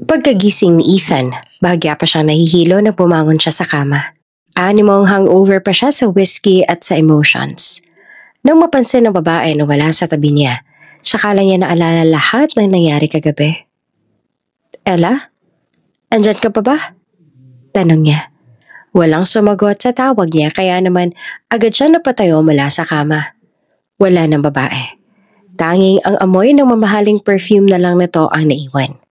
Pagkagising ni Ethan, bahagya pa siyang nahihilo na bumangon siya sa kama. Animong hangover pa siya sa whiskey at sa emotions. Nang mapansin ng babae na wala sa tabi niya, saka lang niya naalala lahat ng nangyari kagabi. Ella? Andyan ka pa ba? Tanong niya. Walang sumagot sa tawag niya kaya naman agad siya napatayo mula sa kama. Wala ng babae. Tanging ang amoy ng mamahaling perfume na lang nito ang naiwan.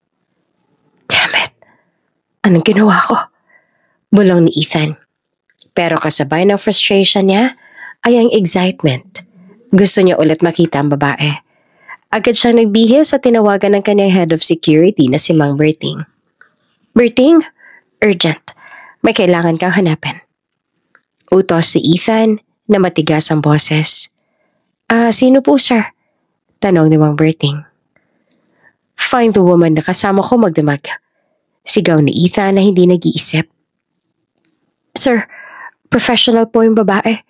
Damn it! Anong ginawa ko? Bulong ni Ethan. Pero kasabay ng frustration niya ay ang excitement. Gusto niya ulit makita ang babae. Agad siyang nagbihis at tinawagan ng kanyang head of security na si Mang Berting. Berting, urgent. May kailangan kang hanapin. Utos si Ethan na matigas ang boses. Sino po sir? Tanong ni Mang Berting. Find the woman na kasama ko magdamag. Sigaw ni Ethan na hindi nag-iisip. Sir, professional po yung babae.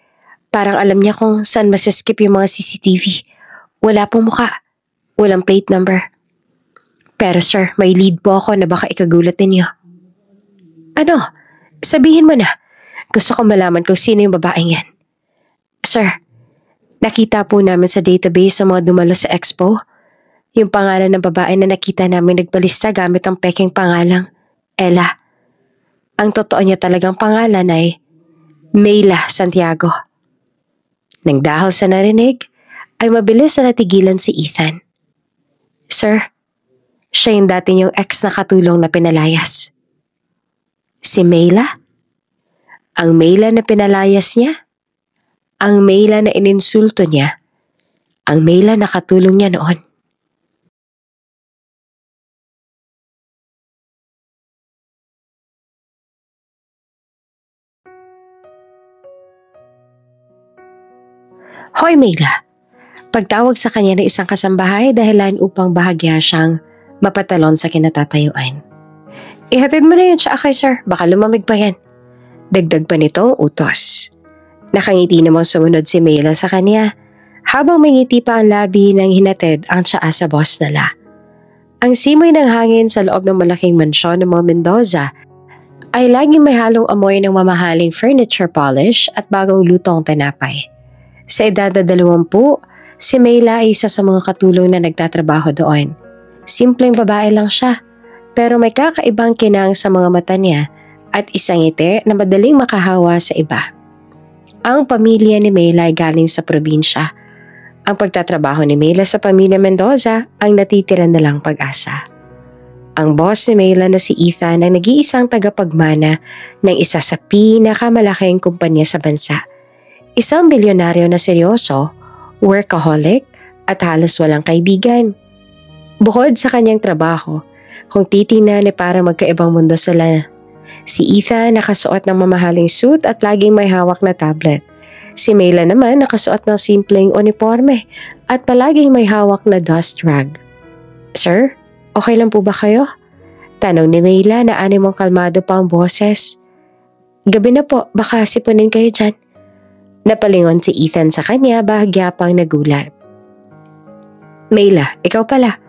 Parang alam niya kung saan masiskip yung mga CCTV. Wala pong muka. Walang plate number. Pero sir, may lead po ako na baka ikagulat ninyo. Ano? Sabihin mo na. Gusto ko malaman kung sino yung babaeng yan. Sir, nakita po namin sa database sa mga dumalo sa expo. Yung pangalan ng babae na nakita namin nagbalista gamit ang peking pangalang Ella. Ang totoo niya talagang pangalan ay Mayla Santiago. Nang dahil sa narinig, ay mabilis na natigilan si Ethan. Sir, siya yung dati niyong ex na katulong na pinalayas. Si Mayla? Ang Mayla na pinalayas niya? Ang Mayla na ininsulto niya? Ang Mayla na katulong niya noon? Hoy Mayla! Pagtawag sa kanya ng isang kasambahay dahilan upang bahagya siyang mapatalon sa kinatatayuan. Ihatid mo na yun siya kay sir, baka lumamig pa yan. Dagdag pa nito ang utos. Nakangiti namang sumunod si Mayla sa kanya habang may ngiti pa ang labi nang hinatid ang tsaa sa boss nila. Ang simoy ng hangin sa loob ng malaking mansyon ng mga Mendoza ay laging may halong amoy ng mamahaling furniture polish at bagong lutong tinapay. Sa edad na 20, si Mayla ay isa sa mga katulong na nagtatrabaho doon. Simpleng babae lang siya, pero may kakaibang kinang sa mga mata niya at isang ngiti na madaling makahawa sa iba. Ang pamilya ni Mayla ay galing sa probinsya. Ang pagtatrabaho ni Mayla sa pamilya Mendoza ang natitira na lang pag-asa. Ang boss ni Mayla na si Ethan ang nag-iisang tagapagmana ng isa sa pinakamalaking kumpanya sa bansa. Isang bilyonaryo na seryoso, workaholic at halos walang kaibigan. Bukod sa kanyang trabaho, kung titingnan ay para magkaibang mundo sila. Si Ethan nakasuot ng mamahaling suit at laging may hawak na tablet. Si Mayla naman nakasuot ng simpleng uniforme at palaging may hawak na dust rag. Sir, okay lang po ba kayo? Tanong ni Mayla na animong kalmado pa ang boses. Gabi na po, baka sipunin kayo dyan. Napalingon si Ethan sa kanya bahagya pang nagulat. Mayla, ikaw pala.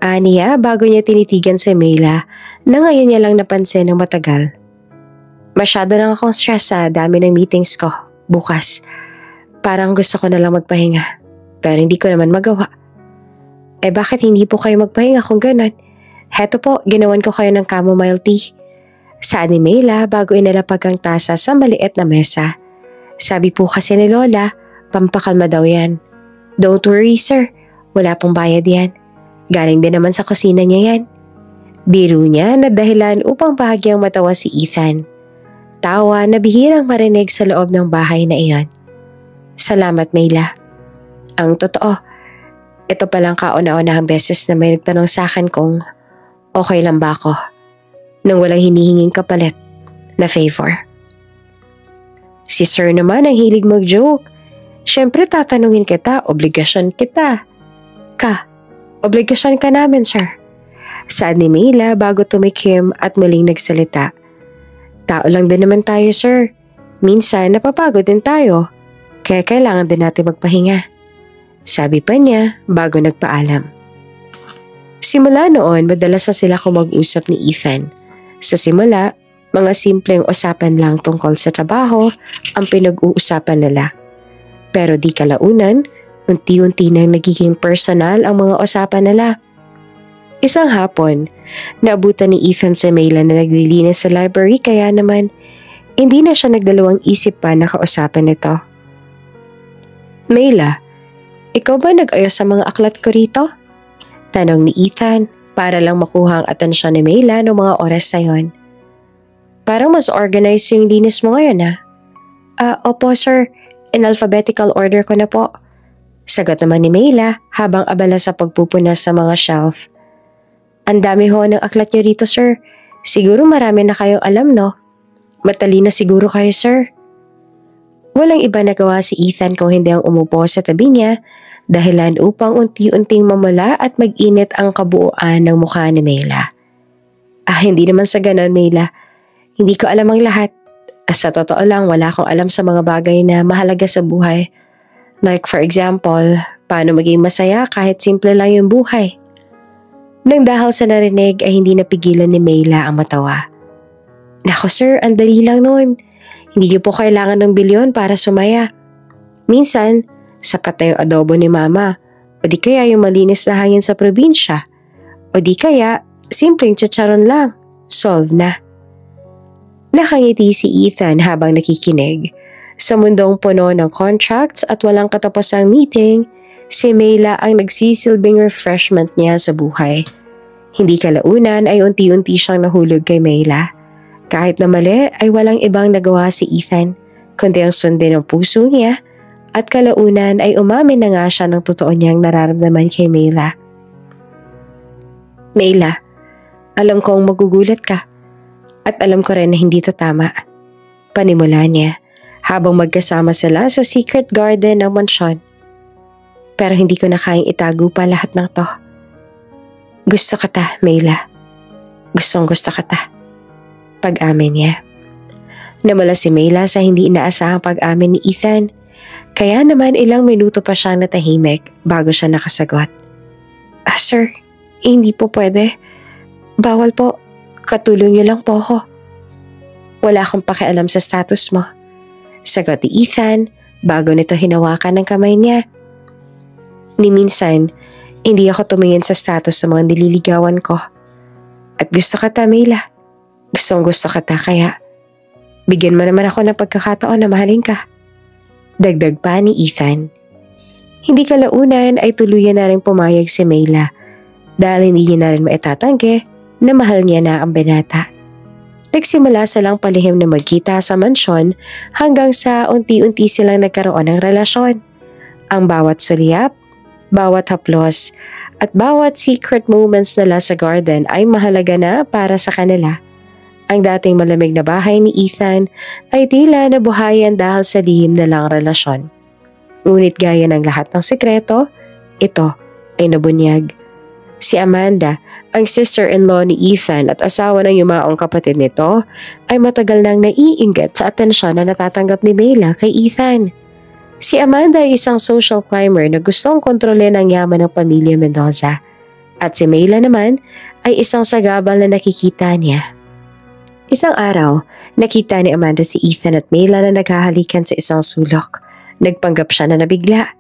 Aniya bago niya tinitigan si Mayla na ngayon niya lang napansin ng matagal. Masyado lang akong stress sa dami ng meetings ko bukas. Parang gusto ko na lang magpahinga pero hindi ko naman magawa. Bakit hindi po kayo magpahinga kung ganun? Heto po, ginawan ko kayo ng chamomile tea. Saad ni Mayla bago inalapag ang tasa sa maliit na mesa. Sabi po kasi ni Lola, pampakalma daw yan. Don't worry sir, wala pong bayad yan. Galing din naman sa kusina niya yan. Biro niya na dahilan upang bahagyang matawa si Ethan. Tawa na bihirang marinig sa loob ng bahay na iyon. Salamat Mayla. Ang totoo, ito palang kauna-unahang beses na may nagtanong sa akin kung okay lang ba ako nang walang hinihinging kapalit na favor. Si sir naman ang hilig mag-joke. Siyempre tatanungin kita, obligasyon kita. Obligasyon ka namin sir. Saad ni Mayla bago tumikim at muling nagsalita. Tao lang din naman tayo sir. Minsan napapagod din tayo. Kaya kailangan din natin magpahinga. Sabi pa niya bago nagpaalam. Simula noon, madalas na sila mag-usap ni Ethan. Sa simula, mga simpleng usapan lang tungkol sa trabaho ang pinag-uusapan nila. Pero di kalaunan, unti-unti nang nagiging personal ang mga usapan nila. Isang hapon, naabutan ni Ethan si Mayla na naglilinis sa library kaya naman hindi na siya nagdalawang isip pa na kausapin ito. Mayla, ikaw ba nag-ayos sa mga aklat ko rito? Tanong ni Ethan para lang makuha ang atensyon ni Mayla noong mga oras na yon. Parang mas organized yung linis mo ngayon Opo sir, in alphabetical order ko na po. Sagot naman ni Mayla habang abala sa pagpupunas sa mga shelf. Ang dami ho ng aklat niyo rito sir. Siguro marami na kayong alam no? Matalino siguro kayo sir. Walang iba nagawa si Ethan kung hindi ang umupo sa tabi niya dahilan upang unti-unting mamula at mag-init ang kabuuan ng mukha ni Mayla. Hindi naman sa ganon Mayla. Hindi ko alam ang lahat. Sa totoo lang wala akong alam sa mga bagay na mahalaga sa buhay. Like for example, paano maging masaya kahit simple lang yung buhay. Nang dahil sa narinig ay hindi napigilan ni Mayla ang matawa. Nako sir, ang dali lang noon. Hindi niyo po kailangan ng bilyon para sumaya. Minsan, sapat na yung adobo ni mama. O di kaya yung malinis na hangin sa probinsya. O di kaya, simpleng chicharon lang. Solve na. Nakangiti si Ethan habang nakikinig. Sa mundong puno ng contracts at walang katapusang meeting, si Mayla ang nagsisilbing refreshment niya sa buhay. Hindi kalaunan ay unti-unti siyang nahulog kay Mayla. Kahit na mali ay walang ibang nagawa si Ethan, kundi ang sundin ang puso niya at kalaunan ay umamin na nga siya ng totoo niyang nararamdaman kay Mayla. Mayla, alam kong magugulat ka at alam ko rin na hindi ito tama. Panimula niya habang magkasama sila sa secret garden ng mansyon. Pero hindi ko na kayang itago pa lahat ng to. Gusto kita, Mayla. Gustong gusto kita. Pag-amin niya. Namala si Mayla sa hindi inaasahang pag-amin ni Ethan. Kaya naman ilang minuto pa siyang natahimik bago siya nakasagot. Sir, hindi po pwede. Bawal po. Katulong niyo lang po ako. Wala akong pakialam sa status mo. Sagot ni Ethan bago nito hinawakan ng kamay niya. Ni minsan, hindi ako tumingin sa status ng mga nililigawan ko. At gusto kita, Mayla. Gustong gusto kita kaya bigyan mo naman ako ng pagkakataon na mahalin ka. Dagdag pa ni Ethan. Hindi kalaunan ay tuluyan na rin pumayag si Mayla dahil hindi niya na rin maitatanggi na mahal niya na ang binata. Nagsimula silang palihim na magkita sa mansyon hanggang sa unti-unti silang nagkaroon ng relasyon. Ang bawat sulyap, bawat haplos at bawat secret moments nila sa garden ay mahalaga na para sa kanila. Ang dating malamig na bahay ni Ethan ay tila nabuhayan dahil sa lihim na lang relasyon. Ngunit gaya ng lahat ng sekreto, ito ay nabunyag. Si Amanda, ang sister-in-law ni Ethan at asawa ng yumaong kapatid nito, ay matagal nang naiinggit sa atensyon na natatanggap ni Mayla kay Ethan. Si Amanda ay isang social climber na gustong kontrolin ang yaman ng pamilya Mendoza. At si Mayla naman ay isang sagabal na nakikita niya. Isang araw, nakita ni Amanda si Ethan at Mayla na naghahalikan sa isang sulok. Nagpanggap siya na nabigla.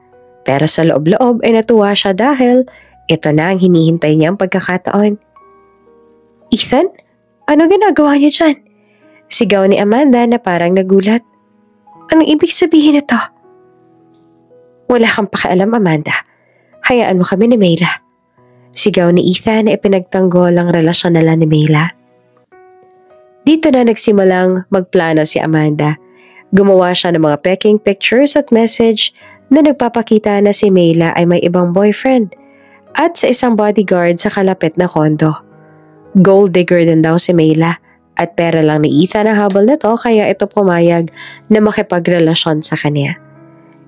Pero sa loob-loob ay natuwa siya dahil ito na ang hinihintay niyang pagkakataon. Ethan? Ano ginagawa niyo dyan? Sigaw ni Amanda na parang nagulat. Anong ibig sabihin ito? Wala kang pakialam, Amanda. Hayaan mo kami ni Mayla. Sigaw ni Ethan na ipinagtanggol ang relasyon nila ni Mayla. Dito na nagsimulang magplano si Amanda. Gumawa siya ng mga peking pictures at message na nagpapakita na si Mayla ay may ibang boyfriend at sa isang bodyguard sa kalapit na kondo. Gold digger din daw si Mayla at pera lang ni Ethan ang habol nito kaya ito pumayag na makipagrelasyon sa kanya.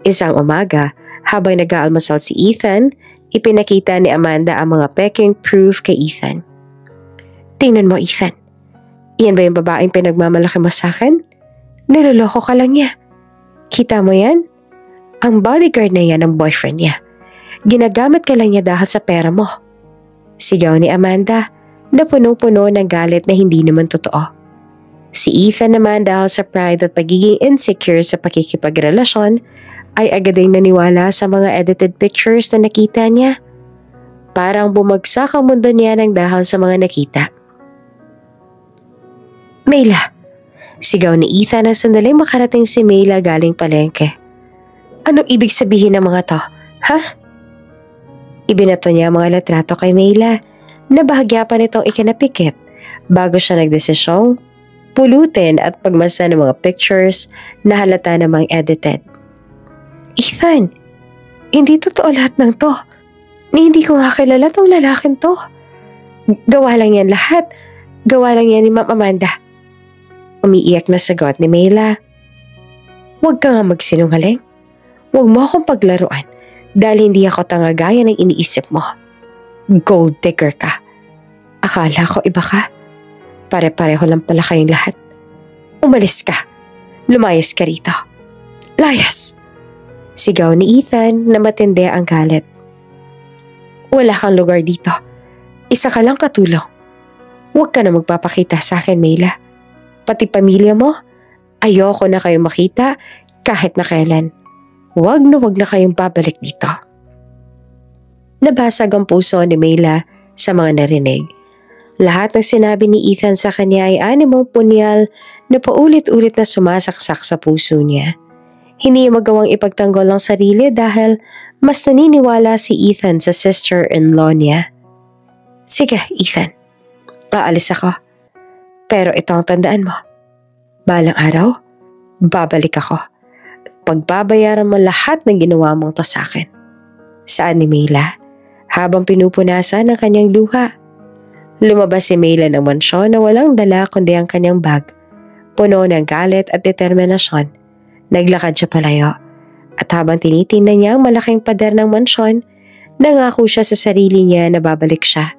Isang umaga, habang nag-aalmusal si Ethan, ipinakita ni Amanda ang mga peking proof kay Ethan. Tingnan mo, Ethan. Iyan ba yung babaeng pinagmamalaki mo sa akin? Niloloko ka lang niya. Kita mo yan? Ang bodyguard na yan ang boyfriend niya. Ginagamit ka lang niya dahil sa pera mo. Sigaw ni Amanda na punong-puno ng galit na hindi naman totoo. Si Ethan naman dahil sa pride at pagiging insecure sa pakikipagrelasyon ay agad ding naniwala sa mga edited pictures na nakita niya. Parang bumagsak ang mundo niya ng dahil sa mga nakita. Mayla! Sigaw ni Ethan nang sandaling makarating si Mayla galing palengke. Anong ibig sabihin ng mga to? Ha? Ibinato niya ang mga litrato kay Mayla na bahagya pa nitong ikinapikit bago siya nagdesisyong pulutin at pagmasdan ng mga pictures na halata namang edited. Ethan, hindi totoo lahat ng to. Hindi ko nga kilala tong lalaking to. Gawa lang yan lahat. Gawa lang yan ni Ma'am Amanda. Umiiyak na sagot ni Mayla. Huwag ka nga magsinungaling. Huwag mo akong paglaruan dahil hindi ako tanga gaya ng iniisip mo. Gold digger ka. Akala ko iba ka. Pare-pareho lang pala kayong lahat. Umalis ka. Lumayas ka rito. Layas! Sigaw ni Ethan na matindi ang galit. Wala kang lugar dito. Isa ka lang katulong. Huwag ka na magpapakita sa akin, Mayla. Pati pamilya mo, ayoko na kayong makita kahit na kailan. Huwag na kayong babalik dito. Nabasag ang puso ni Mayla sa mga narinig. Lahat ng sinabi ni Ethan sa kanya ay animong punyal na paulit-ulit na sumasaksak sa puso niya. Hindi niya magawang ipagtanggol ang sarili dahil mas naniniwala si Ethan sa sister-in-law niya. Sige, Ethan. Aalis ako. Pero ito ang tandaan mo. Balang araw, babalik ako. Pagbabayaran mo lahat ng ginawa mong to sa akin. Saan ni Mayla? Habang pinupunasan ang kanyang luha. Lumabas si Mayla ng mansyon na walang dala kundi ang kanyang bag. Puno ng galit at determinasyon. Naglakad siya palayo. At habang tinitingnan niya ang malaking pader ng mansyon, nangako siya sa sarili niya na babalik siya.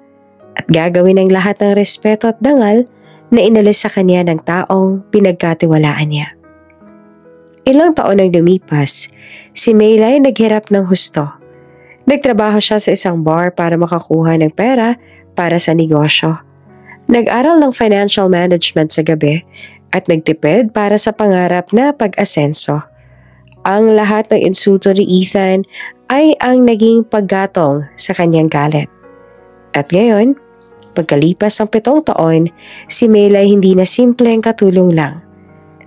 At gagawin ang lahat ng respeto at dangal na inalis sa kanya ng taong pinagkatiwalaan niya. Ilang taon nang lumipas, si Mayla ay naghirap ng husto. Nagtrabaho siya sa isang bar para makakuha ng pera para sa negosyo. Nag-aral ng financial management sa gabi at nagtipid para sa pangarap na pag-asenso. Ang lahat ng insulto ni Ethan ay ang naging paggatong sa kanyang galit. At ngayon, pagkalipas ng 7 taon, si Mayla hindi na simpleng katulong lang.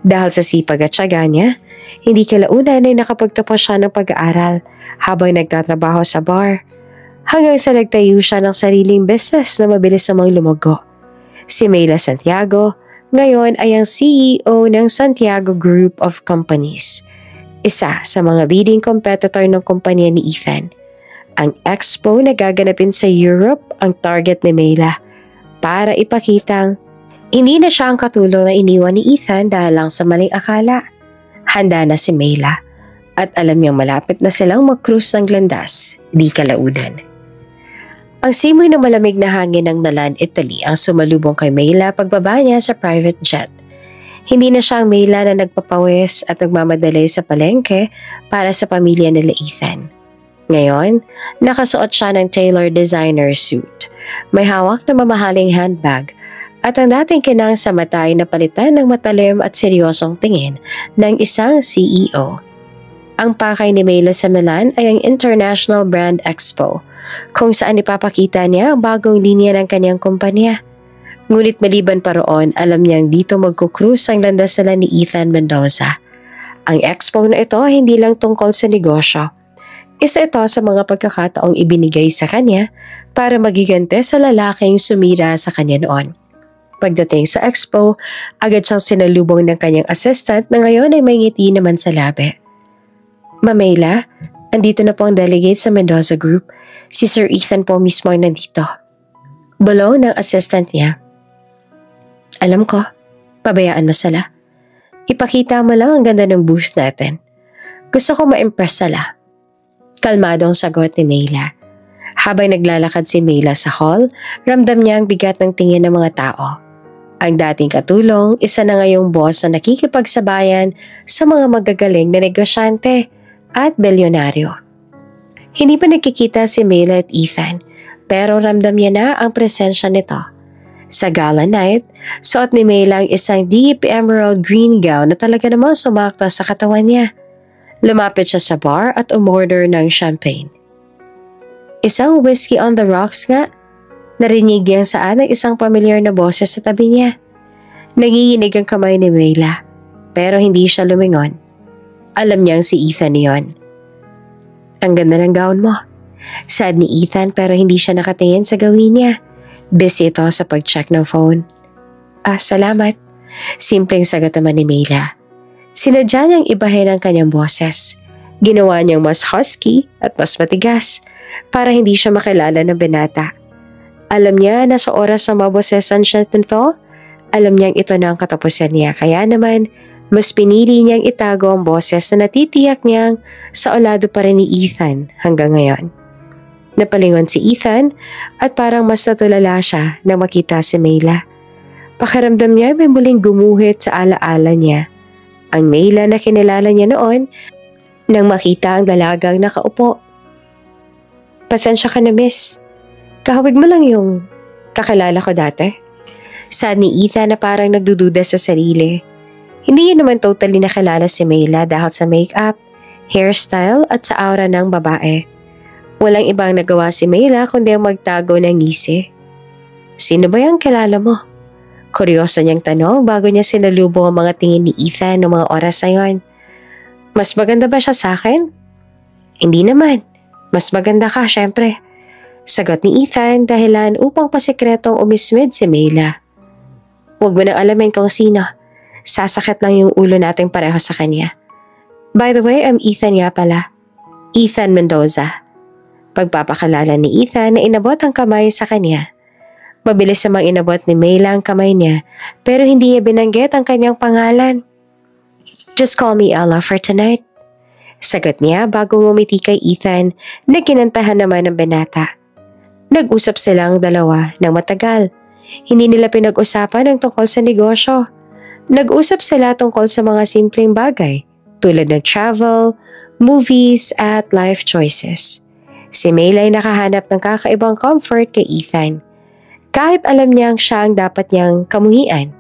Dahil sa sipag at tiyaga niya, hindi kalaunan ay nakapagtapos siya ng pag-aaral habang nagtatrabaho sa bar. Hanggang sa nagtayo siya ng sariling business na mabilis namang lumago. Si Mayla Santiago, ngayon ay ang CEO ng Santiago Group of Companies. Isa sa mga leading competitor ng kumpanya ni Ethan. Ang expo na gaganapin sa Europe ang target ni Mayla para ipakitang hindi na siya ang katulong na iniwan ni Ethan dahil lang sa maling akala. Handa na si Mayla at alam niyang malapit na silang mag-cruise ng landas, di kalaunan. Ang simoy ng malamig na hangin ng Milan, Italy ang sumalubong kay Mayla pagbaba niya sa private jet. Hindi na siya ang Mayla na nagpapawis at nagmamadali sa palengke para sa pamilya nila Ethan. Ngayon, nakasuot siya ng tailor designer suit. May hawak na mamahaling handbag at ang dating kinang sa mata ay napalitan ng matalim at seryosong tingin ng isang CEO. Ang pakay ni Mayla sa Milan ay ang International Brand Expo, kung saan ipapakita niya ang bagong linya ng kanyang kumpanya. Ngunit maliban pa roon, alam niyang dito magkukruise ang landas nila ni Ethan Mendoza. Ang expo na ito ay hindi lang tungkol sa negosyo. Isa ito sa mga pagkakataong ibinigay sa kanya para magigante sa lalaking sumira sa kanya noon. Pagdating sa expo, agad siyang sinalubong ng kanyang assistant na ngayon ay may ngiti naman sa labi. Mayla, andito na po ang delegate sa Mendoza Group. Si Sir Ethan po mismo ay nandito. Bulong ng assistant niya. Alam ko, pabayaan mo sila. Ipakita mo lang ang ganda ng booth natin. Gusto ko ma-impress sila. Kalmadong sagot ni Mayla. Habang naglalakad si Mayla sa hall, ramdam niya ang bigat ng tingin ng mga tao. Ang dating katulong, isa na ngayong boss na nakikipagsabayan sa mga magagaling na negosyante at bilyonaryo. Hindi pa nagkikita si Mayla at Ethan, pero ramdam niya na ang presensya nito. Sa gala night, suot ni Mayla ang isang deep emerald green gown na talaga namang sumakto sa katawan niya. Lumapit siya sa bar at umorder ng champagne. Isang whiskey on the rocks nga. Narinig niyang saan ang isang pamilyar na boses sa tabi niya. Nanginginig ang kamay ni Mayla, pero hindi siya lumingon. Alam niyang si Ethan iyon. Ang ganda ng gown mo. Saad ni Ethan pero hindi siya nakatingin sa gawin niya. Busy ito sa pag-check ng phone. Salamat. Simpleng sagot naman ni Mayla. Sinadya niyang ibahin ang kanyang boses. Ginawa niyang mas husky at mas matigas para hindi siya makilala ng binata. Alam niya na sa oras na mabosesan siya nito, alam niyang ito na ang katapusan niya. Kaya naman, mas pinili niyang itago ang boses na natitiyak niyang sa olado pa rin ni Ethan hanggang ngayon. Napalingon si Ethan at parang mas natulala siya nang makita si Mayla. Pakiramdam niya may muling gumuhit sa alaala niya. Ang Mayla na kinilala niya noon nang makita ang dalagang nakaupo. Pasensya ka na, miss. Kahawig mo lang yung kakilala ko dati. Saad ni Ethan na parang nagdududa sa sarili. Hindi niya naman totally nakilala si Mayla dahil sa makeup, hairstyle at sa aura ng babae. Walang ibang nagawa si Mayla kundi ang magtago ng ngisi. Sino ba yung kilala mo? Kuryoso niyang tanong bago niya sinalubong ang mga tingin ni Ethan noong mga oras na yon. Mas maganda ba siya sa akin? Hindi naman. Mas maganda ka, syempre. Sagot ni Ethan dahilan upang pasikretong umismid si Mayla. Huwag mo nang alamin kung sino. Sasakit lang yung ulo nating pareho sa kanya. By the way, I'm Ethan nga pala. Ethan Mendoza. Pagpapakalala ni Ethan na inabot ang kamay sa kanya. Mabilis namang inabot ni Mayla ang kamay niya pero hindi niya binanggit ang kanyang pangalan. Just call me Ella for tonight. Sagot niya bago ngumiti kay Ethan na kinantahan naman ng binata. Nag-usap silang dalawa ng matagal. Hindi nila pinag-usapan ang tungkol sa negosyo. Nag-usap sila tungkol sa mga simpleng bagay tulad ng travel, movies at life choices. Si Mayla ay nakahanap ng kakaibang comfort kay Ethan. Kahit alam niyang siya ang dapat niyang kamuhian.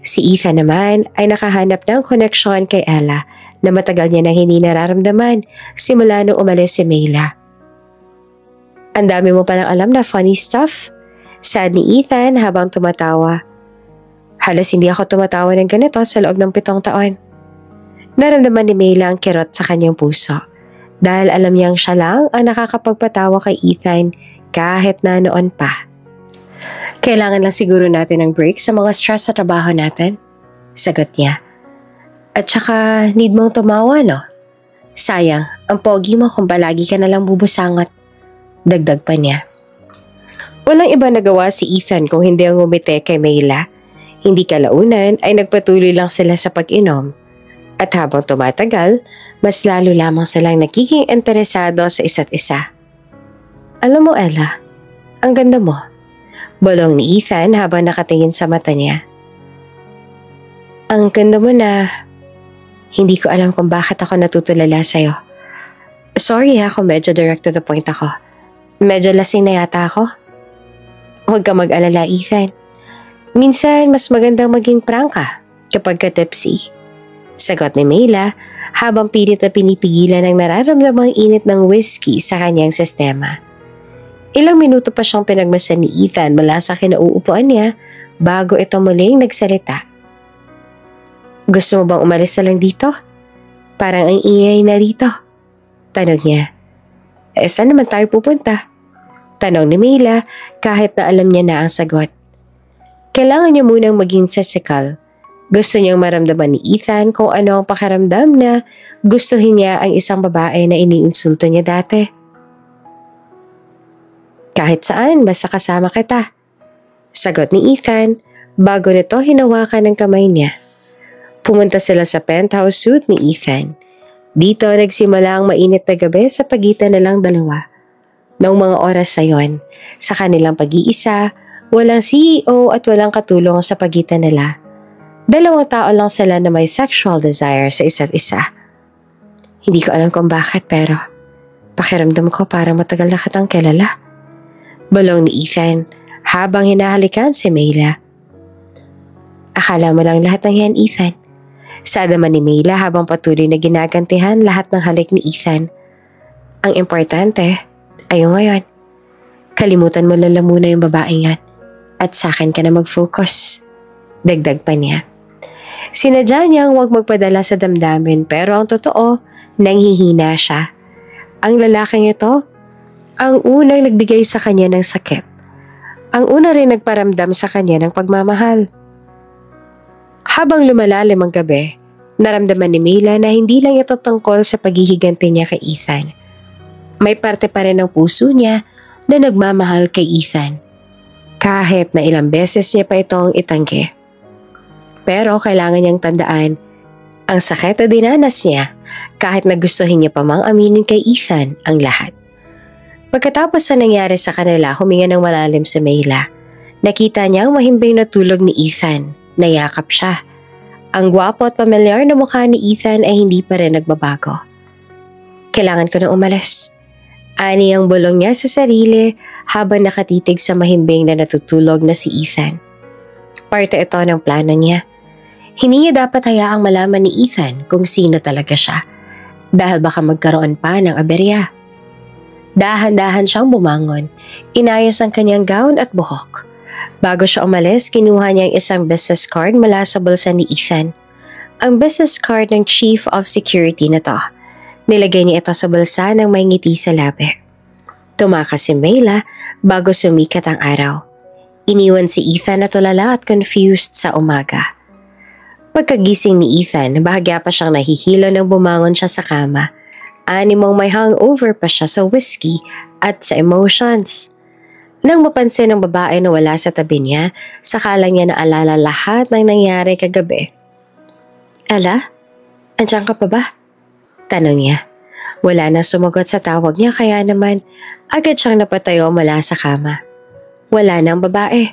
Si Ethan naman ay nakahanap ng koneksyon kay Ella na matagal niya na hindi nararamdaman simula nung umalis si Mayla. Ang dami mo palang alam na funny stuff. Saad ni Ethan habang tumatawa. Halos hindi ako tumatawa ng ganito sa loob ng 7 taon. Naramdaman ni Mayla ang kirot sa kanyang puso. Dahil alam niyang siya lang ang nakakapagpatawa kay Ethan kahit na noon pa. Kailangan lang siguro natin ng break sa mga stress sa trabaho natin. Sagot niya. At saka need mong tumawa, no? Sayang, ang pogi mo kung palagi ka nalang bubusangot. Dagdag pa niya. Walang iba nagawa si Ethan kung hindi ang ngumiti kay Mayla. Hindi kalaunan ay nagpatuloy lang sila sa pag-inom. At habang tumatagal, mas lalo lamang silang nagiging interesado sa isa't isa. Alam mo, Ella, ang ganda mo. Bulong ni Ethan habang nakatingin sa mata niya. Ang ganda mo na hindi ko alam kung bakit ako natutulala sa'yo. Sorry kung medyo direct to the point ako. Medyo lasing na yata ako. Huwag ka mag-alala, Ethan. Minsan, mas magandang maging prangka kapag ka-tipsy. Sagot ni Mayla habang pilit na pinipigilan ang nararamdamang init ng whiskey sa kanyang sistema. Ilang minuto pa siyang pinagmasan ni Ethan mula sa kinauupuan niya bago ito muling nagsalita. Gusto mo bang umalis na lang dito? Parang ang ingay na rito. Tanong niya. Saan naman tayo pupunta? Tanong ni Mayla kahit na alam niya na ang sagot. Kailangan niya munang maging physical. Gusto niyang maramdaman ni Ethan kung ano ang pakiramdam na gustuhin niya ang isang babae na iniinsulto niya dati. Kahit saan, basta kasama kita. Sagot ni Ethan bago nito hinawakan ng kamay niya. Pumunta sila sa penthouse suite ni Ethan. Dito nagsimula ang mainit na gabi sa pagitan nilang dalawa. Noong mga oras na yon, sa kanilang pag-iisa, walang CEO at walang katulong sa pagitan nila. Dalawang tao lang sila na may sexual desire sa isa't isa. Hindi ko alam kung bakit pero pakiramdam ko parang matagal na kitang kilala. Bulong ni Ethan habang hinahalikan si Mayla. Akala mo lang lahat ng yan, Ethan. Sada man ni Mayla habang patuloy na ginagantihan lahat ng halik ni Ethan. Ang importante ay yung ngayon. Kalimutan mo lang muna yung babaeng yan at sa akin ka na mag-focus. Dagdag pa niya. Sinadya niyang huwag magpadala sa damdamin pero ang totoo, nanghihina siya. Ang lalaking ito, ang unang nagbigay sa kanya ng sakit. Ang una rin nagparamdam sa kanya ng pagmamahal. Habang lumalalim ang gabi, naramdaman ni Mayla na hindi lang ito tungkol sa paghihiganti niya kay Ethan. May parte pa rin ng puso niya na nagmamahal kay Ethan. Kahit na ilang beses niya pa itong itanggi. Pero kailangan niyang tandaan, ang sakit na dinanas niya kahit na gustuhin niya pa mang aminin kay Ethan ang lahat. Pagkatapos sa nangyari sa kanila, huminga ng malalim si Mayla. Nakita niya ang mahimbing na tulog ni Ethan. Nayakap siya. Ang gwapo at pamilyar na mukha ni Ethan ay hindi pa rin nagbabago. Kailangan ko na umalis. Ani ang bulong niya sa sarili habang nakatitig sa mahimbing na natutulog na si Ethan. Parte ito ng plano niya. Hindi niya dapat hayaang malaman ni Ethan kung sino talaga siya dahil baka magkaroon pa ng aberya. Dahan-dahan siyang bumangon, inayos ang kanyang gown at buhok. Bago siya umalis, kinuha niya ang isang business card mula sa bulsa ni Ethan. Ang business card ng Chief of Security na to. Nilagay niya ito sa bulsa ng may ngiti sa labi. Tumakas si Mayla bago sumikat ang araw. Iniwan si Ethan na tulala at confused sa umaga. Pagkagising ni Ethan, bahagya pa siyang nahihilo nang bumangon siya sa kama. Animong may hangover pa siya sa whiskey at sa emotions. Nang mapansin ng babae na wala sa tabi niya, saka lang niya naalala lahat ng nangyari kagabi. Ala? Andiyan ka pa ba? Tanong niya. Wala na sumagot sa tawag niya kaya naman agad siyang napatayo mula sa kama. Wala na ang babae.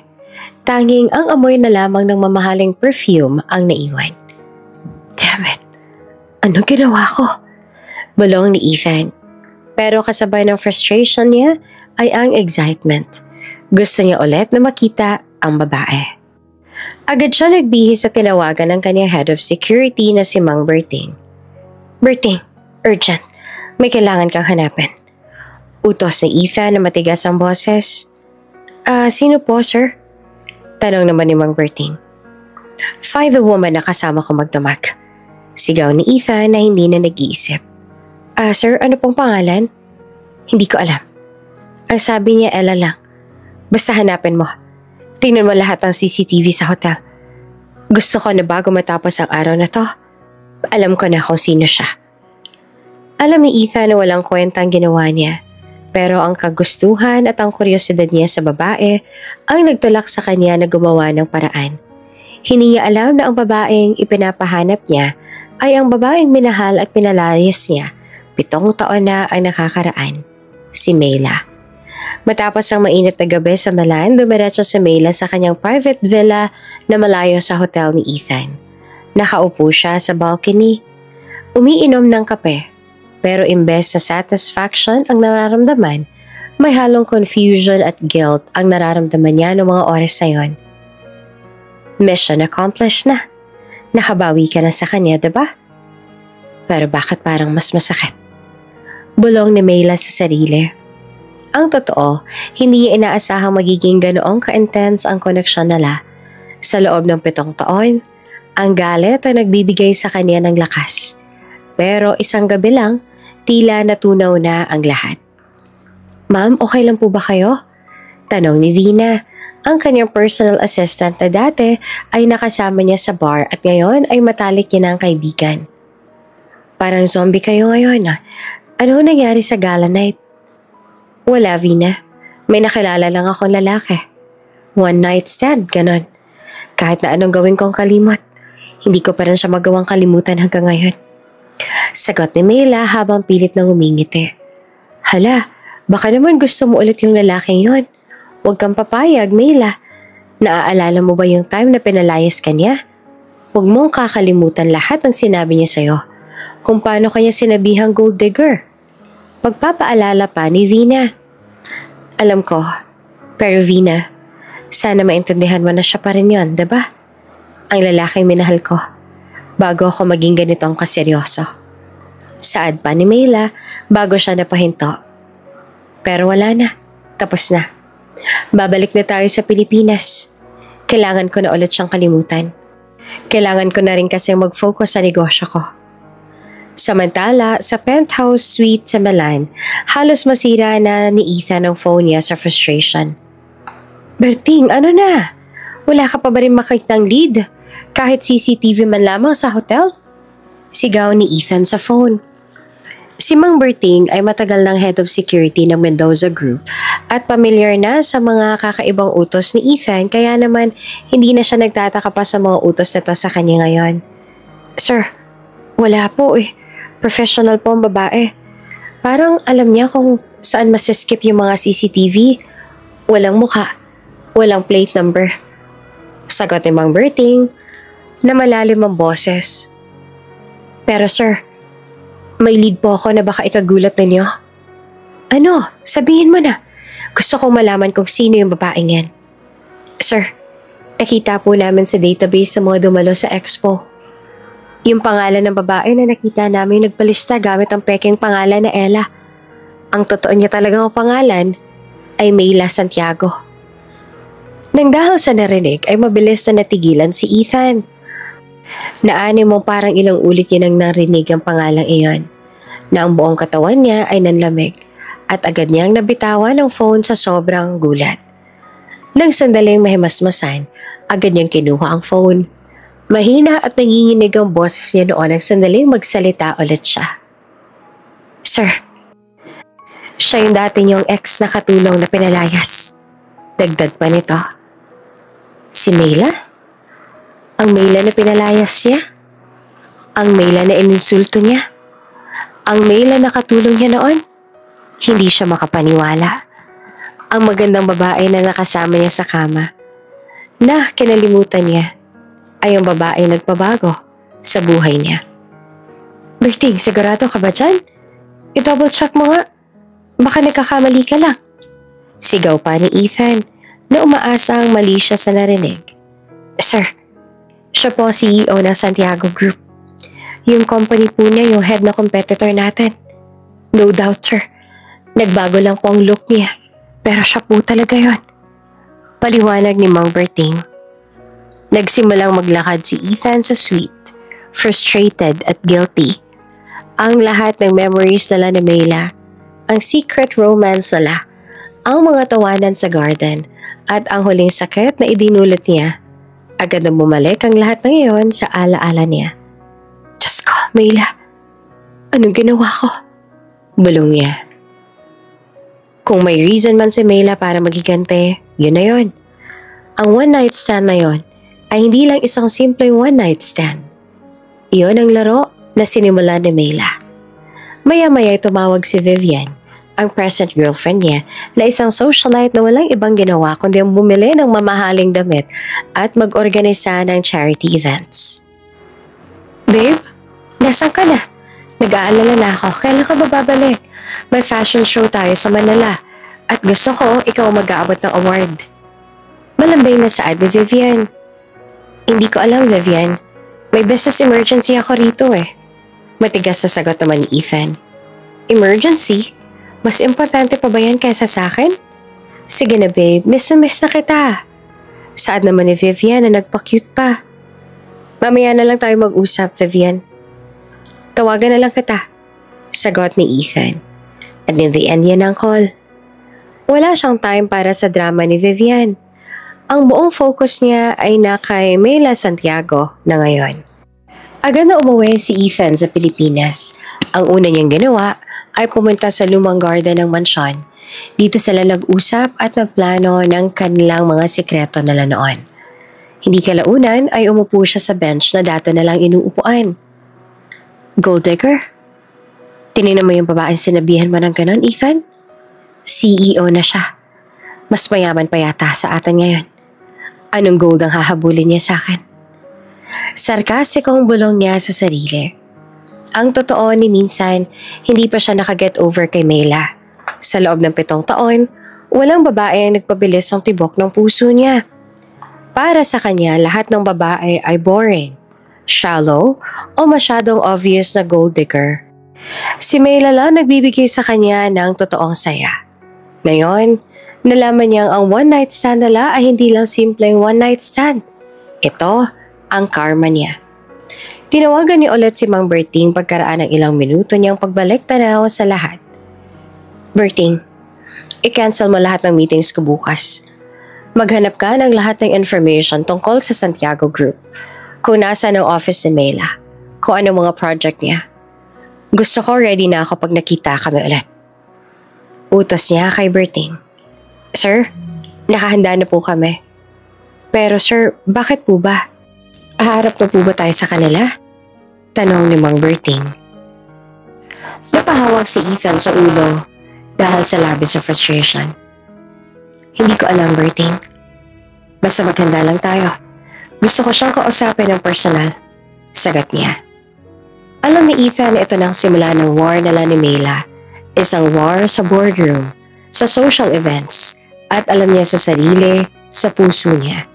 Tanging ang amoy na lamang ng mamahaling perfume ang naiwan. Damn it! Ano ginawa ko? Bulong ni Ethan. Pero kasabay ng frustration niya ay ang excitement. Gusto niya ulit na makita ang babae. Agad siya nagbihis sa tinawagan ng kanyang head of security na si Mang Berting. Berting, urgent. May kailangan kang hanapin. Utos ni Ethan na matigas ang boses. Sino po, sir? Tanong naman ni Mang Berting. Find the woman na kasama ko magdamag. Sigaw ni Ethan na hindi na nag-iisip. Sir, ano pong pangalan? Hindi ko alam. Ang sabi niya, Ella lang. Basta hanapin mo. Tingnan mo lahat ng CCTV sa hotel. Gusto ko na bago matapos ang araw na to, alam ko na kung sino siya. Alam ni Ethan na walang kwentang ginawa niya. Pero ang kagustuhan at ang kuryosidad niya sa babae ang nagtulak sa kanya na gumawa ng paraan. Hindi niya alam na ang babaeng ipinapahanap niya ay ang babaeng minahal at pinalayas niya 7 taon na ang nakakaraan, si Mayla. Matapos ang mainit na gabi sa Milan, dumiretso si Mayla sa kanyang private villa na malayo sa hotel ni Ethan. Nakaupo siya sa balcony, umiinom ng kape, pero imbes sa satisfaction ang nararamdaman, may halong confusion at guilt ang nararamdaman niya noong mga oras na yon. Mission accomplished na. Nakabawi ka na sa kanya, diba? Pero bakit parang mas masakit? Bulong ni Mayla sa sarili. Ang totoo, hindi niya inaasahang magiging ganoong ka-intense ang koneksyon nila. Sa loob ng 7 taon, ang galit ay nagbibigay sa kanya ng lakas. Pero isang gabi lang, tila natunaw na ang lahat. Ma'am, okay lang po ba kayo? Tanong ni Vina, ang kanyang personal assistant na dati ay nakasama niya sa bar at ngayon ay matalik niya na ang kaibigan. Parang zombie kayo ngayon ah. Ano nangyari sa gala night? Wala, Vina. May nakilala lang akong lalaki. One night stand, ganon. Kahit na anong gawin kong kalimot, hindi ko pa rin siya magawang kalimutan hanggang ngayon. Sagot ni Mayla habang pilit na humingiti. Hala, baka naman gusto mo ulit yung lalaking yon. Huwag kang papayag, Mayla. Naaalala mo ba yung time na pinalayas ka niya? Huwag mong kakalimutan lahat ng sinabi niya sa'yo. Kung paano kanya sinabihang gold digger. Pagpapaalala pa ni Vina. Alam ko, Pero Vina, sana maintindihan mo na siya pa rin yun, diba? Ang lalaking minahal ko, bago ako maging ganitong kaseryoso. Saad pa ni Mayla, bago siya napahinto. Pero wala na, tapos na. Babalik na tayo sa Pilipinas. Kailangan ko na ulit siyang kalimutan. Kailangan ko na rin kasi mag-focus sa negosyo ko. Samantala, sa penthouse suite sa Milan, halos masira na ni Ethan ang phone niya sa frustration. Berting, ano na? Wala ka pa ba rin makitang lead? Kahit CCTV man lamang sa hotel? Sigaw ni Ethan sa phone. Si Mang Berting ay matagal ng head of security ng Mendoza Group at pamilyar na sa mga kakaibang utos ni Ethan, kaya naman hindi na siya nagtataka pa sa mga utos na to sa kanya ngayon. Sir, wala po eh. Professional po ang babae. Parang alam niya kung saan masiskip yung mga CCTV. Walang mukha, walang plate number. Sagot ni Mang Berting na malalim ang boses. Pero sir, may lead po ako na baka ikagulat ninyo. Ano? Sabihin mo na. Gusto kong malaman kung sino yung babaeng yan. Sir, nakita po namin sa database sa mga dumalo sa expo. Yung pangalan ng babae na nakita namin nagpalista gamit ang peking pangalan na Ella. Ang totoo niya talagang pangalan ay Mayla Santiago. Nang dahil sa narinig ay mabilis na natigilan si Ethan. Naani mo parang ilang ulit niya nang narinig ang pangalang iyon, na ang buong katawan niya ay nanlamig at agad niyang nabitawan ang phone sa sobrang gulat. Nang sandaling mahimasmasan, agad niyang kinuha ang phone. Mahina at nanginginig ang boses niya noon ang sandaling magsalita ulit siya. Sir, siya yung dati niyong ex na katulong na pinalayas. Dagdag pa nito. Si Mayla? Ang Mayla na pinalayas niya? Ang Mayla na ininsulto niya? Ang Mayla na katulong niya noon? Hindi siya makapaniwala. Ang magandang babae na nakasama niya sa kama, na kinalimutan niya, ay ang babae nagpabago sa buhay niya. Berting, sigurado ka ba dyan? I-double check mo nga. Baka nagkakamali ka lang. Sigaw pa ni Ethan na umaasang mali siya sa narinig. Sir, siya po ang CEO ng Santiago Group. Yung company po niya yung head na competitor natin. No doubt, sir. Nagbago lang po ang look niya. Pero siya po talaga yon. Paliwanag ni Mang Berting. Nagsimulang maglakad si Ethan sa suite, frustrated at guilty. Ang lahat ng memories nila ni Mayla, ang secret romance nila, ang mga tawanan sa garden, at ang huling sakit na idinulot niya. Agad na bumalik ang lahat ng iyon sa alaala niya. Diyos ko, Mayla, anong ginawa ko? Bulong niya. Kung may reason man si Mayla para magigante, yun na yun. Ang one night stand na yun ay hindi lang isang simpleng one night stand. Iyon ang laro na sinimula ni Mayla. Maya-maya tumawag si Vivian, ang present girlfriend niya, na isang socialite na walang ibang ginawa kundi ang bumili ng mamahaling damit at mag-organisa ng charity events. Babe, nasan ka na? Nag-aalala na ako. Kailan ka ba babalik? May fashion show tayo sa Manila at gusto ko ikaw mag-aabot ng award. Malambing na saad ni Vivian. Hindi ko alam, Vivian. May business emergency ako rito eh. Matigas sa sagot naman ni Ethan. Emergency? Mas importante pa ba yan kaysa sa akin? Sige na babe, miss na kita. Saad naman ni Vivian na nagpa-cute pa. Mamaya na lang tayo mag-usap, Vivian. Tawagan na lang kita. Sagot ni Ethan. At in the end yan ang call. Wala siyang time para sa drama ni Vivian. Ang buong focus niya ay na kay Mayla Santiago na ngayon. Agad na umuwi si Ethan sa Pilipinas. Ang una niyang ginawa ay pumunta sa lumang garden ng mansyon. Dito sila nag-usap at nagplano ng kanilang mga sikreto nila noon. Hindi kalaunan ay umupo siya sa bench na dati nalang inuupuan. Gold digger? Tinignan mo yung babaeng sinabihan mo ng ganon, Ethan? CEO na siya. Mas mayaman pa yata sa atin ngayon. Anong gold ang hahabulin niya sa akin? Sarkastikong bulong niya sa sarili. Ang totoo ni minsan, hindi pa siya nakaget over kay Mayla. Sa loob ng 7 taon, Walang babae ang nagpabilis ng tibok ng puso niya. Para sa kanya, lahat ng babae ay boring, shallow, o masyadong obvious na gold digger. Si Mayla lang nagbibigay sa kanya ng totoong saya. Ngayon, nalaman niyang ang one-night stand nila ay hindi lang simpleng one-night stand. Ito ang karma niya. Tinawagan niya ulit si Mang Berting pagkaraan ng ilang minuto niyang pagbalik tanaw sa lahat. Berting, i-cancel mo lahat ng meetings ko bukas. Maghanap ka ng lahat ng information tungkol sa Santiago Group. Kung nasa ng office si Mayla, kung ano mga project niya. Gusto ko ready na ako pag nakita kami ulit. Utos niya kay Berting. Sir, nakahanda na po kami. Pero sir, bakit po ba? Aharap na po ba tayo sa kanila? Tanong ni Mang Berting. Napahawak si Ethan sa ulo dahil sa labis sa frustration. Hindi ko alam, Berting. Basta maghanda lang tayo. Gusto ko siyang kausapin ng personal. Sagat niya. Alam ni Ethan na ito nang simula ng war nila ni Mayla. Isang war sa boardroom, sa social events, at alam niya sa sarili, sa puso niya.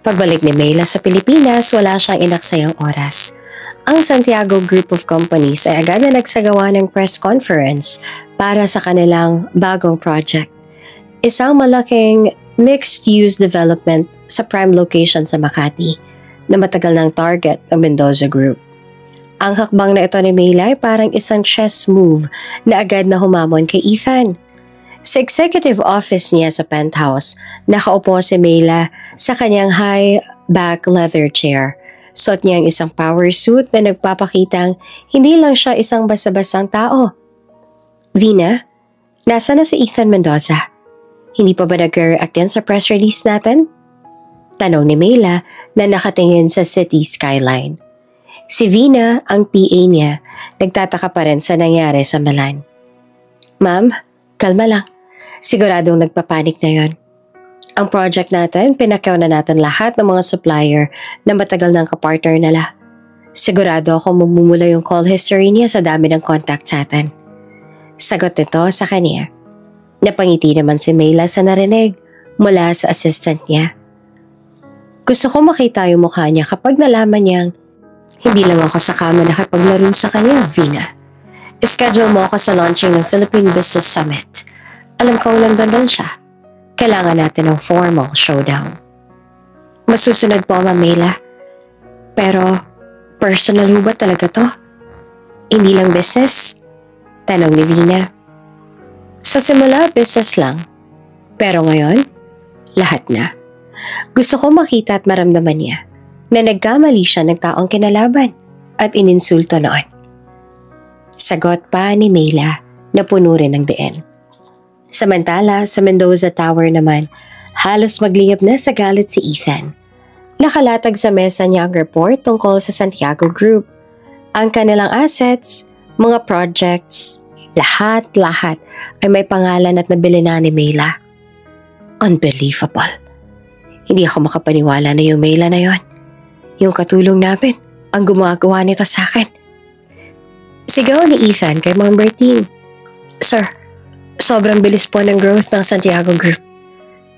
Pagbalik ni Mayla sa Pilipinas, wala siyang inaksayang oras. Ang Santiago Group of Companies ay agad na nagsagawa ng press conference para sa kanilang bagong project. Isang malaking mixed-use development sa prime location sa Makati na matagal ng target ng Mendoza Group. Ang hakbang na ito ni Mayla ay parang isang chess move na agad na humamon kay Ethan. Sa executive office niya sa penthouse, nakaupo si Mayla sa kanyang high-back leather chair. Suot niya ang isang power suit na nagpapakitang hindi lang siya isang basta-bastang tao. Vina, nasa na si Ethan Mendoza? Hindi pa ba nag-react yan sa press release natin? Tanong ni Mayla na nakatingin sa city skyline. Si Vina, ang PA niya, nagtataka pa rin sa nangyari sa Milan. Ma'am, kalma lang. Siguradong nagpapanik na yon. Ang project natin, pinakyaw na natin lahat ng mga supplier na matagal ng kapartner nila. Sigurado ako mamumula yung call history niya sa dami ng contact sa atin. Sagot nito sa kanya. Napangiti naman si Mayla sa narinig mula sa assistant niya. Gusto ko makita yung mukha niya kapag nalaman niyang hindi lang ako sa kama nakapaglaro sa kanya, Vina. Schedule mo ako sa launching ng Philippine Business Summit. Alam ko nandun siya. Kailangan natin ng formal showdown. Masusunod po, Ma'am Mayla. Pero, personal ho ba talaga to? Hindi lang business? Tanong ni Vina. Sa simula, business lang. Pero ngayon, lahat na. Gusto ko makita at maramdaman niya na nagkamali siya ng taong kinalaban at ininsulto noon. Sagot pa ni Mayla na puno rin ng diin. Samantala, sa Mendoza Tower naman, halos magliyab na sa galit si Ethan. Nakalatag sa mesa niya ang report tungkol sa Santiago Group. Ang kanilang assets, mga projects, lahat-lahat ay may pangalan at nabili na ni Mayla. Unbelievable. Hindi ako makapaniwala na yung Mayla na yon. Yung katulong namin, ang gumagawa nito sa akin. Sigaw ni Ethan kay Mang Berting. Sir, sobrang bilis po ng growth ng Santiago Group.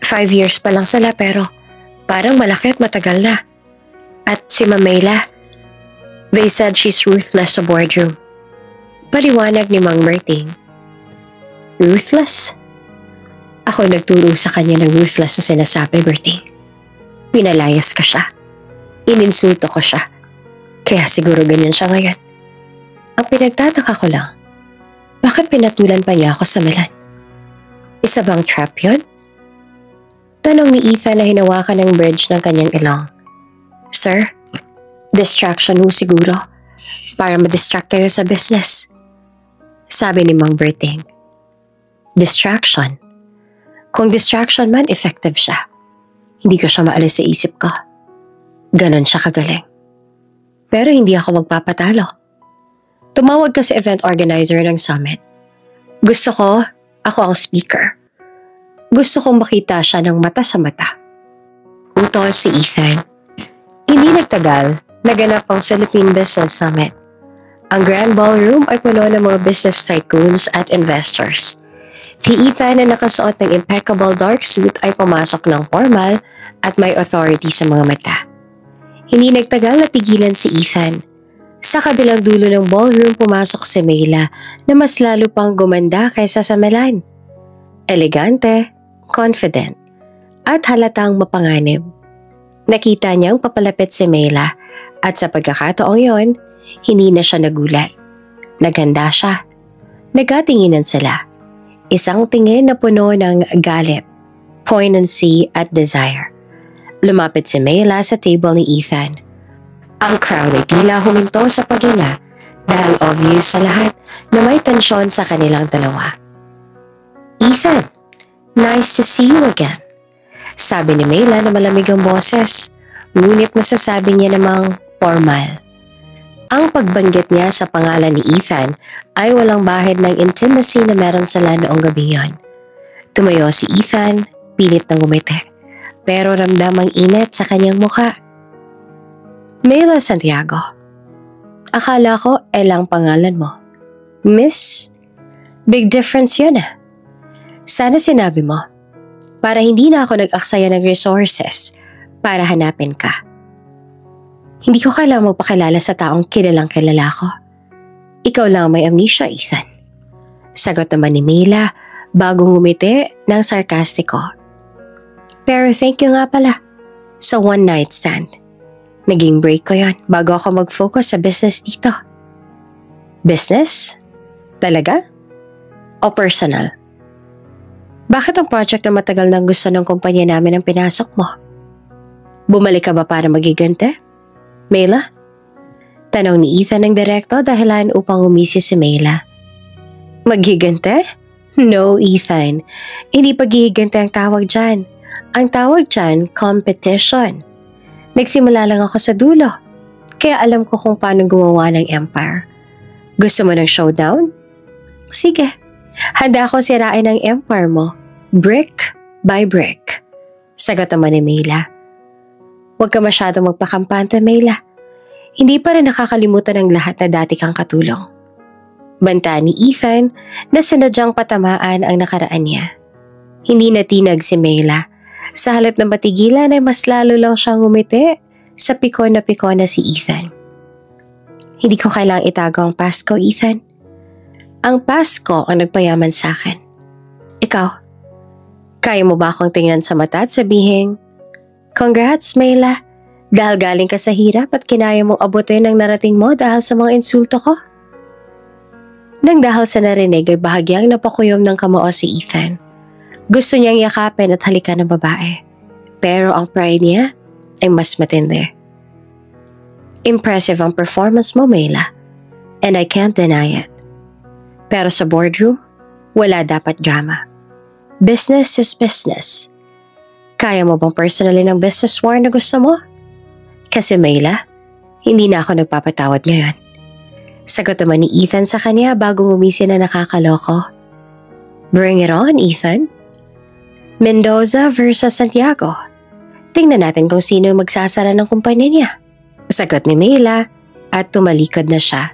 5 years pa lang sila pero parang malaki at matagal na. At si Ma'am Mayla, they said she's ruthless sa boardroom. Paliwanag ni Mang Berting. Ruthless? Ako nagturo sa kanya ng ruthless na sinasabi, Berting. Pinalayas ka siya. Ininsulto ko siya. Kaya siguro ganyan siya ngayon. Ang pinagtataka ko lang, bakit pinatulan pa niya ako sa Milan? Isa bang trap yun? Tanong ni Ethan na hinawakan ng bridge ng kanyang ilong. Sir, distraction ho siguro para ma-distract kayo sa business. Sabi ni Mang Berting. Distraction? Kung distraction man, effective siya. Hindi ko siya maalis sa isip ko. Ganon siya kagaling. Pero hindi ako magpapatalo. Tumawag ka sa event organizer ng summit. Gusto ko, ako ang speaker. Gusto kong makita siya ng mata sa mata. Utos si Ethan. Hindi nagtagal, naganap ang Philippine Business Summit. Ang Grand Ballroom ay puno ng mga business tycoons at investors. Si Ethan na nakasuot ng impeccable dark suit ay pumasok ng formal at may authority sa mga mata. Hindi nagtagal na pigilan si Ethan. Sa kabilang dulo ng ballroom pumasok si Mayla na mas lalo pang gumanda kaysa sa Melan. Elegante, confident, at halatang mapanganib. Nakita niyang papalapit si Mayla at sa pagkakataong yon, hindi na siya nagulat. Naghanda siya. Nagkatinginan sila. Isang tingin na puno ng galit, poignancy at desire. Lumapit si Mayla sa table ni Ethan. Ang crowd ay tila huminto sa paghinga dahil obvious sa lahat na may tensyon sa kanilang dalawa. Ethan, nice to see you again. Sabi ni Mayla na malamig ang boses, ngunit masasabi niya namang formal. Ang pagbanggit niya sa pangalan ni Ethan ay walang bahid ng intimacy na meron sila noong gabi yon. Tumayo si Ethan, pilit na ngumiti, pero ramdam ang init sa kanyang mukha. Mayla Santiago, akala ko lang pangalan mo. Miss, big difference yun ah. Sana sinabi mo, para hindi na ako nag-aksaya ng resources para hanapin ka. Hindi ko kailangang magpakilala sa taong kilalang kilala ko. Ikaw lang may amnesia, Ethan. Sagot naman ni Mayla bago ngumiti ng sarkastiko. Pero thank you nga pala sa one night stand. Naging break ko yon bago ako mag-focus sa business dito. Business? Talaga? O personal? Bakit ang project na matagal nang gusto ng kumpanya namin ang pinasok mo? Bumalik ka ba para magigante? Mayla? Tanong ni Ethan ng direkto dahilan upang umisi si Mayla. Maghigante? No, Ethan. Hindi paghihigante ang tawag dyan. Ang tawag dyan, competition. Nagsimula lang ako sa dulo, kaya alam ko kung paano gumawa ng empire. Gusto mo ng showdown? Sige, handa ako sirain ang empire mo, brick by brick. Sagot naman ni Mayla. Huwag ka masyadong magpakampante, Mayla. Hindi pa rin nakakalimutan ng lahat na dati kang katulong. Banta ni Ethan na sinadyang patamaan ang nakaraan niya. Hindi natinag si Mayla. Sa halip ng matigilan ay mas lalo lang siyang ngumiti sa pikon na si Ethan. Hindi ko kailangang itago ang past ko, Ethan. Ang past ko ang nagpayaman sa akin. Ikaw, kaya mo ba akong tingnan sa mata at sabihin, congrats, Mayla, dahil galing ka sa hirap at kinaya mong abutin ang narating mo dahil sa mga insulto ko? Nang dahil sa narinig ay bahagyang napakuyom ng kamao si Ethan. Gusto niyang yakapin at halikan ng babae, pero ang pride niya ay mas matindi. Impressive ang performance mo, Mayla, and I can't deny it. Pero sa boardroom, wala dapat drama. Business is business. Kaya mo bang personally ng business war na gusto mo? Kasi Mayla, hindi na ako nagpapatawad ngayon. Sagot naman ni Ethan sa kanya bago ngumisi na nakakaloko. Bring it on, Ethan. Mendoza versus Santiago. Tingnan natin kung sino magsasara ng kumpanya niya. Sagot ni Mayla at tumalikod na siya.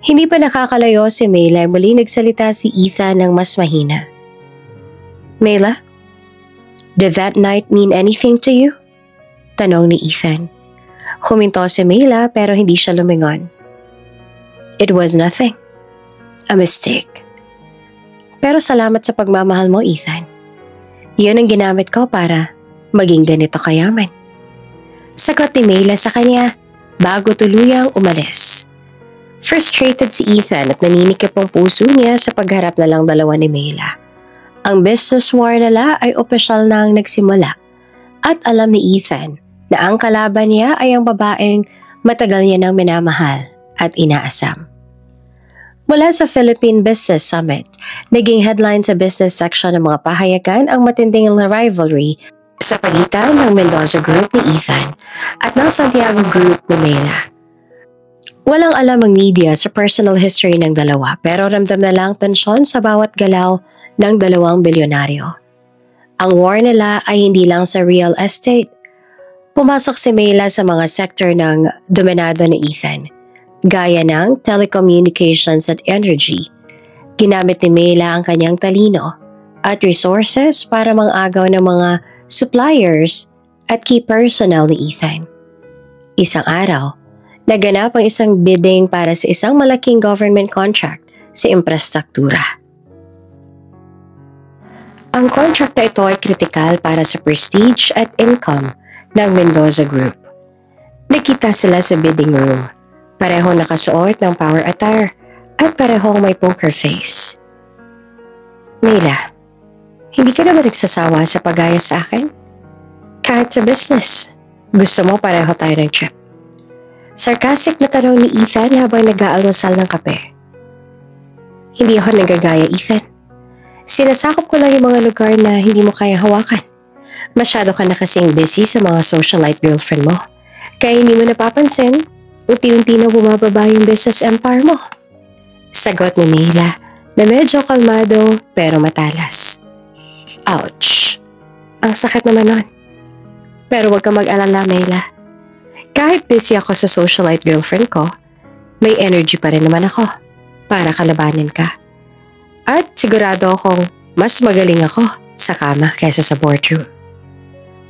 Hindi pa nakakalayo si Mayla ay muli nagsalita si Ethan ng mas mahina. Mayla, did that night mean anything to you? Tanong ni Ethan. Huminto si Mayla pero hindi siya lumingon. It was nothing. A mistake. Pero salamat sa pagmamahal mo, Ethan. Yun ang ginamit ko para maging ganito kayaman. Sagot ni Mayla sa kanya bago tuluyang umalis. Frustrated si Ethan at naninikip ang puso niya sa pagharap na lang dalawa ni Mayla. Ang business war nila ay opisyal na ang nagsimula at alam ni Ethan na ang kalaban niya ay ang babaeng matagal niya nang minamahal at inaasam. Mula sa Philippine Business Summit, naging headline sa business section ng mga pahayagan ang matinding rivalry sa pagitan ng Mendoza Group ni Ethan at ng Santiago Group ni Mayla. Walang alam ang media sa personal history ng dalawa pero ramdam na lang tensyon sa bawat galaw ng dalawang bilyonaryo. Ang war nila ay hindi lang sa real estate. Pumasok si Mayla sa mga sector ng dominado ni Ethan, gaya ng telecommunications at energy, Ginamit ni Mela ang kanyang talino at resources para mangagaw ng mga suppliers at key personnel ni Ethan. Isang araw, naganap ang isang bidding para sa isang malaking government contract sa infrastruktura. Ang contract na ito ay kritikal para sa prestige at income ng Mendoza Group. Nakita sila sa bidding room. Parehong nakasuot ng power attire at parehong may poker face. Mela, hindi ka naman nagsasawa sa pag-aya sa akin? Kahit sa business, gusto mo pareho tayo ng trip. Sarcastic na tanong ni Ethan habang nag-aalmusal ng kape. Hindi ako nagagaya, Ethan. Sinasakop ko lang yung mga lugar na hindi mo kaya hawakan. Masyado ka na kasing busy sa mga socialite girlfriend mo. Kaya hindi mo napapansin, unti-unti na bumababa yung business empire mo. Sagot ni Mela na medyo kalmado pero matalas. Ouch! Ang sakit naman nun. Pero huwag kang mag-alala, Mela. Kahit busy ako sa socialite girlfriend ko, may energy pa rin naman ako para kalabanin ka. At sigurado akong mas magaling ako sa kama kaysa sa boardroom.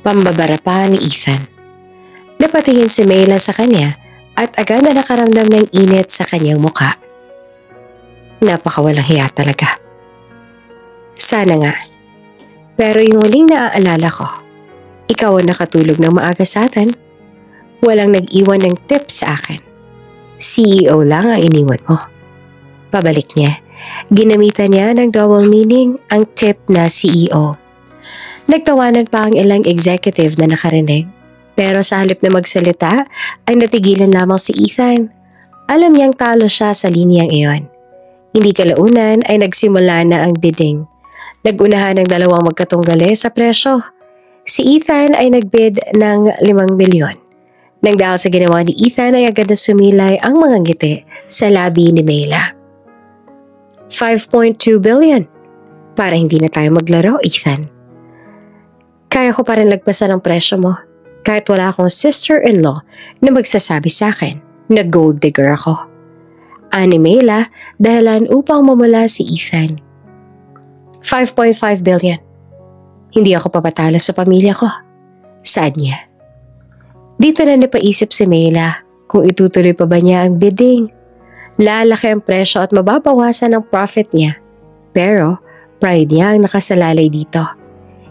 Pambabara pa ni Ethan. Napatingin si Mela sa kanya at agad na nakaramdam ng init sa kanyang muka. Napakawalang hiya talaga. Sana nga. Pero yung huling naaalala ko, ikaw ang nakatulog ng maaga sa atin. Walang nag-iwan ng tip sa akin. CEO lang ang iniwan mo. Pabalik niya. Ginamitan niya ng double meaning ang tip na CEO. Nagtawanan pa ang ilang executive na nakarinig. Pero sa halip na magsalita, ay natigilan lamang si Ethan. Alam niyang talo siya sa linyang iyon. Hindi kalaunan ay nagsimula na ang bidding. Nagunahan ng dalawang magkatunggali sa presyo. Si Ethan ay nagbid ng 5 milyon. Nang dahil sa ginawa ni Ethan ay agad na sumilay ang mga ngiti sa labi ni Mela. 5.2 billion. Para hindi na tayo maglaro, Ethan. Kaya ko pa rin lagpasan ang presyo mo. Kahit wala akong sister-in-law na magsasabi sa akin na gold digger ako. Ani Mela dahilan upang mamula si Ethan. 5.5 billion. Hindi ako papatalo sa pamilya ko. Saan niya? Dito na napaisip si Mela kung itutuloy pa ba niya ang bidding. Lalaki ang presyo at mababawasan ang profit niya. Pero pride niya ang nakasalalay dito.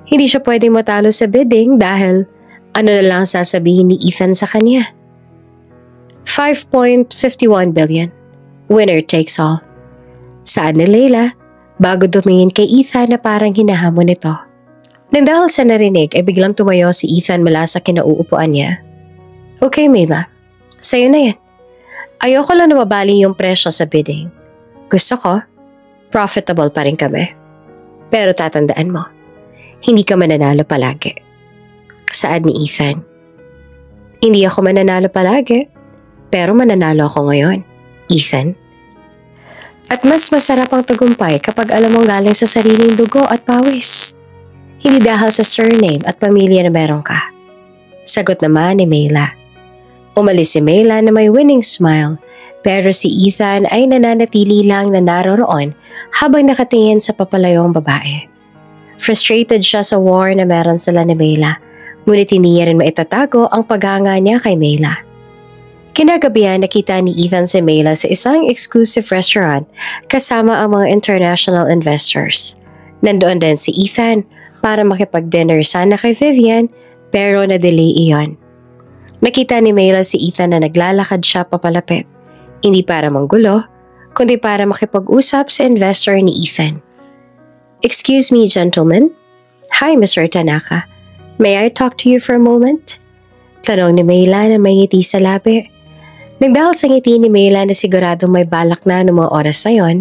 Hindi siya pwedeng matalo sa bidding dahil ano na lang sasabihin ni Ethan sa kanya. 5.51 billion. Winner takes all. Saan ni Leila bago dumingin kay Ethan na parang hinahamon ito. Nang dahil sa narinig ay biglang tumayo si Ethan mula sa kinauupuan niya. Okay, Mela. Sa'yo na yan. Ayoko lang na mabali yung presyo sa bidding. Gusto ko, profitable pa rin kami. Pero tatandaan mo, hindi ka mananalo palagi. Saad ni Ethan. Hindi ako mananalo palagi, pero mananalo ako ngayon, Ethan. At mas masarap ang tagumpay kapag alam mong galing sa sariling dugo at pawis. Hindi dahil sa surname at pamilya na meron ka. Sagot naman ni Mela. Umalis si Mela na may winning smile, pero si Ethan ay nananatili lang na naroroon habang nakatingin sa papalayong babae. Frustrated siya sa war na meron sila ni Mela, ngunit hindi niya rin maitatago ang paghanga niya kay Mela. Kinagabihan nakita ni Ethan si Mela sa isang exclusive restaurant kasama ang mga international investors. Nandoon din si Ethan para makipag-dinner sana kay Vivian pero na-delay iyon. Nakita ni Mela si Ethan na naglalakad siya papalapit, hindi para manggulo, kundi para makipag-usap sa investor ni Ethan. Excuse me, gentlemen. Hi, Mr. Tanaka. May I talk to you for a moment? Tanong ni Mela na may ngiti sa labi. Nang dahil sa ngiti ni Mela na siguradong may balak na ng mga oras na yon,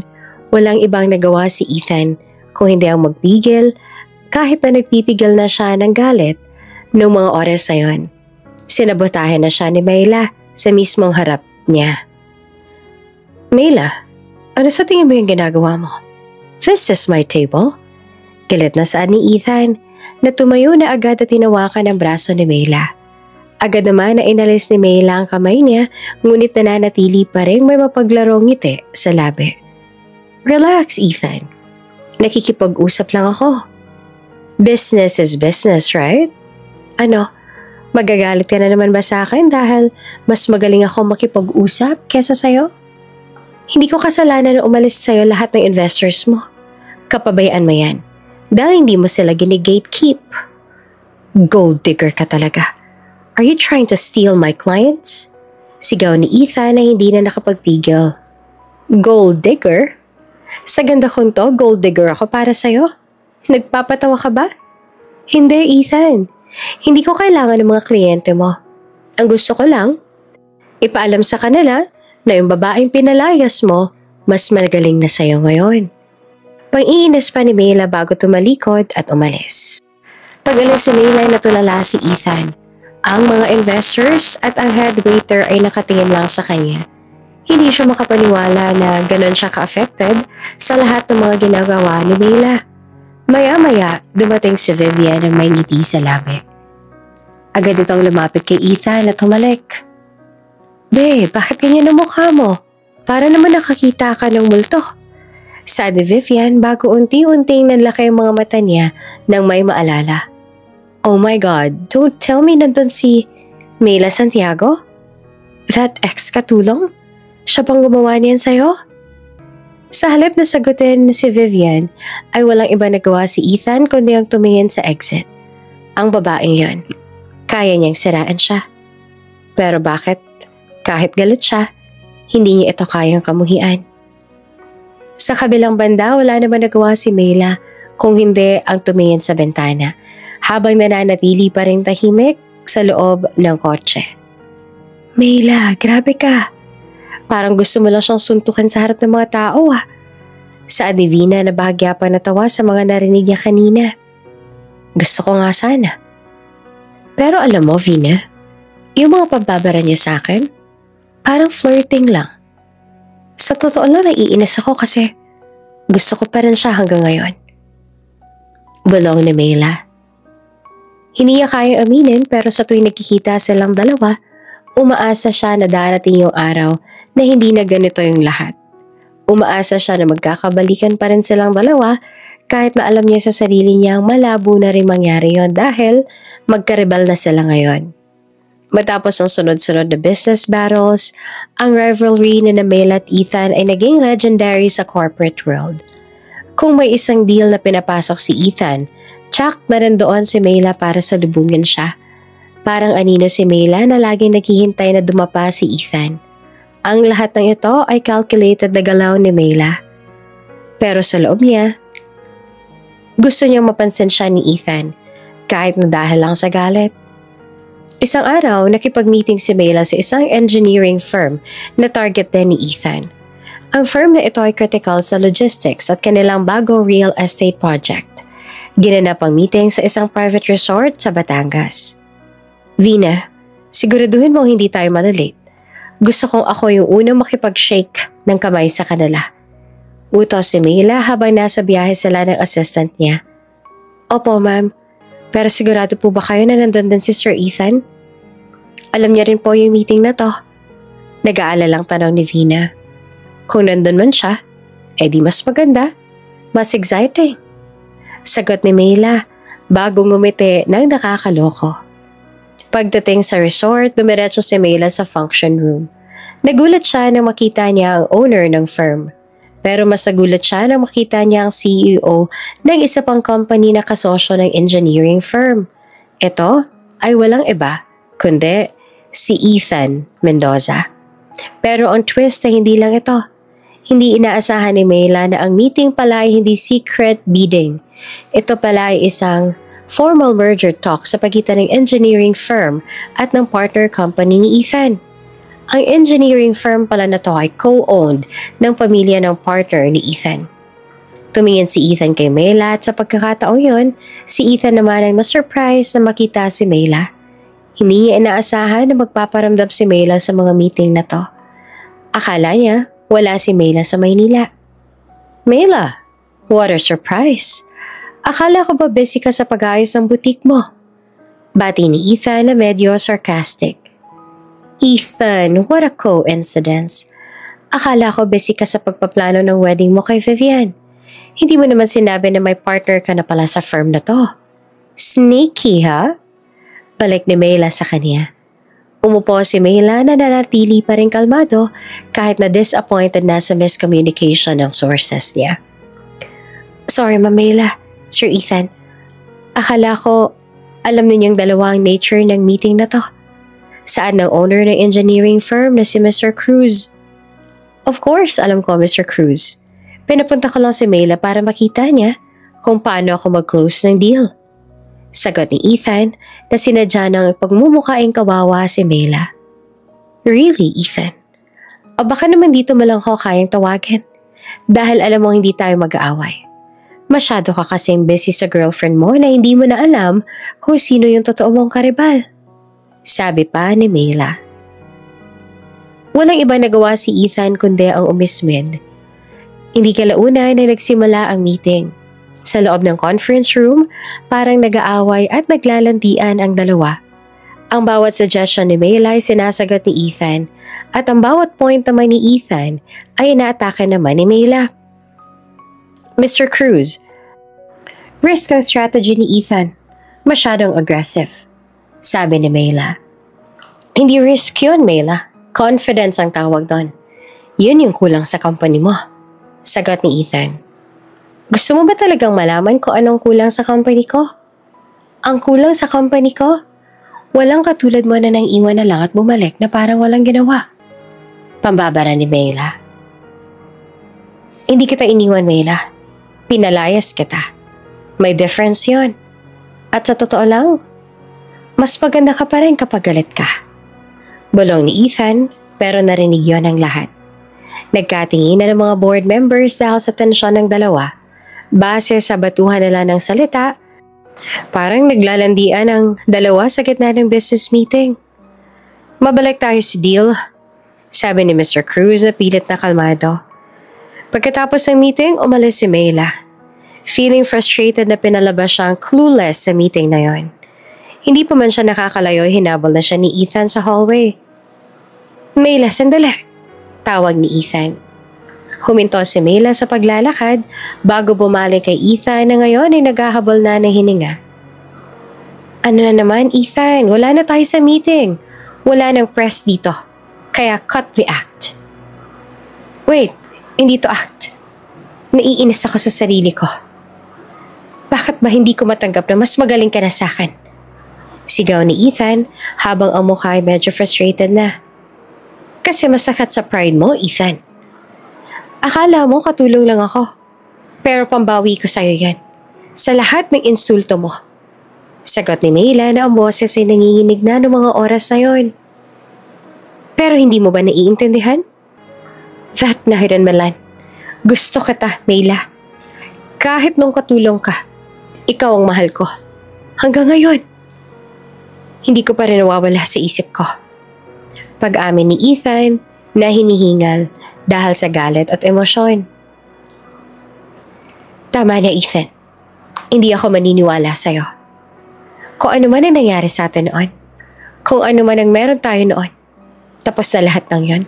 walang ibang nagawa si Ethan kung hindi ang magpigil kahit na nagpipigil na siya ng galit noong mga oras na yon. Sinabotahin na siya ni Mela sa mismong harap niya. Mela, ano sa tingin mo yung ginagawa mo? This is my table. Galit na saan ni Ethan na tumayo na agad at tinawakan ang braso ni Mela. Agad naman na inalis ni Mela ang kamay niya ngunit nananatili pa rin may mapaglarong ngiti sa labi. Relax, Ethan. Nakikipag-usap lang ako. Business is business, right? Ano, magagalit ka na naman ba sa akin dahil mas magaling ako makipag-usap kesa sa'yo? Hindi ko kasalanan na umalis sa'yo lahat ng investors mo. Kapabayaan mo yan. Dahil hindi mo sila gini-gatekeep. Gold digger ka talaga. Are you trying to steal my clients? Sigaw ni Ethan na hindi na nakapagpigil. Gold digger? Sa ganda kong to, gold digger ako para sa'yo. Nagpapatawa ka ba? Hindi, Ethan. Hindi ko kailangan ng mga kliyente mo. Ang gusto ko lang, ipaalam sa kanila na yung babaeng pinalayas mo, mas magaling na sa'yo ngayon. Pang-iinis pa ni Mela bago tumalikod at umalis. Pag-alis si Mela, natulala si Ethan. Ang mga investors at ang head waiter ay nakatingin lang sa kanya. Hindi siya makapaniwala na ganon siya ka-affected sa lahat ng mga ginagawa ni Mela. Maya-maya, dumating si Vivian na may ngiti sa labi. Agad itong lumapit kay Ethan at humalik. Be, bakit ganyan ang mukha mo? Para naman nakakita ka ng multo. Sabi Vivian bago unti-unting nanlaki ang mga mata niya nang may maalala. Oh my God, don't tell me nandun si Mela Santiago? That ex-katulong? Siya bang gumawa niyan sa'yo? Sa halip na sagutin si Vivian, ay walang iba nagawa si Ethan kundi ang tumingin sa exit. Ang babaeng yon, kaya niyang siraan siya. Pero bakit, kahit galit siya, hindi niya ito kayang kamuhian? Sa kabilang banda, wala naman nagawa si Mela kung hindi ang tumingin sa bintana habang nananatili pa rin tahimik sa loob ng kotse. Mela, grabe ka. Parang gusto mo lang siyang suntukan sa harap ng mga tao ah. Sa Adivina na bahagya pa natawa sa mga narinig niya kanina. Gusto ko nga sana. Pero alam mo, Vina, yung mga pagbabara niya sa akin, parang flirting lang. Sa totoo lang naiinis ako kasi gusto ko pa rin siya hanggang ngayon. Bulong ni Mela. Hindi niya kaya aminin pero sa tuwing nagkikita silang dalawa, umaasa siya na darating yung araw na hindi na ganito yung lahat. Umaasa siya na magkakabalikan pa rin silang dalawa kahit na alam niya sa sarili niyang malabo na rin mangyari yon dahil magkarebal na sila ngayon. Matapos ang sunod-sunod na business battles, ang rivalry ni Mela at Ethan ay naging legendary sa corporate world. Kung may isang deal na pinapasok si Ethan, tsak na nandoon si Mela para salubungin siya. Parang anino si Mela na laging naghihintay na dumapa si Ethan. Ang lahat ng ito ay calculated na galaw ni Mela. Pero sa loob niya, gusto niyang mapansin siya ni Ethan, kahit na dahil lang sa galit. Isang araw, nakipag-meeting si Mela sa isang engineering firm na target din ni Ethan. Ang firm na ito ay critical sa logistics at kanilang bagong real estate project. Ginanap ang meeting sa isang private resort sa Batangas. Vina, siguraduhin mo hindi tayo malilate. Gusto kong ako yung unang makipag-shake ng kamay sa kanila. Utos si Mela habang nasa biyahe sila ng assistant niya. Opo, ma'am. Pero sigurado po ba kayo na nandun din si Sir Ethan? Alam niya rin po yung meeting na to. Nag-aalalang tanong ni Vina. Kung nandun man siya, edi mas maganda. Mas exciting. Sagot ni Mela bago ngumiti ng nakakaloko. Pagdating sa resort, dumiretso si Mela sa function room. Nagulat siya nang makita niya ang owner ng firm. Pero mas nagulat siya nang makita niya ang CEO ng isa pang company na kasosyo ng engineering firm. Ito ay walang iba, kundi si Ethan Mendoza. Pero ang twist ay hindi lang ito. Hindi inaasahan ni Mela na ang meeting pala ay hindi secret bidding. Ito pala ay isang formal merger talk sa pagitan ng engineering firm at ng partner company ni Ethan. Ang engineering firm pala na to ay co-owned ng pamilya ng partner ni Ethan. Tumingin si Ethan kay Mela at sa pagkakataong yon, si Ethan naman ay ma-surprise na makita si Mela. Hindi niya inaasahan na magpaparamdam si Mela sa mga meeting na to. Akala niya wala si Mela sa Maynila. Mela, what a surprise! Akala ko ba busy ka sa pag-ayos ng butik mo? Bati ni Ethan na medyo sarcastic. Ethan, what a coincidence. Akala ko busy ka sa pagpaplano ng wedding mo kay Vivian. Hindi mo naman sinabi na may partner ka na pala sa firm na to. Sneaky, ha? Balik ni Mayla sa kanya. Umupo si Mayla na nanatili pa rin kalmado kahit na disappointed na sa miscommunication ng sources niya. Sorry, Ma'am Mayla, Sir Ethan. Akala ko alam ninyong dalawa ang nature ng meeting na to. Saan ng owner ng engineering firm na si Mr. Cruz? Of course, alam ko, Mr. Cruz. Pinapunta ko lang si Mayla para makita niya kung paano ako mag-close ng deal. Sagot ni Ethan na sinadya ng pagmumukhaing kawawa si Mayla. Really, Ethan? O baka naman dito mo lang ko kayang tawagin dahil alam mo hindi tayo mag-aaway. Masyado ka kasing busy sa girlfriend mo na hindi mo na alam kung sino yung totoo mong karibal. Sabi pa ni Mayla. Walang iba nagawa si Ethan kundi ang umismin. Hindi kalaunan na nagsimula ang meeting. Sa loob ng conference room, parang nag-aaway at naglalantian ang dalawa. Ang bawat suggestion ni Mayla ay sinasagot ni Ethan at ang bawat point naman ni Ethan ay inaatake naman ni Mayla. Mr. Cruz, risk ang strategy ni Ethan. Masyadong aggressive. Sabi ni Mayla. Hindi risk yun, Mayla. Confidence ang tawag doon. Yun yung kulang sa company mo. Sagot ni Ethan. Gusto mo ba talagang malaman kung anong kulang sa company ko? Ang kulang sa company ko? Walang katulad mo na nang iwan na lang at bumalik na parang walang ginawa. Pambabara ni Mayla. Hindi kita iniwan, Mayla. Pinalayas kita. May difference yon. At sa totoo lang, mas maganda ka pa rin kapag galit ka. Bulong ni Ethan pero narinig yon ng lahat. Nagkatingin na ng mga board members dahil sa tensyon ng dalawa. Base sa batuhan nila ng salita, parang naglalandian ang dalawa sa gitna ng business meeting. Mabalik tayo sa deal, sabi ni Mr. Cruz na pilit na kalmado. Pagkatapos ng meeting, umalis si Mayla. Feeling frustrated na pinalabas siyang clueless sa meeting na yon. Hindi pa man siya nakakalayo, hinabol na siya ni Ethan sa hallway. Mayla, sandali. Tawag ni Ethan. Huminto si Mayla sa paglalakad bago bumalik kay Ethan na ngayon ay naghahabol na ng hininga. Ano na naman, Ethan? Wala na tayo sa meeting. Wala nang press dito. Kaya cut the act. Wait, hindi to act. Naiinis ako sa sarili ko. Bakit ba hindi ko matanggap na mas magaling ka na sa akin? Sigaw ni Ethan habang ang mukha ay medyo frustrated na. Kasi masakit sa pride mo, Ethan. Akala mo katulong lang ako. Pero pambawi ko sa'yo yan. Sa lahat ng insulto mo. Sagot ni Mayla na ang boses ay nanginginig na ng mga oras na yon. Pero hindi mo ba naiintindihan? That night and Milan. Gusto kita, Mayla. Kahit nung katulong ka, ikaw ang mahal ko. Hanggang ngayon. Hindi ko pa rin nawawala sa isip ko. Pag-amin ni Ethan na hinihingal dahil sa galit at emosyon. Tama na, Ethan. Hindi ako maniniwala sa'yo. Kung ano man ang nangyari sa atin noon, kung ano man ang meron tayo noon, tapos na lahat ng yon.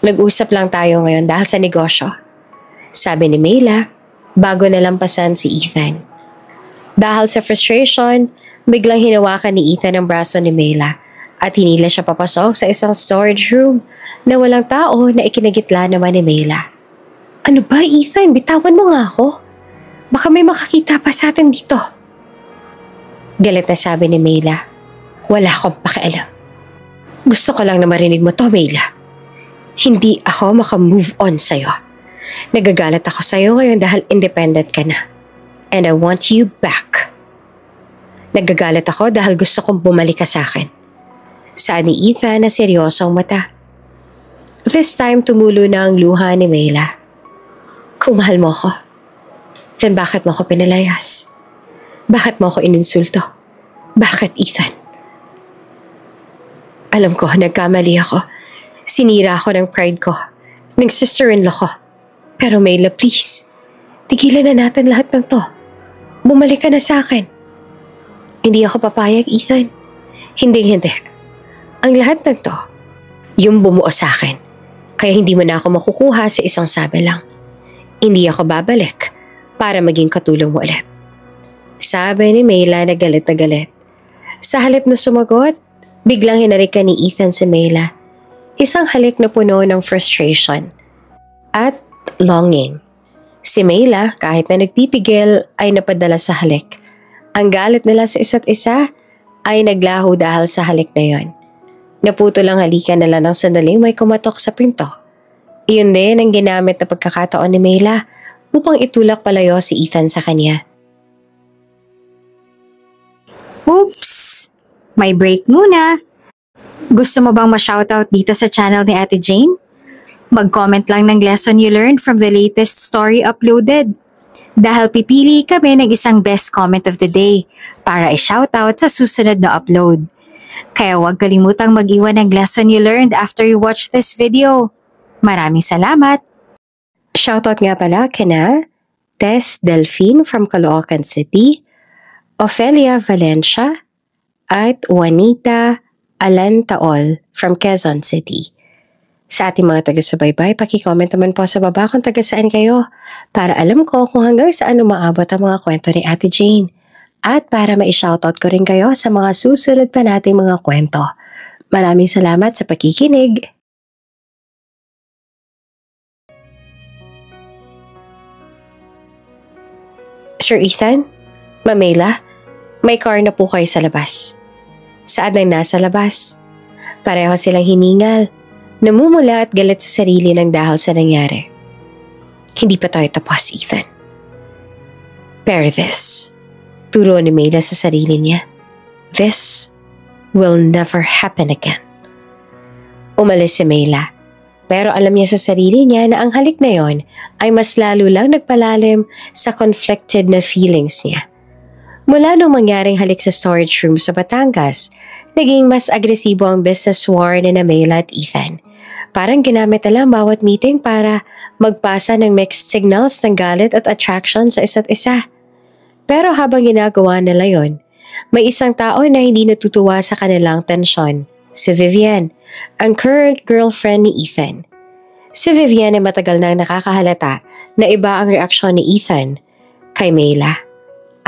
Nag-usap lang tayo ngayon dahil sa negosyo. Sabi ni Mayla bago nalampasan si Ethan. Dahil sa frustration, biglang hinawakan ni Ethan ang braso ni Mayla at hinila siya papasok sa isang storage room na walang tao na ikinagitla naman ni Mayla. Ano ba, Ethan? Bitawan mo nga ako. Baka may makakita pa sa atin dito. Galit na sabi ni Mayla. Wala akong pakialam. Gusto ko lang na marinig mo to, Mayla. Hindi ako makamove on sa'yo. Nagagalit ako sa'yo ngayon dahil independent ka na. And I want you back. Nagagalit ako dahil gusto kong bumalik ka sa akin. Saan ni Ethan na seryosong mata. This time tumulo na ang luha ni Mayla. Kung mahal mo ko, then bakit mo ko pinalayas? Bakit mo ko ininsulto? Bakit, Ethan? Alam ko, nagkamali ako. Sinira ako ng pride ko, ng sister-in-law ko. Pero Mayla, please, tigilan na natin lahat ng to. Bumalik ka na sa akin. Hindi ako papayag, Ethan. Hindi. Ang lahat ng to, yung bumuo sa akin, Kaya hindi mo na ako makukuha sa isang sabi lang. Hindi ako babalik para maging katulong mo ulit. Sabi ni Mayla na galit na galit. Sa halip na sumagot, biglang hinarikan ni Ethan si Mayla. Isang halik na puno ng frustration at longing. Si Mayla, kahit na nagpipigil, ay napadala sa halik. Ang galit nila sa isa't isa ay naglaho dahil sa halik na yon. Naputo lang halikan nila ng sandaling may kumatok sa pinto. Iyon din ang ginamit na pagkakataon ni Mayla upang itulak palayo si Ethan sa kanya. Oops! May break muna. Gusto mo bang ma-shoutout dito sa channel ni Ate Jane? Mag-comment lang ng lesson you learned from the latest story uploaded. Dahil pipili kami ng isang best comment of the day para i-shoutout sa susunod na upload. Kaya huwag kalimutang mag-iwan ng lesson you learned after you watch this video. Maraming salamat! Shoutout nga pala kina Tess Delphine from Caloocan City, Ofelia Valencia, at Juanita Alantaol from Quezon City. Sa ating mga taga-subaybay, paki-comment naman po sa baba kung taga saan kayo para alam ko kung hanggang saan umaabot ang mga kwento ni Ate Jane at para ma-shoutout ko rin kayo sa mga susunod pa nating mga kwento. Maraming salamat sa pakikinig! Sir Ethan, Mayla, may car na po kayo sa labas. Saan ang nasa labas? Pareho silang hiningal. Namumula at galit sa sarili ng dahil sa nangyari. Hindi pa tayo tapos, Ethan. Bear this. Turo ni Mayla sa sarili niya. This will never happen again. Umalis si Mayla. Pero alam niya sa sarili niya na ang halik na yon ay mas lalo lang nagpalalim sa conflicted na feelings niya. Mula nung mangyaring halik sa storage room sa Batangas, naging mas agresibo ang business war ni Mayla at Ethan. Parang ginamit nila ang bawat meeting para magpasa ng mixed signals ng galit at attraction sa isa't isa. Pero habang ginagawa nila yon, may isang tao na hindi natutuwa sa kanilang tensyon, si Vivian, ang current girlfriend ni Ethan. Si Vivian ay matagal nang nakakahalata na iba ang reaksyon ni Ethan kay Mayla.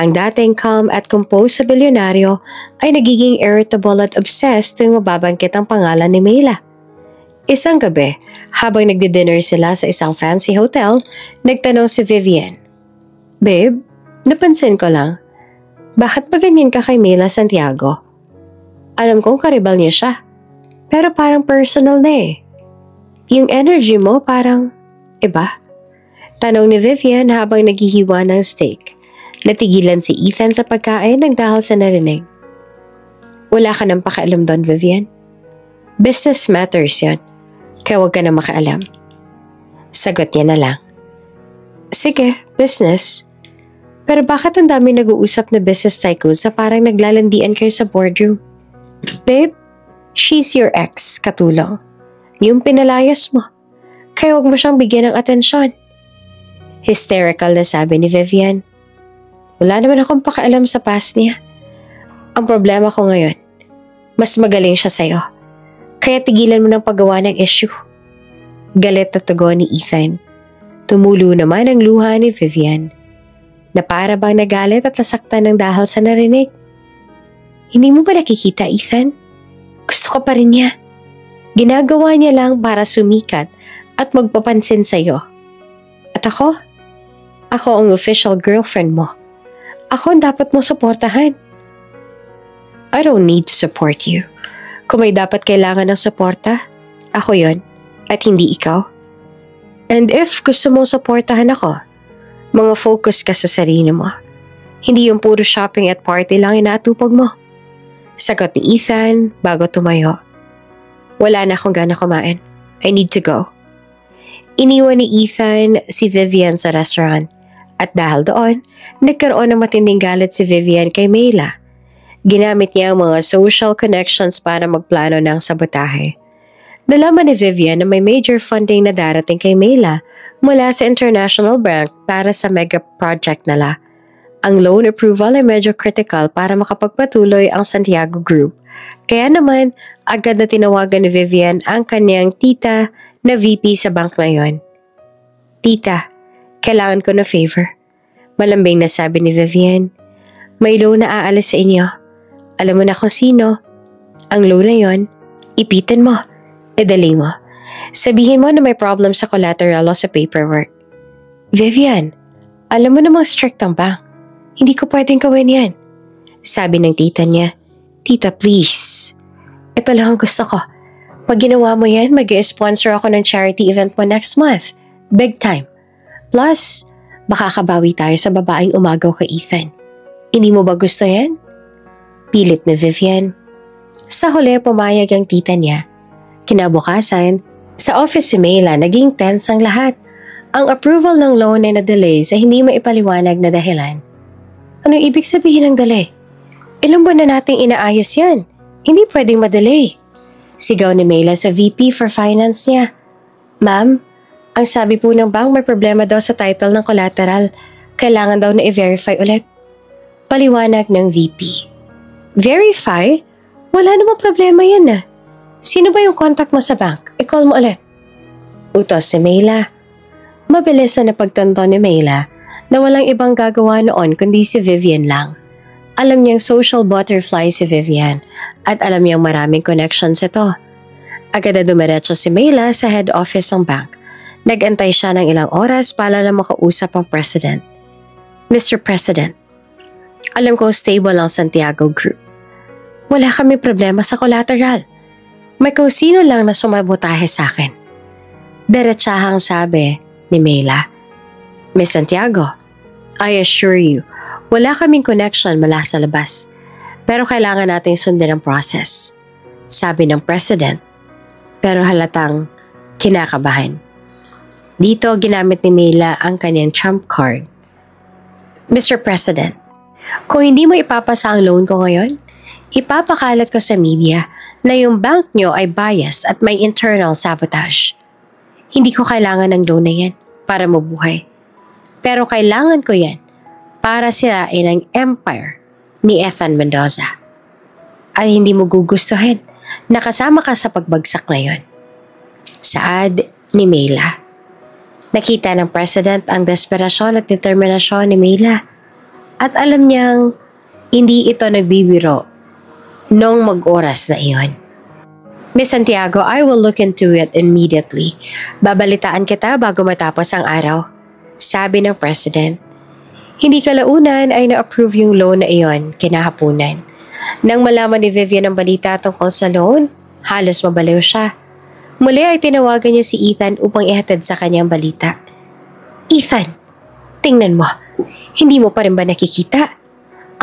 Ang dating calm at composed sa bilyonaryo ay nagiging irritable at obsessed tuwing mababangkit ang pangalan ni Mayla. Isang gabi, habang nagdi-dinner sila sa isang fancy hotel, nagtanong si Vivian, "Babe, napansin ko lang, bakit ba ganyan ka kay Mayla Santiago? Alam kong karibal niya siya, pero parang personal na eh. Yung energy mo parang iba." Tanong ni Vivian habang naghihiwa ng steak. Natigilan si Ethan sa pagkain ng dahil sa narinig. "Wala ka nang pakialam doon, Vivian. Business matters yan. Kaya huwag ka na makialam." Sagot niya na lang. "Sige, business. Pero bakit ang dami nag-uusap na business tycoon sa parang naglalandian kayo sa boardroom? Babe, she's your ex, katulong. Yung pinalayas mo. Kaya huwag mo siyang bigyan ng atensyon." Hysterical na sabi ni Vivian. "Wala naman akong pakialam sa past niya. Ang problema ko ngayon, mas magaling siya sa'yo. Kaya tigilan mo ng paggawa ng issue." Galit na tugon ni Ethan. Tumulo naman ang luha ni Vivian, na para bang nagalit at nasaktan ng dahil sa narinig. "Hindi mo ba nakikita, Ethan? Gusto ko pa rin niya. Ginagawa niya lang para sumikat at magpapansin sa'yo. At ako ang official girlfriend mo. Ako ang dapat mo suportahan." "I don't need to support you. Kung may dapat kailangan ng suporta, ako yon at hindi ikaw. And if gusto mong suportahan ako, mga focus ka sa sarili mo. Hindi yung puro shopping at party lang inaatupag mo." Sagot ni Ethan bago tumayo. "Wala na akong gana kumain. I need to go." Iniwan ni Ethan si Vivian sa restaurant at dahil doon, nagkaroon ng matinding galit si Vivian kay Mayla. Ginamit niya ang mga social connections para magplano ng sabotahe. Nalaman ni Vivian na may major funding na darating kay Mayla mula sa International Bank para sa mega project nila. Ang loan approval ay medyo critical para makapagpatuloy ang Santiago Group. Kaya naman, agad na tinawagan ni Vivian ang kanyang tita na VP sa bank ngayon. Tita, kailangan ko na favor. Malambing na sabi ni Vivian. May loan na aalis sa inyo. Alam mo na kung sino. Ang loan na yon, ipitan mo. Idali mo. Sabihin mo na may problem sa collateral o sa paperwork. Vivian, alam mo namang strict ang bank. Hindi ko pwedeng gawin yan. Sabi ng tita niya. Tita, please. Ito lang ang gusto ko. Pag ginawa mo yan, mag-sponsor ako ng charity event mo next month. Big time. Plus, baka kabawi tayo sa babaeng umagaw kay Ethan. Hindi mo ba gusto yan? Pilit ni Vivian. Sa huli, pumayag ang tita niya. Kinabukasan, sa office si Mayla, naging tense ang lahat. Ang approval ng loan ay na-delay sa hindi maipaliwanag na dahilan. Anong ibig sabihin ng delay? Ilang buwan na nating inaayos yan. Hindi pwedeng madelay. Sigaw ni Mayla sa VP for Finance niya. Ma'am, ang sabi po ng bank may problema daw sa title ng collateral. Kailangan daw na i-verify ulit. Paliwanag ng VP. Verify? Wala namang problema yan ah. Sino ba yung contact mo sa bank? I-call mo ulit. Utos si Mayla. Mabilis na napagtanto ni Mayla na walang ibang gagawa noon kundi si Vivian lang. Alam niyang social butterfly si Vivian at alam niyang maraming connections ito. Agad na dumiretso si Mayla sa head office ng bank. Nag-antay siya ng ilang oras para na makausap ang president. Mr. President, alam kong stable ang Santiago Group. Wala kami problema sa collateral. May kung sino lang na sumabotahe sa akin. Diretsahang sabi ni Mayla. Miss Santiago, I assure you, wala kaming connection mula sa labas. Pero kailangan nating sundin ang process. Sabi ng president, pero halatang kinakabahan. Dito ginamit ni Mayla ang kanyang trump card. Mr. President, kung hindi mo ipapasa ang loan ko ngayon, ipapakalat ko sa media na yung bank nyo ay biased at may internal sabotage. Hindi ko kailangan ng loan na yan para mabuhay. Pero kailangan ko yan para sirain ang empire ni Ethan Mendoza. At hindi mo gugustuhin na kasama ka sa pagbagsak na yon. Saad ni Mayla. Nakita ng president ang desperasyon at determinasyon ni Mayla. At alam niyang hindi ito nagbibiro noong mag-oras na iyon. Miss Santiago, I will look into it immediately. Babalitaan kita bago matapos ang araw. Sabi ng president. Hindi kalaunan ay na-approve yung loan na iyon kinahapunan. Nang malaman ni Vivian ang balita tungkol sa loan, halos mabaliw siya. Muli ay tinawagan niya si Ethan upang ihatid sa kanyang balita. Ethan, tingnan mo. Hindi mo pa rin ba nakikita?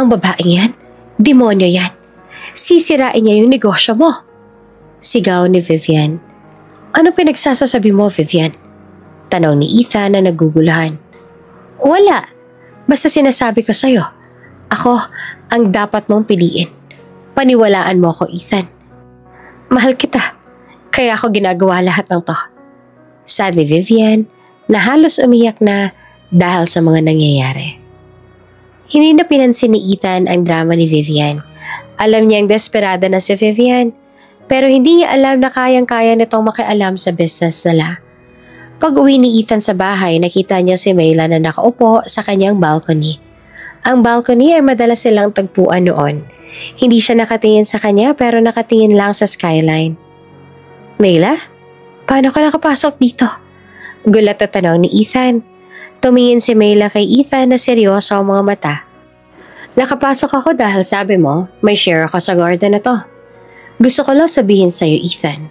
Ang babaeng yan, demonyo yan. Sisirain niya yung negosyo mo. Sigaw ni Vivian. Ano pinagsasasabi mo, Vivian? Tanong ni Ethan na naguguluhan. Wala. Basta sinasabi ko sa'yo. Ako ang dapat mong piliin. Paniwalaan mo ako, Ethan. Mahal kita. Kaya ako ginagawa lahat ng to. Sadly, Vivian, na halos umiyak na dahil sa mga nangyayari. Hindi na pinansin ni Ethan ang drama ni Vivian. Alam niyang desperada na si Vivian, pero hindi niya alam na kayang-kaya nitong makialam sa business nila. Pag uwi ni Ethan sa bahay, nakita niya si Mayla na nakaupo sa kanyang balcony. Ang balcony ay madalas silang tagpuan noon. Hindi siya nakatingin sa kanya pero nakatingin lang sa skyline. Mayla, paano ka nakapasok dito? Gulat na tanong ni Ethan. Tumingin si Mayla kay Ethan na seryoso ang mga mata. Nakapasok ako dahil sabi mo, may share ako sa garden na to. Gusto ko lang sabihin sa'yo, Ethan,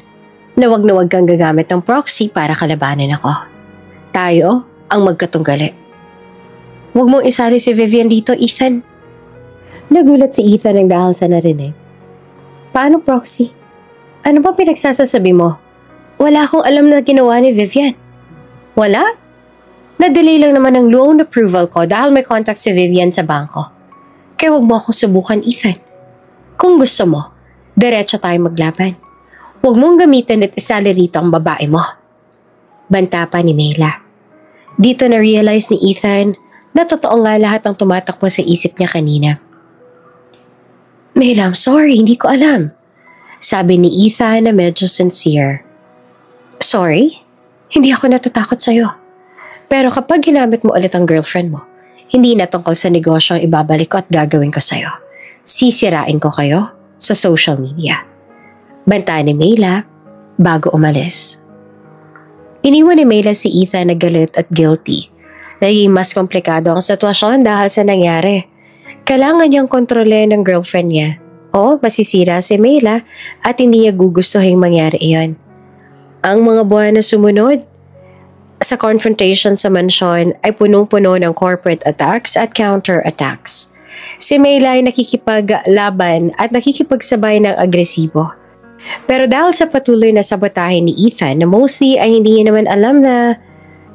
na wag kang gagamit ng proxy para kalabanin ako. Tayo ang magkatunggali. Huwag mong isali si Vivian dito, Ethan. Nagulat si Ethan ng dahil sa narinig. Paano proxy? Ano bang pinagsasasabi mo? Wala akong alam na ginawa ni Vivian. Wala? Na-delay lang naman ang loan approval ko dahil may contact si Vivian sa bangko. Kaya huwag mo akong subukan, Ethan. Kung gusto mo, diretso tayo maglaban. Huwag mong gamitin at isali rito ang babae mo. Banta pa ni Mayla. Dito na-realize ni Ethan na totoo nga lahat ng tumatakbo sa isip niya kanina. Mayla, I'm sorry, hindi ko alam. Sabi ni Ethan na medyo sincere. Sorry? Hindi ako natatakot sa'yo. Pero kapag ginamit mo ulit ang girlfriend mo, hindi na tungkol sa negosyo ang ibabalik ko at gagawin ko sa'yo. Sisirain ko kayo sa social media. Banta ni Mayla bago umalis. Iniwan ni Mayla si Ethan na galit at guilty. Naging mas komplikado ang sitwasyon dahil sa nangyari. Kailangan niyang kontrolin ng girlfriend niya. O masisira si Mayla at hindi niya gugustuhin mangyari iyon. Ang mga buwan na sumunod sa confrontation sa mansyon ay punong-puno ng corporate attacks at counter-attacks. Si Mayla ay nakikipaglaban at nakikipagsabay ng agresibo. Pero dahil sa patuloy na sabotahe ni Ethan na mostly ay hindi niya naman alam na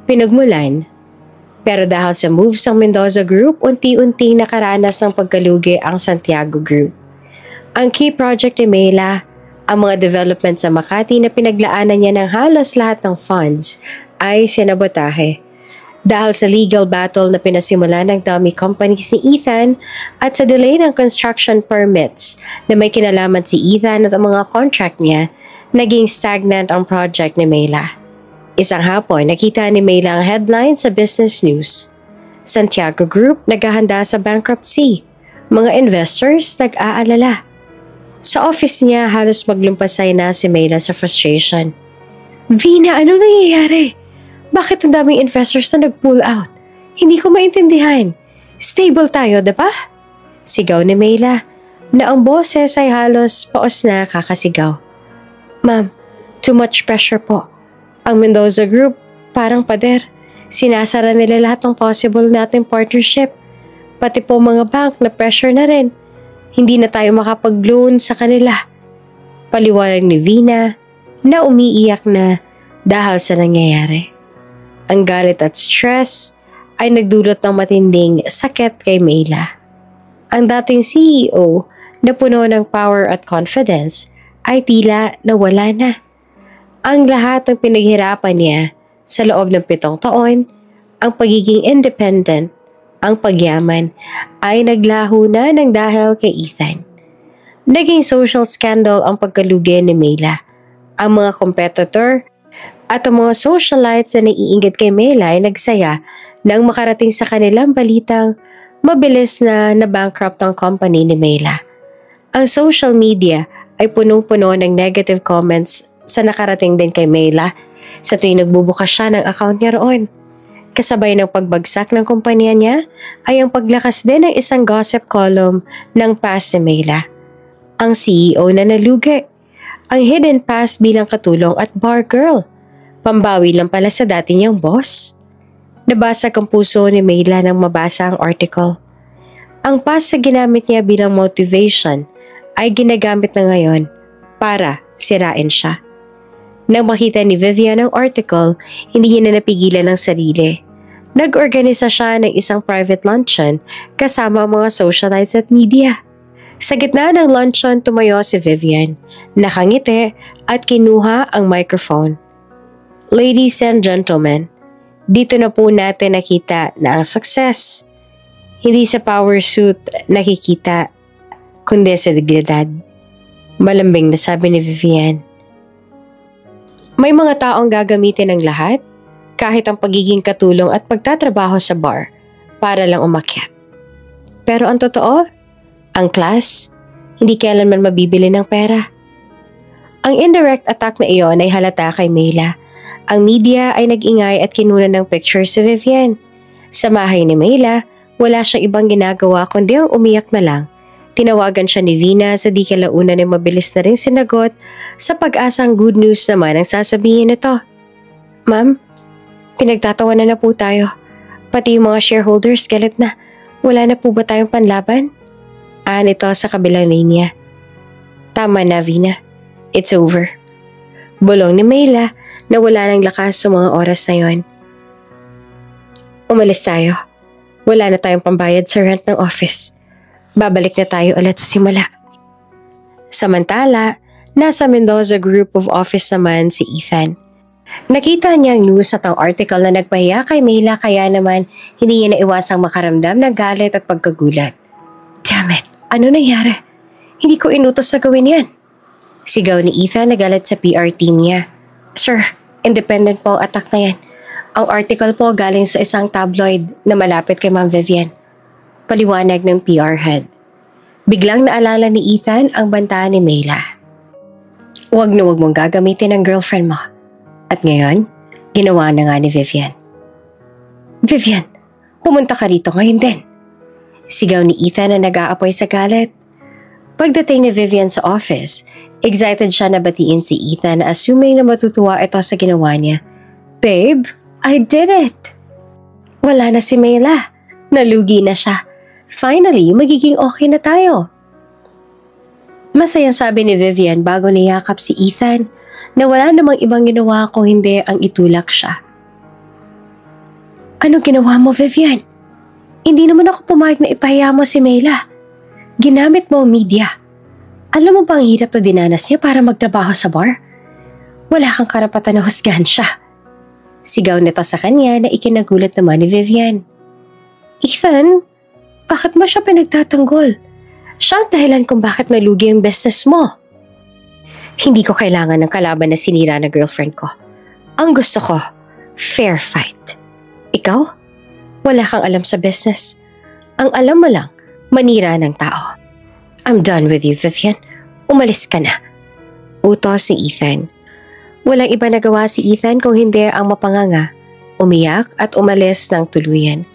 pinagmulan, pero dahil sa moves ng Mendoza Group, unti-unting nakaranas ng pagkalugi ang Santiago Group. Ang key project ni Mayla, ang mga development sa Makati na pinaglaanan niya ng halos lahat ng funds, ay sinabotahe. Dahil sa legal battle na pinasimula ng dummy companies ni Ethan at sa delay ng construction permits na may kinalaman si Ethan at ang mga contract niya, naging stagnant ang project ni Mayla. Isang hapon, nakita ni Mayla ang headline sa business news. Santiago Group naghahanda sa bankruptcy. Mga investors nag-aalala. Sa office niya, halos maglumpasay na si Mayla sa frustration. Vina, ano nangyayari? Bakit ang daming investors na nag-pull out? Hindi ko maintindihan. Stable tayo, diba? Sigaw ni Mayla na ang boses ay halos paos na kakasigaw. Ma'am, too much pressure po. Ang Mendoza Group, parang pader. Sinasara nila lahat ng possible nating partnership. Pati po mga bank na pressure na rin. Hindi na tayo makapag-loan sa kanila. Paliwanag ni Vina na umiiyak na dahil sa nangyayari. Ang galit at stress ay nagdulot ng matinding sakit kay Mayla. Ang dating CEO na puno ng power at confidence ay tila nawala na. Ang lahat ng pinaghirapan niya sa loob ng 7 taon, ang pagiging independent, ang pagyaman, ay naglaho na ng dahil kay Ethan. Naging social scandal ang pagkalugi ni Mayla. Ang mga competitor at ang mga socialites na naiinggit kay Mayla ay nagsaya nang makarating sa kanilang balitang mabilis na na-bankrupt ang company ni Mayla. Ang social media ay punong-puno ng negative comments sa nakarating din kay Mayla sa tuwing nagbubukas siya ng account niya roon. Kasabay ng pagbagsak ng kumpanya niya ay ang paglakas din ng isang gossip column ng past ni Mayla. Ang CEO na nalugi, ang hidden past bilang katulong at bar girl. Pambawi lang pala sa dati niyang boss. Nabasag ang puso ni Mayla nang mabasa ang article. Ang past na ginamit niya bilang motivation ay ginagamit na ngayon para sirain siya. Nang makita ni Vivian ang article, hindi niya na napigilan ang sarili. Nag-organisa siya ng isang private luncheon kasama ang mga socialites at media. Sa gitna ng luncheon, tumayo si Vivian, nakangiti at kinuha ang microphone. Ladies and gentlemen, dito na po natin nakita na ang success, hindi sa power suit nakikita, kundi sa dignidad. Malambing na sabi ni Vivian. May mga taong gagamitin ng lahat, kahit ang pagiging katulong at pagtatrabaho sa bar, para lang umakyat. Pero ang totoo, ang class, hindi kailanman mabibili ng pera. Ang indirect attack na iyon ay halata kay Mayla. Ang media ay nag-ingay at kinunan ng picture si Vivian. Sa bahay ni Mayla, wala siyang ibang ginagawa kundi ang umiyak na lang. Tinawagan siya ni Vina sa di kalaunan ay mabilis na rin sinagot sa pag-asang good news naman ang sasabihin nito. Ma'am, pinagtatawanan na po tayo. Pati yung mga shareholders galit na. Wala na po ba tayong panlaban? Nito sa kabilang linya. Tama na, Vina. It's over. Bulong ni Mayla na wala ng lakas sa mga oras na yon. Umalis tayo. Wala na tayong pambayad sa rent ng office. Babalik na tayo ulit sa simula. Samantala, nasa Mendoza Group of Office naman si Ethan. Nakita niya ang news at ang article na nagpahiya kay Mayla kaya naman hindi niya naiwasang makaramdam ng galit at pagkagulat. Damn it! Ano nangyari? Hindi ko inutos sa gawin yan. Sigaw ni Ethan na galit sa PR team niya. Sir, Independent po ang attack na yan. Ang article po galing sa isang tabloid na malapit kay Ma'am Vivian. Paliwanag ng PR head. Biglang naalala ni Ethan ang banta ni Mayla. Huwag na huwag mong gagamitin ang girlfriend mo. At ngayon, ginawa na nga ni Vivian. Vivian, pumunta ka rito ngayon din. Sigaw ni Ethan na nag-aapoy sa galit. Pagdating ni Vivian sa office, excited siya na batiin si Ethan assuming na matutuwa ito sa ginawa niya. Babe, I did it! Wala na si Mayla. Nalugi na siya. Finally, magiging okay na tayo. Masayang sabi ni Vivian bago niyakap si Ethan na wala namang ibang ginawa kung hindi ang itulak siya. Anong ginawa mo, Vivian? Hindi naman ako pumayag na ipahiya mo si Mayla. Ginamit mo ang media. Alam mo bang hirap na dinanas niya para magtrabaho sa bar? Wala kang karapatan na husgahan siya. Sigaw nito sa kanya na ikinagulat naman ni Vivian. Ethan, bakit mo siya pinagtatanggol? Siya ang dahilan kung bakit nalugi ang business mo. Hindi ko kailangan ng kalaban na sinira na girlfriend ko. Ang gusto ko, fair fight. Ikaw? Wala kang alam sa business. Ang alam mo lang, manira ng tao. I'm done with you, Vivian. Umalis ka na. Utos si Ethan. Walang iba nagawa si Ethan kung hindi ang mapanganga, umiyak at umalis ng tuluyan.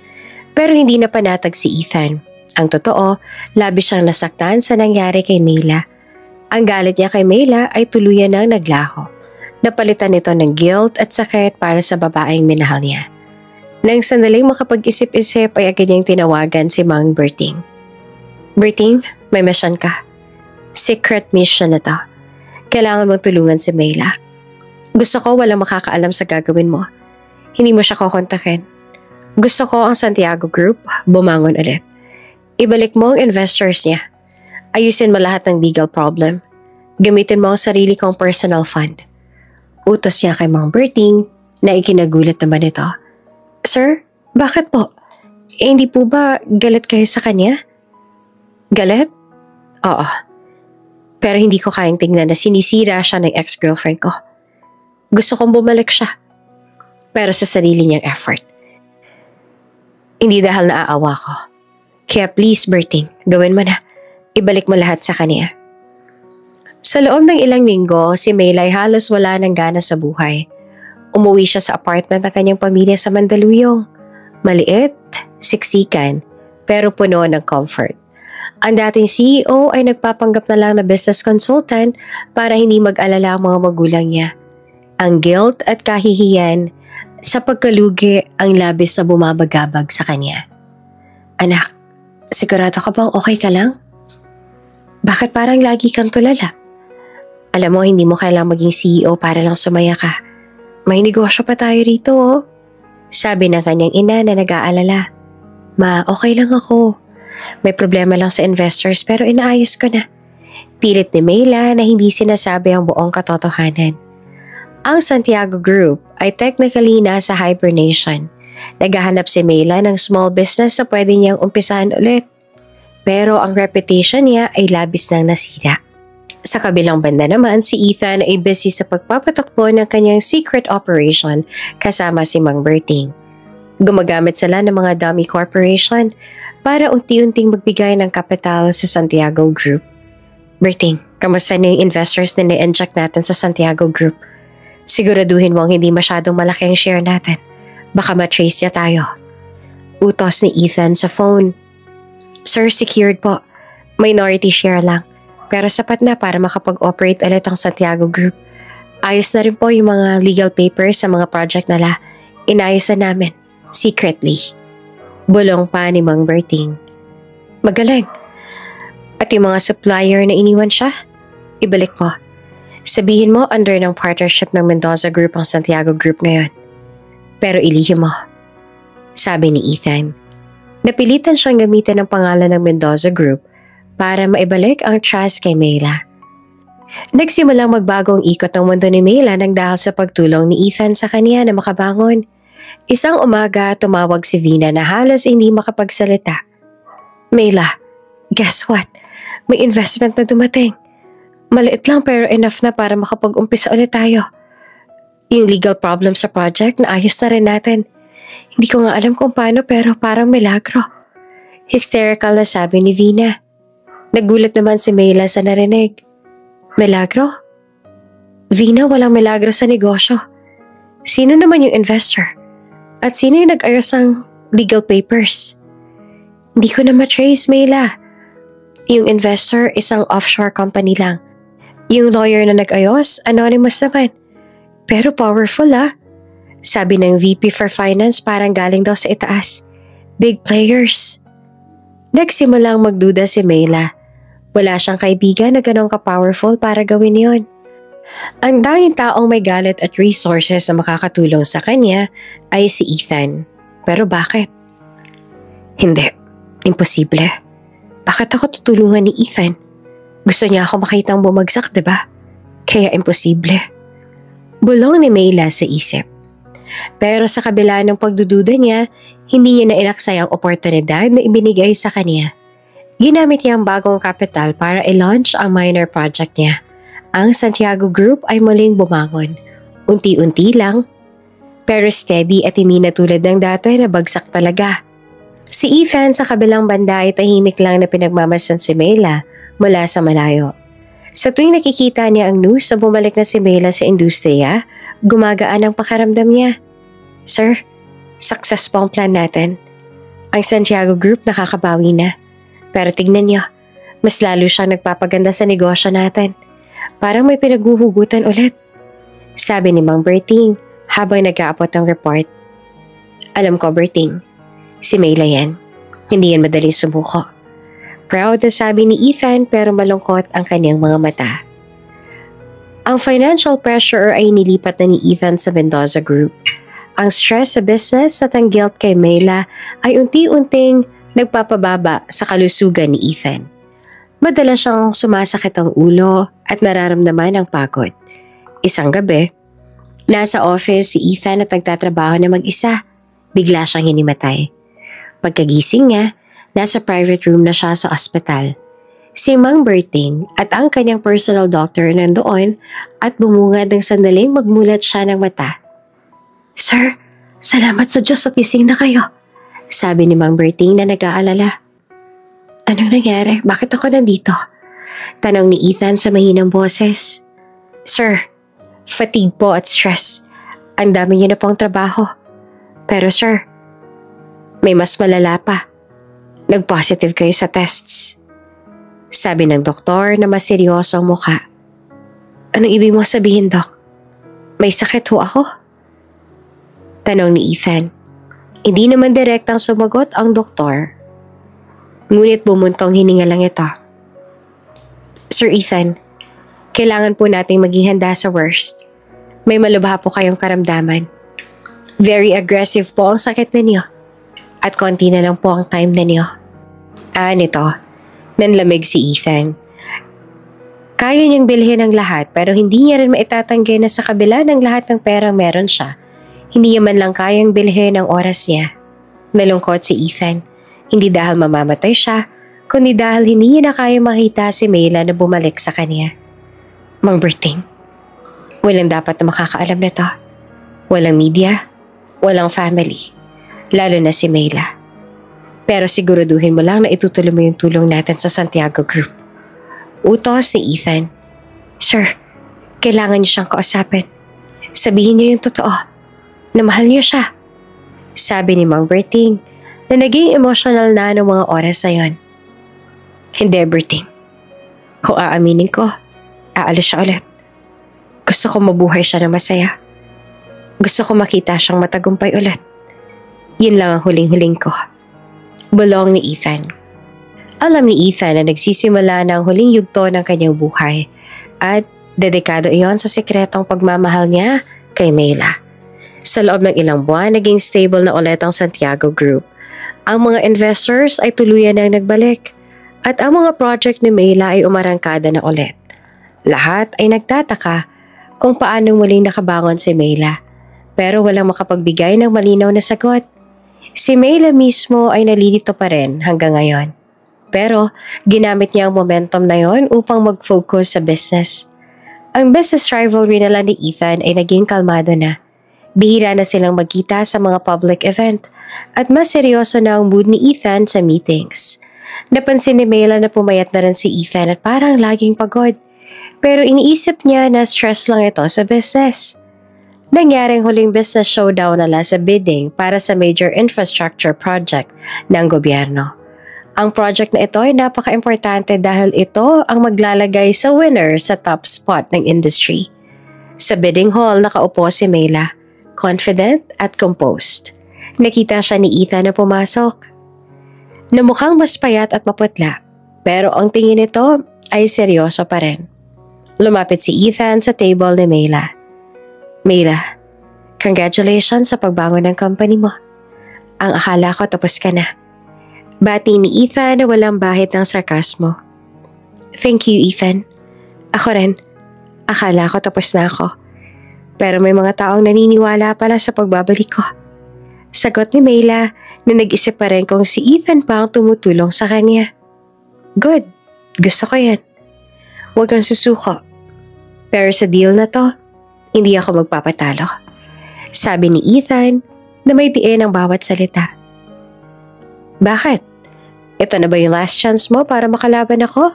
Pero hindi na panatag si Ethan. Ang totoo, labis siyang nasaktan sa nangyari kay Mayla. Ang galit niya kay Mayla ay tuluyan nang naglaho. Napalitan nito ng guilt at sakit para sa babaeng minahal niya. Nang sandaling makapag-isip-isip ay agad niyang tinawagan si Mang Berting. Berting, may mission ka. Secret mission na to. Kailangan mong tulungan si Mayla. Gusto ko walang makakaalam sa gagawin mo. Hindi mo siya kukontakin. Gusto ko ang Santiago Group bumangon ulit. Ibalik mo ang investors niya. Ayusin mo lahat ng legal problem. Gamitin mo ang sarili kong personal fund. Utos niya kay Mang Berting na ikinagulat naman ito. Sir, bakit po? Hindi po ba galit kayo sa kanya? Galit? Oo. Pero hindi ko kayang tingnan na sinisira siya ng ex-girlfriend ko. Gusto kong bumalik siya. Pero sa sarili niyang effort. Hindi dahil naaawa ko. Kaya please, Berting, gawin mo na. Ibalik mo lahat sa kanya. Sa loob ng ilang linggo, si Mayla ay halos wala ng gana sa buhay. Umuwi siya sa apartment ng kanyang pamilya sa Mandaluyong. Maliit, siksikan, pero puno ng comfort. Ang dating CEO ay nagpapanggap na lang na business consultant para hindi mag-alala ang mga magulang niya. Ang guilt at kahihiyan sa pagkalugi ang labis na bumabagabag sa kanya. Anak, sigurado ka bang okay ka lang? Bakit parang lagi kang tulala? Alam mo, hindi mo kailangang maging CEO para lang sumaya ka. May negosyo pa tayo rito, oh. Sabi ng kanyang ina na nag-aalala. Ma, okay lang ako. May problema lang sa investors pero inaayos ko na. Pilit ni Mayla na hindi sinasabi ang buong katotohanan. Ang Santiago Group ay technically nasa hibernation. Naghahanap si Mayla ng small business na pwede niyang umpisahan ulit. Pero ang reputation niya ay labis nang nasira. Sa kabilang banda naman, si Ethan ay busy sa pagpapatakbo ng kanyang secret operation kasama si Mang Berting. Gumagamit sila ng mga dummy corporation para unti-unting magbigay ng kapital sa Santiago Group. Berting, kamusta na yung investors na ni-inject natin sa Santiago Group? Siguraduhin mo ang hindi masyadong malaki ang share natin. Baka matrace niya tayo. Utos ni Ethan sa phone. Sir, secured po. Minority share lang. Pero sapat na para makapag-operate ulit ang Santiago Group. Ayos na rin po yung mga legal papers sa mga project nila. Inayos na namin. Secretly. Bulong pa ni Mang Berting. Magaling. At yung mga supplier na iniwan siya, ibalik mo. Sabihin mo under ng partnership ng Mendoza Group ang Santiago Group ngayon. Pero ilihim mo. Sabi ni Ethan. Napilitan siyang gamitin ang pangalan ng Mendoza Group para maibalik ang trust kay Mayla. Nagsimulang magbago ang ikot ng mundo ni Mayla nang dahil sa pagtulong ni Ethan sa kanya na makabangon. Isang umaga, tumawag si Vina na halos hindi makapagsalita. Mayla, guess what? May investment na dumating. Maliit lang pero enough na para makapag-umpisa ulit tayo. Yung legal problem sa project, naayos na rin natin. Hindi ko nga alam kung paano pero parang milagro. Hysterical na sabi ni Vina. Nagulat naman si Mayla sa narinig. Milagro? Vina, walang milagro sa negosyo. Sino naman yung investor? At sino yung nag-ayos ng legal papers? Hindi ko na matrace, Mayla. Yung investor, isang offshore company lang. Yung lawyer na nag-ayos, anonymous naman. Pero powerful Sabi ng VP for Finance parang galing daw sa itaas. Big players. Nagsimulang magduda si Mayla. Wala siyang kaibigan na ganun ka-powerful para gawin yon. Ang danging taong may galit at resources na makakatulong sa kanya ay si Ethan. Pero bakit? Hindi. Imposible. Bakit ako tutulungan ni Ethan? Gusto niya ako makitang bumagsak, diba? Kaya imposible. Bulong ni Mayla sa isip. Pero sa kabila ng pagdududa niya, hindi niya nainaksay ang oportunidad na ibinigay sa kanya. Ginamit niya ang bagong kapital para i-launch ang minor project niya. Ang Santiago Group ay muling bumangon. Unti-unti lang, pero steady at hindi na tulad ng dati na bagsak talaga. Si Ethan sa kabilang banda ay tahimik lang na pinagmamasdan si Mayla mula sa malayo. Sa tuwing nakikita niya ang news na bumalik na si Mayla sa industriya, gumagaan ang pakiramdam niya. Sir, success po ang plan natin. Ang Santiago Group nakakabawi na. Pero tignan niyo, mas lalo siyang nagpapaganda sa negosyo natin. Parang may pinaghuhugutan ulit. Sabi ni Mang Berting habang nag-aabot ng report. Alam ko, Berting, si Mayla yan. Hindi yan madaling sumuko. Proud na sabi ni Ethan pero malungkot ang kanyang mga mata. Ang financial pressure ay nilipat na ni Ethan sa Mendoza Group. Ang stress sa business at ang guilt kay Mayla ay unti-unting nagpapababa sa kalusugan ni Ethan. Madalas siyang sumasakit ang ulo at nararamdaman ang pagod. Isang gabi, nasa office si Ethan at nagtatrabaho na mag-isa. Bigla siyang hinimatay. Pagkagising niya, nasa private room na siya sa ospital. Si Mang Berting at ang kanyang personal doctor nandoon at bumungad ng sandaling magmulat siya ng mata. Sir, salamat sa Diyos at gising na kayo. Sabi ni Mang Berting na nag-aalala. Anong nangyari? Bakit ako nandito? Tanong ni Ethan sa mahinang boses. Sir, fatigue po at stress. Ang dami niyo na pong trabaho. Pero sir, may mas malala pa. Nag-positive kayo sa tests. Sabi ng doktor na mas seryoso ang mukha. Anong ibig mo sabihin, Doc? May sakit ho ako? Tanong ni Ethan. Hindi naman direktang sumagot ang doktor. Ngunit bumuntong hininga lang ito. Sir Ethan, kailangan po nating maging handa sa worst. May malubha po kayong karamdaman. Very aggressive po ang sakit ninyo. At konti na lang po ang time ninyo. Nito, nanlamig si Ethan. Kaya niyang bilhin ang lahat pero hindi niya rin maitatanggi na sa kabila ng lahat ng perang meron siya. Hindi niya man lang kayang bilhin ang oras niya. Nalungkot si Ethan. Hindi dahil mamamatay siya, kundi dahil hindi niya na kaya makita si Mayla na bumalik sa kanya. Mang Berting, walang dapat na makakaalam na to. Walang media, walang family, lalo na si Mayla. Pero siguraduhin mo lang na itutuloy mo yung tulong natin sa Santiago Group. Utos si Ethan. Sir, kailangan niyo siyang kausapin. Sabihin niyo yung totoo, na mahal niyo siya. Sabi ni Mang Berting na naging emotional na ng mga oras na yon. Hindi, Berting. Kung aaminin ko, aalis siya ulit. Gusto ko mabuhay siya na masaya. Gusto ko makita siyang matagumpay ulit. Yun lang ang huling-huling ko. Bulong ni Ethan. Alam ni Ethan na nagsisimula na ang huling yugto ng kanyang buhay at dedikado iyon sa sikretong pagmamahal niya kay Mayla. Sa loob ng ilang buwan, naging stable na ulit ang Santiago Group. Ang mga investors ay tuluyan nang nagbalik at ang mga project ni Mayla ay umarangkada na ulit. Lahat ay nagtataka kung paanong muling nakabangon si Mayla pero walang makapagbigay ng malinaw na sagot. Si Mayla mismo ay nalilito pa rin hanggang ngayon. Pero ginamit niya ang momentum na yon upang mag-focus sa business. Ang business rivalry nila ni Ethan ay naging kalmado na. Bihira na silang magkita sa mga public event at mas seryoso na ang mood ni Ethan sa meetings. Napansin ni Mela na pumayat na rin si Ethan at parang laging pagod. Pero iniisip niya na stress lang ito sa business. Nangyaring huling business showdown nila sa bidding para sa major infrastructure project ng gobyerno. Ang project na ito ay napaka-importante dahil ito ang maglalagay sa winner sa top spot ng industry. Sa bidding hall nakaupo si Mela, confident at composed. Nakita siya ni Ethan na pumasok. Namukhang mas payat at maputla, pero ang tingin nito ay seryoso pa rin. Lumapit si Ethan sa table ni Mela. Mela, congratulations sa pagbangon ng company mo. Ang akala ko tapos ka na. Bati ni Ethan na walang bahid ng sarkasmo. Thank you, Ethan. Ako rin. Akala ko tapos na ako. Pero may mga taong naniniwala pala sa pagbabalik ko. Sagot ni Mela na nag-isip pa rin kung si Ethan pa ang tumutulong sa kanya. Good. Gusto ko yan. Huwag kang susuko. Pero sa deal na to, hindi ako magpapatalo. Sabi ni Ethan na may diin ang bawat salita. Bakit? Ito na ba yung last chance mo para makalaban ako?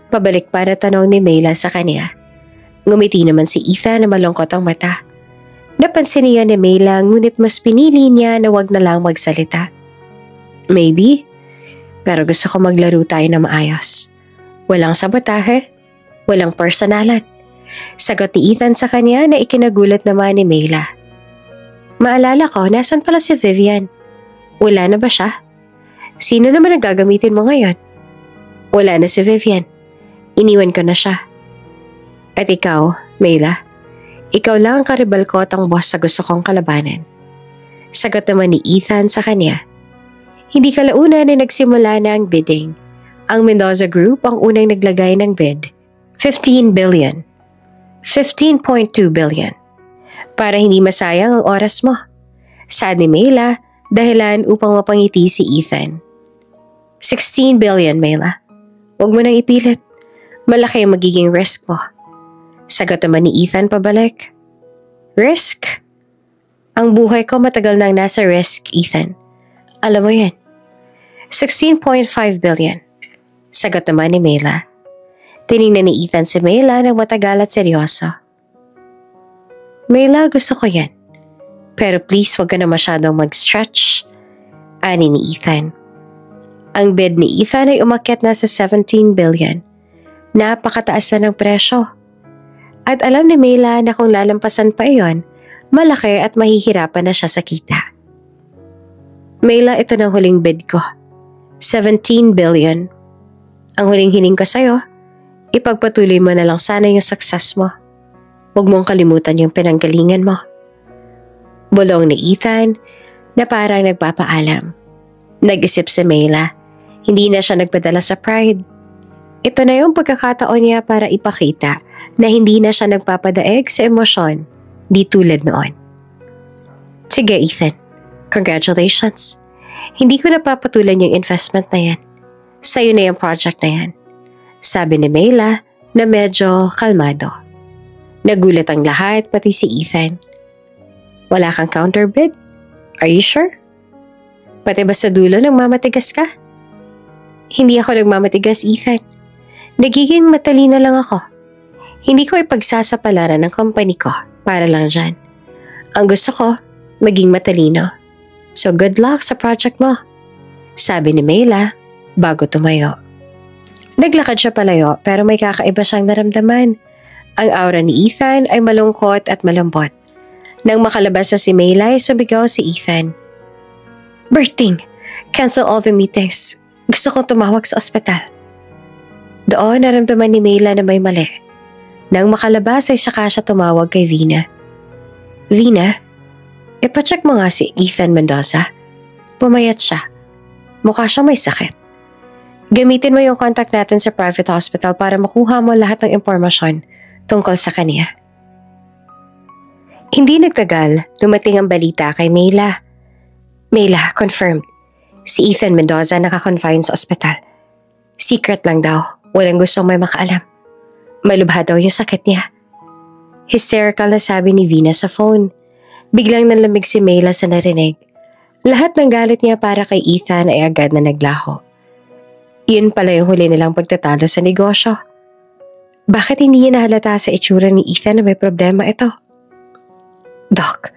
Pabalik pa na tanong ni Mela sa kanya. Ngumiti naman si Ethan na malungkot ang mata. Napansin niya ni Mela ngunit mas pinili niya na wag na lang magsalita. Maybe, pero gusto ko maglaro tayo na maayos. Walang sabotahe, walang personalan. Sagot ni Ethan sa kanya na ikinagulat naman ni Mela. Maalala ko, nasan pala si Vivian? Wala na ba siya? Sino naman ang gagamitin mo ngayon? Wala na si Vivian. Iniwan ko na siya. At ikaw, Mela, ikaw lang ang karibal ko at ang boss sa gusto kong kalabanan. Sagot naman ni Ethan sa kanya. Hindi kalaunan na nagsimula na ang bidding. Ang Mendoza Group ang unang naglagay ng bid. 15 billion. 15.2 billion. Para hindi masayang ang oras mo. Sad ni Mela, dahilan upang mapangiti si Ethan. 16 billion, Mela. Huwag mo nang ipilit. Malaki ang magiging risk mo. Sagot naman ni Ethan pabalik. Risk? Ang buhay ko matagal nang nasa risk, Ethan. Alam mo yan. 16.5 billion. Sagot naman ni Mela. Tiningnan ni Ethan si Mela ng matagal at seryoso. Mela, gusto ko yan. Pero please wag ka na masyadong mag-stretch. Ani ni Ethan. Ang bid ni Ethan ay umakyat na sa 17 billion. Napakataas na ng presyo. At alam ni Mela na kung lalampasan pa iyon, malaki at mahihirapan na siya sa kita. Mela, ito na huling bid ko. 17 billion. Ang huling hiling ko sa'yo, ipagpatuloy mo na lang sana yung success mo. Huwag mong kalimutan yung pinanggalingan mo. Bulong ni Ethan na parang nagpapaalam. Nag-isip si Mela. Hindi na siya nagpadala sa pride. Ito na yung pagkakataon niya para ipakita na hindi na siya nagpapadaig sa emosyon, di tulad noon. Sige, Ethan. Congratulations. Hindi ko napapatulan yung investment na yan. Sa'yo na yung project na yan. Sabi ni Mela na medyo kalmado. Nagulat ang lahat, pati si Ethan. Wala kang counterbid? Are you sure? Pati ba sa dulo nagmamatigas ka? Hindi ako nagmamatigas, Ethan. Nagiging matalino lang ako. Hindi ko ipagsasapalaran ng company ko para lang dyan. Ang gusto ko, maging matalino. So good luck sa project mo. Sabi ni Mela bago tumayo. Naglakad siya palayo pero may kakaiba siyang naramdaman. Ang aura ni Ethan ay malungkot at malambot. Nang makalabas na si Mela ay sumigaw si Ethan. Berting, cancel all the meetings. Gusto kong tumawag sa ospital. Doon naramdaman ni Mela na may mali. Nang makalabas ay saka siya tumawag kay Vina. Vina, ipacheck mo nga si Ethan Mendoza. Pumayat siya. Mukha siyang may sakit. Gamitin mo yung contact natin sa private hospital para makuha mo lahat ng impormasyon tungkol sa kanya. Hindi nagtagal, dumating ang balita kay Mela. Mela, confirmed. Si Ethan Mendoza nakakonfine sa ospital. Secret lang daw, walang gustong may makaalam. Malubha daw yung sakit niya. Hysterical na sabi ni Vina sa phone. Biglang nalamig si Mayla sa narinig. Lahat ng galit niya para kay Ethan ay agad na naglaho. Iyon pala yung huli nilang pagtatalo sa negosyo. Bakit hindi niya nahalata sa itsura ni Ethan na may problema ito? Doc,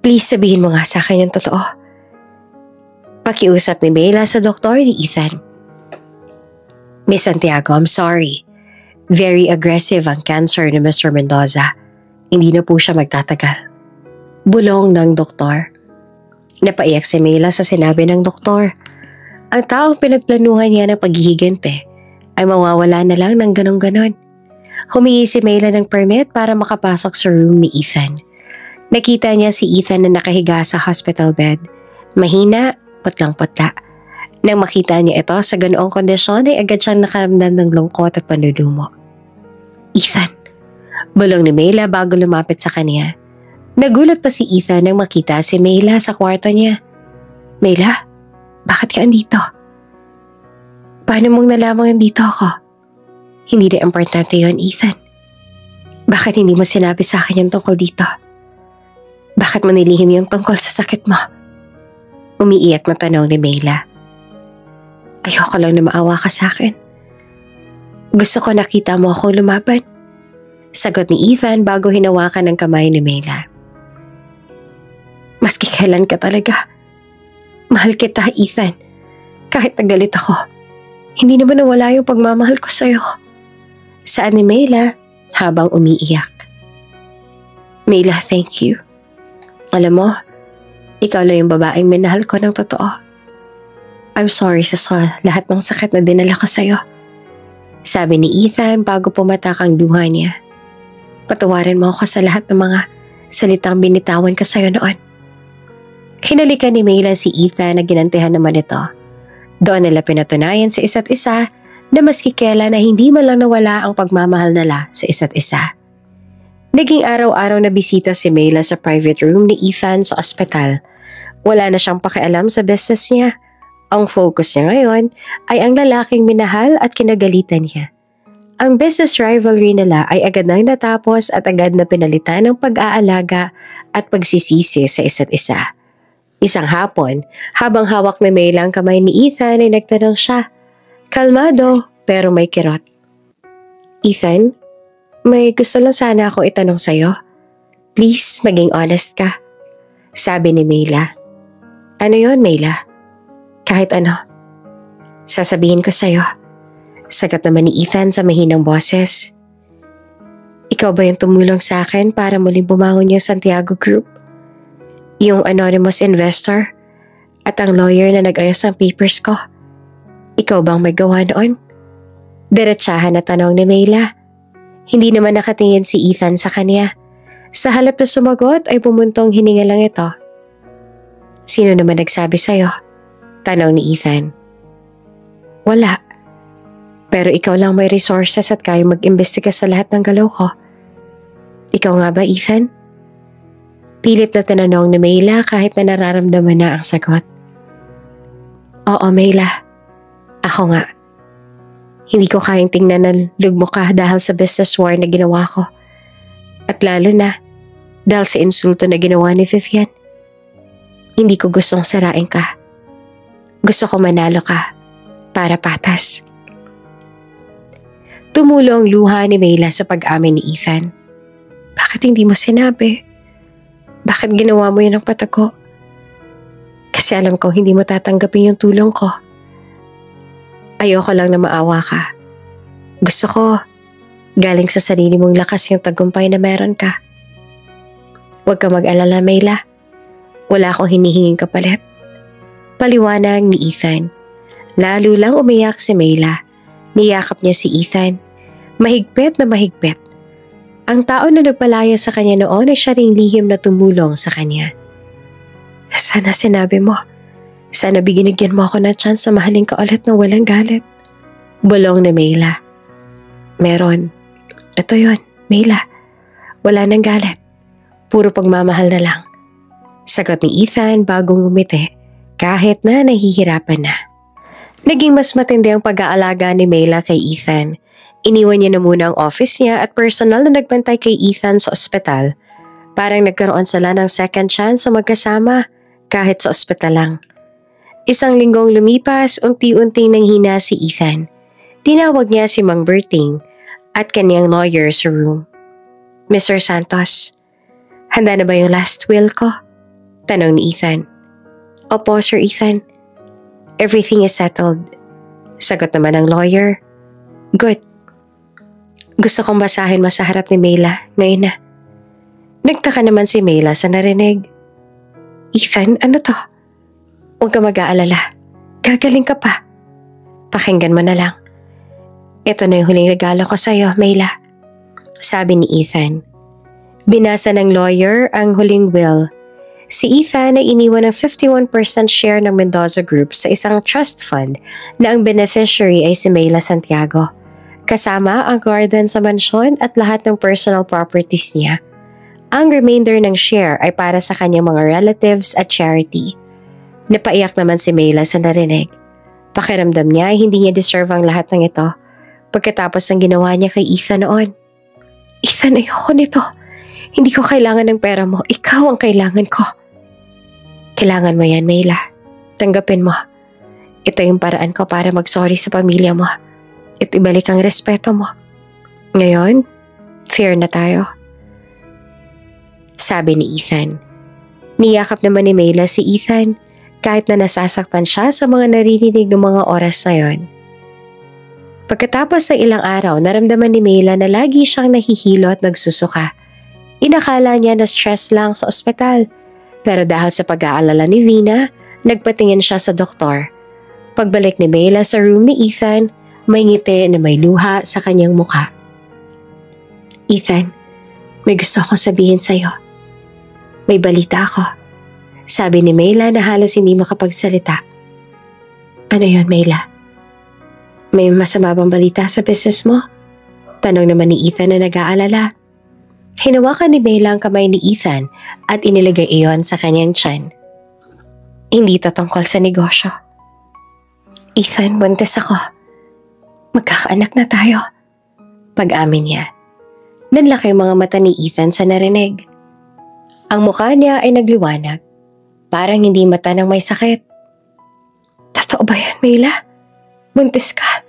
please sabihin mo nga sa akin yung totoo. Pakiusap ni Mayla sa doktor ni Ethan. Miss Santiago, I'm sorry. Very aggressive ang cancer ni Mr. Mendoza. Hindi na po siya magtatagal. Bulong ng doktor. Napaiyak si Mayla sa sinabi ng doktor. Ang taong pinagplanuhan niya ng paghihigante ay mawawala na lang ng ganon-ganon. Humingi si Mayla ng permit para makapasok sa room ni Ethan. Nakita niya si Ethan na nakahiga sa hospital bed. Mahina, putlang-putla. Nang makita niya ito sa ganoong kondisyon ay agad siyang nakaramdam ng lungkot at panlulumo. Ethan, bulong ni Mayla bago lumapit sa kanya. Nagulat pa si Ethan nang makita si Mayla sa kwarto niya. Mayla, bakit ka andito? Paano mong nalamang andito ako? Hindi na importante yon, Ethan. Bakit hindi mo sinabi sa akin yung tungkol dito? Bakit mo nilihim yung tungkol sa sakit mo? Umiiyak na tanong ni Mayla. Ayoko lang na maawa ka sa akin. Gusto ko nakita mo ako lumaban. Sagot ni Ethan bago hinawakan ng kamay ni Mayla. Maski kailan ka talaga. Mahal kita, Ethan. Kahit nagalit ako, hindi naman nawala yung pagmamahal ko sa'yo. Saan ni Mayla habang umiiyak. Mayla, thank you. Alam mo, ikaw lang yung babaeng minahal ko ng totoo. I'm sorry sa lahat ng sakit na dinala ko sa'yo. Sabi ni Ethan bago pumatak ang luha niya. Patawarin mo ako sa lahat ng mga salitang binitawan ko sa'yo noon. Hinalikan ni Mayla si Ethan na ginantihan naman ito. Doon nila pinatunayan sa isa't isa na maski kailan na hindi man lang nawala ang pagmamahal nila sa isa't isa. Naging araw-araw na bisita si Mayla sa private room ni Ethan sa ospital. Wala na siyang pakialam sa business niya. Ang focus niya ngayon ay ang lalaking minahal at kinagalitan niya. Ang business rivalry nila ay agad nang natapos at agad na pinalitan ng pag-aalaga at pagsisisi sa isa't isa. Isang hapon, habang hawak na Mayla ang kamay ni Ethan ay nagtanong siya. Kalmado pero may kirot. Ethan, may gusto lang sana akong itanong sa'yo. Please, maging honest ka. Sabi ni Mayla. Ano yon, Mayla? Kahit ano. Sasabihin ko sa'yo. Sagot naman ni Ethan sa mahinang boses. Ikaw ba yung tumulong sa akin para muling bumangon yung Santiago Group? Yung anonymous investor at ang lawyer na nag-ayos ng papers ko. Ikaw bang may gawa noon? Diretsahan na tanong ni Mayla. Hindi naman nakatingin si Ethan sa kanya. Sa halip na sumagot ay pumuntong hininga lang ito. Sino naman nagsabi sa'yo? Tanong ni Ethan. Wala. Pero ikaw lang may resources at kaya mag-imbestiga sa lahat ng galaw ko. Ikaw nga ba, Ethan? Pilit na tinanong ni Mayla kahit na nararamdaman na ang sagot. Oo, Mayla. Ako nga. Hindi ko kayang tingnan na lugmo ka dahil sa business war na ginawa ko. At lalo na dahil sa insulto na ginawa ni Vivian. Hindi ko gustong sarain ka. Gusto ko manalo ka para patas. Tumulo ang luha ni Mayla sa pag-amin ni Ethan. Bakit hindi mo sinabi? Bakit ginawa mo yun ng patago? Kasi alam kong hindi mo tatanggapin yung tulong ko. Ayoko lang na maawa ka. Gusto ko, galing sa sarili mong lakas yung tagumpay na meron ka. Huwag ka mag-alala, Mayla. Wala akong hinihinging kapalit. Paliwanag ni Ethan. Lalo lang umiyak si Mayla. Niyakap niya si Ethan. Mahigpit na mahigpit. Ang tao na nagpalaya sa kanya noon ay siya ring lihim na tumulong sa kanya. Sana sinabi mo. Sana binigyan mo ako ng chance sa mahalin ka ulit na walang galit. Bulong ni Mayla. Meron. Ito yon, Mayla. Wala nang galit. Puro pagmamahal na lang. Sagot ni Ethan bagong ngumiti kahit na nahihirapan na. Naging mas matindi ang pag-aalaga ni Mayla kay Ethan. Iniwan niya na muna ang office niya at personal na nagbantay kay Ethan sa ospital. Parang nagkaroon sila ng second chance sa magkasama kahit sa ospital lang. Isang linggong lumipas, unti-unting nanghina si Ethan. Tinawag niya si Mang Berting at kaniyang lawyer sa room. Mr. Santos, handa na ba yung last will ko? Tanong ni Ethan. Opo, Sir Ethan. Everything is settled. Sagot naman ng lawyer. Good. Gusto kong basahin mo sa harap ni Mayla ngayon na. Nagtaka naman si Mayla sa narinig. Ethan, ano to? Huwag ka mag-aalala. Gagaling ka pa. Pakinggan mo na lang. Ito na yung huling regalo ko sa'yo, Mayla. Sabi ni Ethan. Binasa ng lawyer ang huling will. Si Ethan ay iniwan ng 51% share ng Mendoza Group sa isang trust fund na ang beneficiary ay si Mayla Santiago. Kasama ang garden sa mansyon at lahat ng personal properties niya. Ang remainder ng share ay para sa kanyang mga relatives at charity. Napaiyak naman si Mayla sa narinig. Pakiramdam niya ay hindi niya deserve ang lahat ng ito pagkatapos ng ginawa niya kay Ethan noon. Ethan, ayoko nito. Hindi ko kailangan ng pera mo. Ikaw ang kailangan ko. Kailangan mo yan, Mayla. Tanggapin mo. Ito yung paraan ko para mag-sorry sa pamilya mo. At ibalik ang respeto mo. Ngayon, fair na tayo. Sabi ni Ethan. Niyakap naman ni Mayla si Ethan kahit na nasasaktan siya sa mga naririnig ng mga oras na yon. Pagkatapos ng ilang araw, naramdaman ni Mayla na lagi siyang nahihilo at nagsusuka. Inakala niya na stress lang sa ospital. Pero dahil sa pag-aalala ni Vina, nagpatingin siya sa doktor. Pagbalik ni Mayla sa room ni Ethan, may ngiti na may luha sa kanyang mukha. Ethan, may gusto akong sabihin sa'yo. May balita ako. Sabi ni Mayla na halos hindi makapagsalita. Ano yon, Mayla? May masama bang balita sa business mo? Tanong naman ni Ethan na nag-aalala. Hinawakan ni Mayla ang kamay ni Ethan at inilagay iyon sa kanyang tiyan. Hindi ito tungkol sa negosyo. Ethan, buntis ako. Magkakaanak na tayo. Pag-amin niya. Nanlaki ang mga mata ni Ethan sa narinig. Ang mukha niya ay nagliwanag. Parang hindi mata ng may sakit. Totoo ba yan, Mayla? Buntis ka?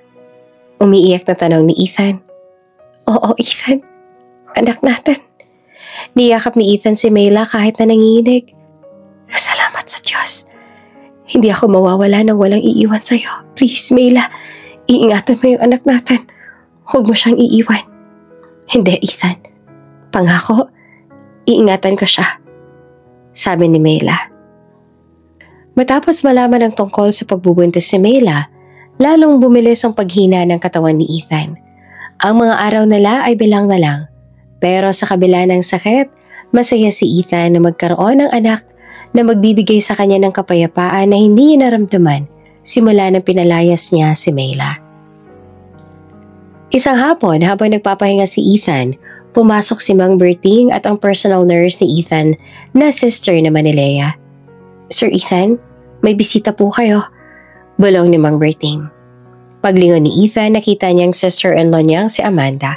Umiiyak na tanong ni Ethan. Oo, Ethan. Anak natin. Niyakap ni Ethan si Mayla kahit na nanginginig. Salamat sa Diyos. Hindi ako mawawala nang walang iiwan sa'yo. Please, Mayla. Iingatan mo yung anak natin. Huwag mo siyang iiwan. Hindi, Ethan. Pangako, iingatan ko siya. Sabi ni Mayla. Matapos malaman ang tungkol sa pagbubuntis si Mayla, lalong bumilis ang paghina ng katawan ni Ethan. Ang mga araw nila ay bilang na lang. Pero sa kabila ng sakit, masaya si Ethan na magkaroon ng anak na magbibigay sa kanya ng kapayapaan na hindi niya naramdaman simula nang pinalayas niya si Mayla. Isang hapon habang nagpapahinga si Ethan, pumasok si Mang Berting at ang personal nurse ni Ethan na sister naman ni Leia. Sir Ethan, may bisita po kayo. Bulong ni Mang Berting. Paglingon ni Ethan, nakita niyang sister-in-law niyang si Amanda.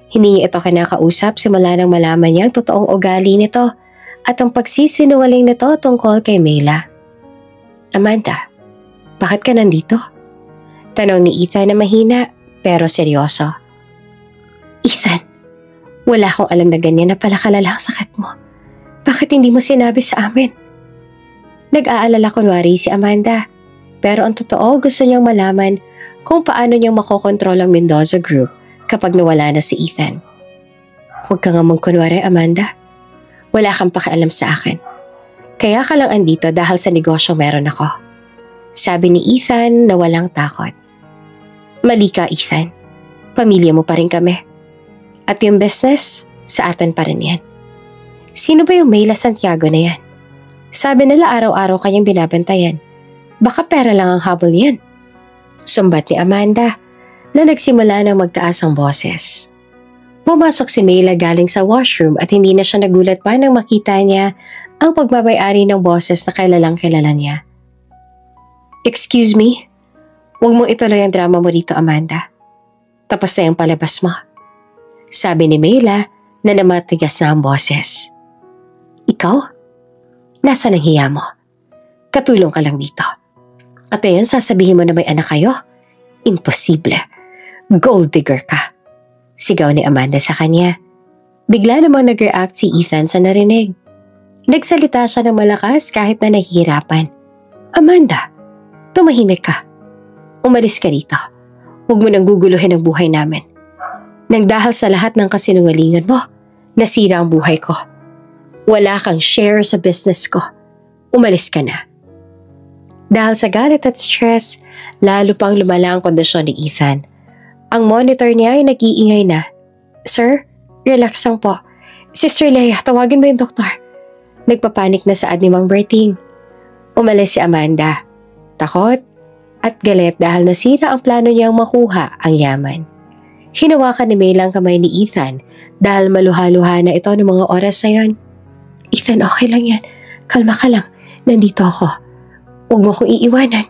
Hindi niya ito kinakausap simula nang malaman niya ang totoong ugali nito at ang pagsisinungaling nito tungkol kay Mayla. Amanda, bakit ka nandito? Tanong ni Ethan na mahina pero seryoso. Ethan, wala akong alam na ganyan na pala kalala ang sakit mo. Bakit hindi mo sinabi sa amin? Nag-aalala kunwari si Amanda. Pero ang totoo gusto niyang malaman kung paano niyang makokontrol ang Mendoza Group kapag nawala na si Ethan. Huwag ka nga magkunwari, Amanda. Wala kang pakialam sa akin. Kaya ka lang andito dahil sa negosyo meron ako. Sabi ni Ethan na walang takot. Mali ka, Ethan. Pamilya mo pa rin kami. At yung business, sa atin pa rin yan. Sino ba yung Mayla Santiago na yan? Sabi nila araw-araw kanyang binabantayan. Baka pera lang ang habol yan. Sumbat ni Amanda na nagsimula ng magtaas ang boses. Pumasok si Mayla galing sa washroom at hindi na siya nagulat pa nang makita niya ang pagbabayari ng boses na kilalang kilala niya. Excuse me? Huwag mong ituloy ang drama mo dito, Amanda. Tapos na yung palabas mo. Sabi ni Mayla na namatigas na ang boses. Ikaw? Nasaan ang hiya mo? Katulong ka lang dito. At ayun, sasabihin mo na may anak kayo? Imposible. Gold digger ka. Sigaw ni Amanda sa kanya. Bigla namang nag-react si Ethan sa narinig. Nagsalita siya ng malakas kahit na nahihirapan. Amanda, tumahimik ka. Umalis ka rito. Huwag mo nang guguluhin ang buhay namin. Nang dahil sa lahat ng kasinungalingan mo, nasira ang buhay ko. Wala kang share sa business ko. Umalis ka na. Dahil sa galit at stress, lalo pang lumala ang kondisyon ni Ethan. Ang monitor niya ay nag-iingay na. Sir, relax lang po. Sister Leia, tawagin mo yung doktor. Nagpapanik na saad ni Mang Berting. Umalis si Amanda. Takot at galit dahil nasira ang plano niyang makuha ang yaman. Hinawakan ni Mayla ang kamay ni Ethan dahil maluha-luha na ito ng mga oras na yon. Ethan, okay lang yan. Kalma ka lang. Nandito ako. Huwag mo kong iiwanan.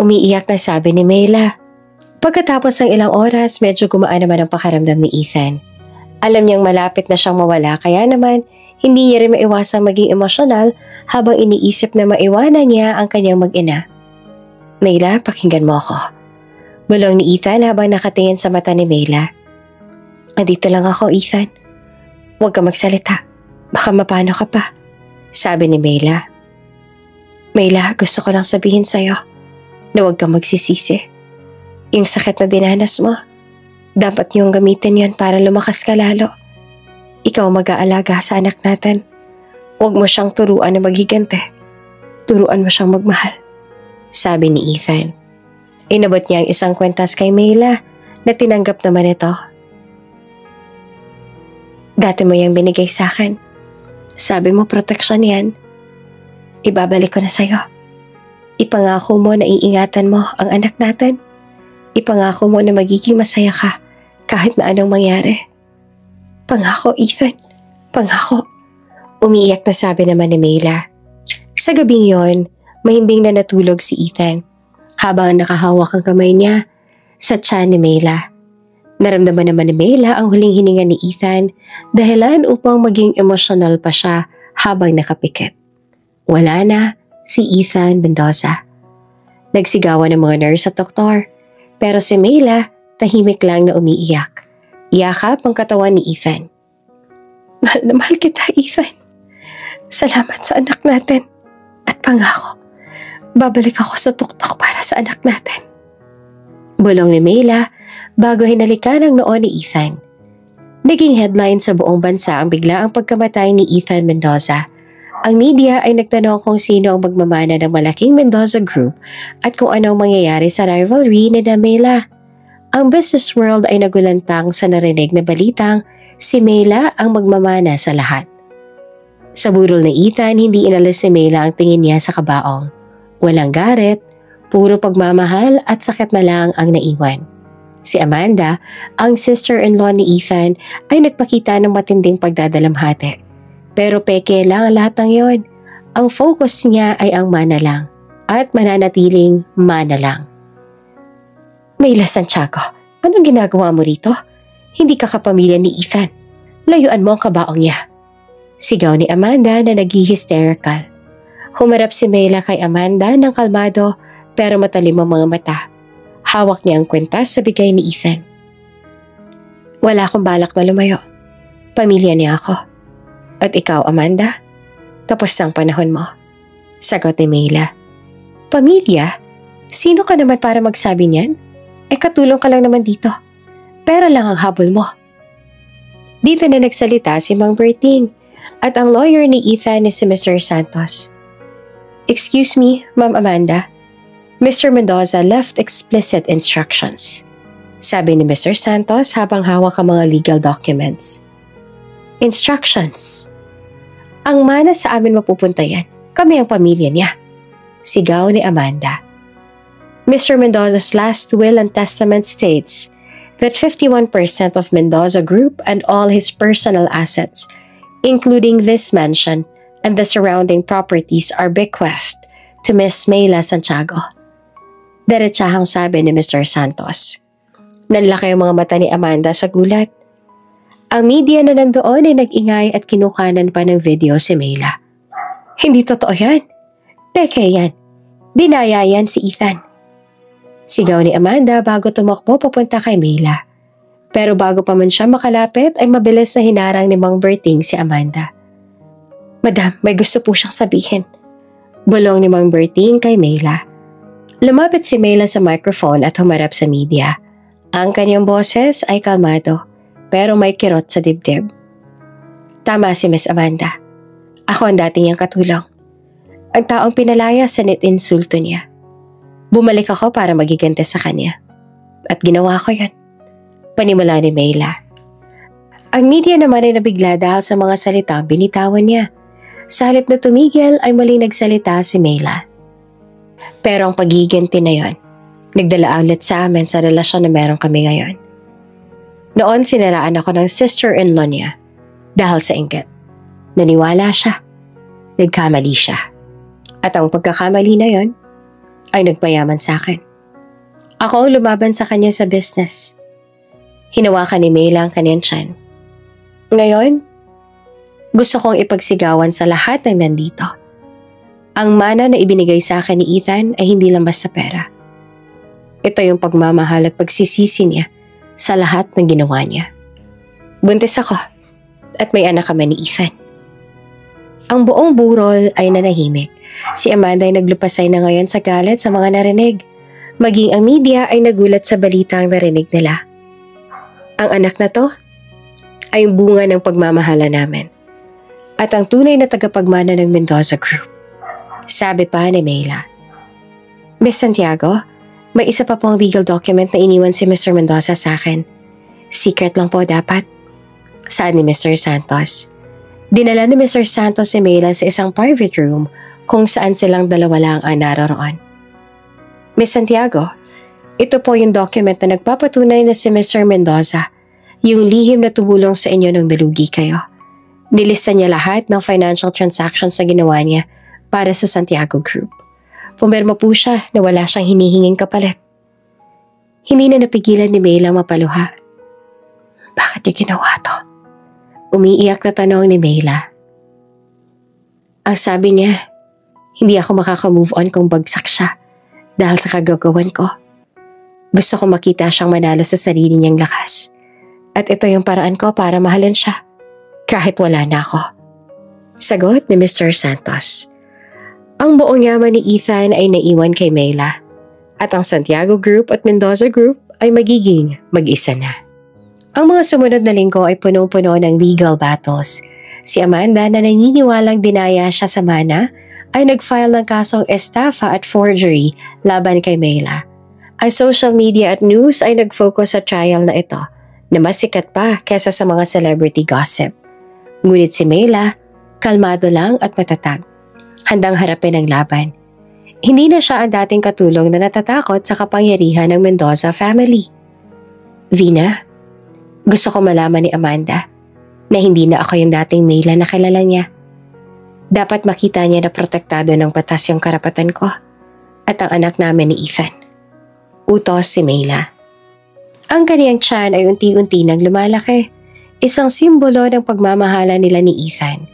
Umiiyak na sabi ni Mayla. Pagkatapos ng ilang oras, medyo gumaan naman ang pakaramdam ni Ethan. Alam niyang malapit na siyang mawala kaya naman hindi niya rin maiwasang maging emosyonal habang iniisip na maiwanan niya ang kanyang mag-ina. Mayla, pakinggan mo ako. Bulong ni Ethan habang nakatingin sa mata ni Mayla. Andito lang ako, Ethan. Huwag ka magsalita. Baka mapano ka pa. Sabi ni Mayla. Mayla, gusto ko lang sabihin sa'yo na huwag kang magsisisi. Yung sakit na dinanas mo, dapat niyong gamitin yon para lumakas ka lalo. Ikaw mag-aalaga sa anak natin. Huwag mo siyang turuan na maghigante. Turuan mo siyang magmahal. Sabi ni Ethan. Inabot niya ang isang kwentas kay Mayla na tinanggap naman ito. Dati mo yung binigay sa akin. Sabi mo proteksyon yan. Ibabalik ko na sa'yo. Ipangako mo na iingatan mo ang anak natin. Ipangako mo na magiging masaya ka kahit na anong mangyari. Pangako, Ethan. Pangako. Umiiyak na sabi naman ni Mayla. Sa gabing yon, mahimbing na natulog si Ethan habang nakahawak ang kamay niya sa tiyan ni Mayla. Naramdaman naman ni Mayla ang huling hininga ni Ethan dahilan upang maging emosyonal pa siya habang nakapikit. Wala na si Ethan Mendoza. Nagsigawan ng mga nurse at doktor, pero si Mayla tahimik lang na umiiyak. Iyakap ang katawan ni Ethan. Mahal na mahal kita, Ethan. Salamat sa anak natin. At pangako, babalik ako sa tuktok para sa anak natin. Bulong ni Mayla bago hinalikan ang noo ni Ethan. Naging headline sa buong bansa ang biglaang pagkamatay ni Ethan Mendoza. Ang media ay nagtanong kung sino ang magmamana ng malaking Mendoza Group at kung anong mangyayari sa rivalry ni Mayla. Ang business world ay nagulantang sa narinig na balitang si Mayla ang magmamana sa lahat. Sa burol ni Ethan, hindi inalis ni Mayla ang tingin niya sa kabaong. Walang garet, puro pagmamahal at sakit na lang ang naiwan. Si Amanda, ang sister-in-law ni Ethan, ay nagpakita ng matinding pagdadalamhati. Pero peke lang ang lahat ng yon. Ang focus niya ay ang mana lang at mananatiling mana lang. Mayla Santiago, anong ginagawa mo rito? Hindi ka kapamilya ni Ethan. Layuan mo ang kabaong niya. Sigaw ni Amanda na nag-hysterical. Humarap si Mayla kay Amanda ng kalmado pero matalim ang mga mata. Hawak niya ang kwentas sa bigay ni Ethan. Wala akong balak na lumayo. Pamilya niya ako. At ikaw, Amanda? Tapos ang panahon mo. Sagot ni Mayla. Pamilya? Sino ka naman para magsabi niyan? Katulong ka lang naman dito. Pera lang ang habol mo. Dito na nagsalita si Mang Berting at ang lawyer ni Ethan is si Mr. Santos. Excuse me, Ma'am Amanda. Mr. Mendoza left explicit instructions. Sabi ni Mr. Santos habang hawak ang mga legal documents. Instructions. Ang mana sa amin mapupunta yan. Kami ang pamilya niya. Sigaw ni Amanda. Mr. Mendoza's last will and testament states that 51% of Mendoza Group and all his personal assets, including this mansion and the surrounding properties, are bequeathed to Miss Mayla Santiago. Diretsahang sabi ni Mr. Santos. Nanlaki ang mga mata ni Amanda sa gulat. Ang media na nandoon ay nag-ingay at kinukanan pa ng video si Mayla. Hindi totoo yan. Peke yan. Binaya yan si Ethan. Sigaw ni Amanda bago tumakbo papunta kay Mayla. Pero bago pa man siya makalapit ay mabilis na hinarang ni Mang Berting si Amanda. Madam, may gusto po siyang sabihin. Bulong ni Mang Berting kay Mayla. Lumapit si Mayla sa microphone at humarap sa media. Ang kanyang boses ay kalmado, pero may kirot sa dibdib. Tama si Miss Amanda. Ako ang dating niyang katulong. Ang taong pinalaya sa net-insulto niya. Bumalik ako para magiganti sa kanya. At ginawa ko yan. Panimula ni Mayla. Ang media naman ay nabigla dahil sa mga salitang binitawan niya. Sa halip na tumigil ay muli nagsalita si Mayla. Pero ang pagiganti na yon, nagdala ulit sa amin sa relasyon na meron kami ngayon. Noon siniraan ako ng sister-in-law niya dahil sa inggit. Naniwala siya. Nagkamali siya. At ang pagkakamali na yon ay nagpayaman sa akin. Ako ang lumaban sa kanya sa business. Hinawakan ni Mayla ang kanyang tiyan. Ngayon, gusto kong ipagsigawan sa lahat ng nandito. Ang mana na ibinigay sa akin ni Ethan ay hindi lang basta pera. Ito yung pagmamahal at pagsisisi niya sa lahat ng ginawa niya. Buntis ako at may anak kami ni Ethan. Ang buong burol ay nanahimik. Si Amanda ay naglupasay na ngayon sa galit sa mga narinig. Maging ang media ay nagulat sa balitang narinig nila. Ang anak na to ay bunga ng pagmamahala namin at ang tunay na tagapagmana ng Mendoza Group. Sabi pa ni Mayla. Miss Santiago, may isa pa pong legal document na iniwan si Mr. Mendoza sa akin. Secret lang po dapat. Saad ni Mr. Santos. Dinala ni Mr. Santos si Mayla sa isang private room kung saan silang dalawa lang ang naroroon. Miss Santiago, ito po yung document na nagpapatunay na si Mr. Mendoza, yung lihim na tumulong sa inyo nung nalugi kayo. Nilista niya lahat ng financial transactions na ginawa niya para sa Santiago Group. Pumirma po siya na wala siyang hinihinging kapalit. Hindi na napigilan ni Mayla mapaluha. Bakit niya ginawa to? Umiiyak na tanong ni Mayla. Ang sabi niya, hindi ako makaka-move on kung bagsak siya dahil sa kagagawan ko. Gusto ko makita siyang manalo sa sarili niyang lakas. At ito yung paraan ko para mahalin siya. Kahit wala na ako. Sagot ni Mr. Santos. Ang buong yaman ni Ethan ay naiwan kay Mayla. At ang Santiago Group at Mendoza Group ay magiging mag-isa na. Ang mga sumunod na linggo ay punong-puno ng legal battles. Si Amanda na naniniwalang dinaya siya sa mana ay nag-file ng kasong estafa at forgery laban kay Mayla. Ang social media at news ay nag-focus sa trial na ito na mas sikat pa kesa sa mga celebrity gossip. Ngunit si Mayla, kalmado lang at matatag. Handang harapin ang laban. Hindi na siya ang dating katulong na natatakot sa kapangyarihan ng Mendoza family. Vina, gusto ko malaman ni Amanda na hindi na ako yung dating Mayla na kilala niya. Dapat makita niya na protektado ng batas yung karapatan ko at ang anak namin ni Ethan. Utos si Mayla. Ang kaniyang tiyan ay unti-unti nang lumalaki. Isang simbolo ng pagmamahala nila ni Ethan.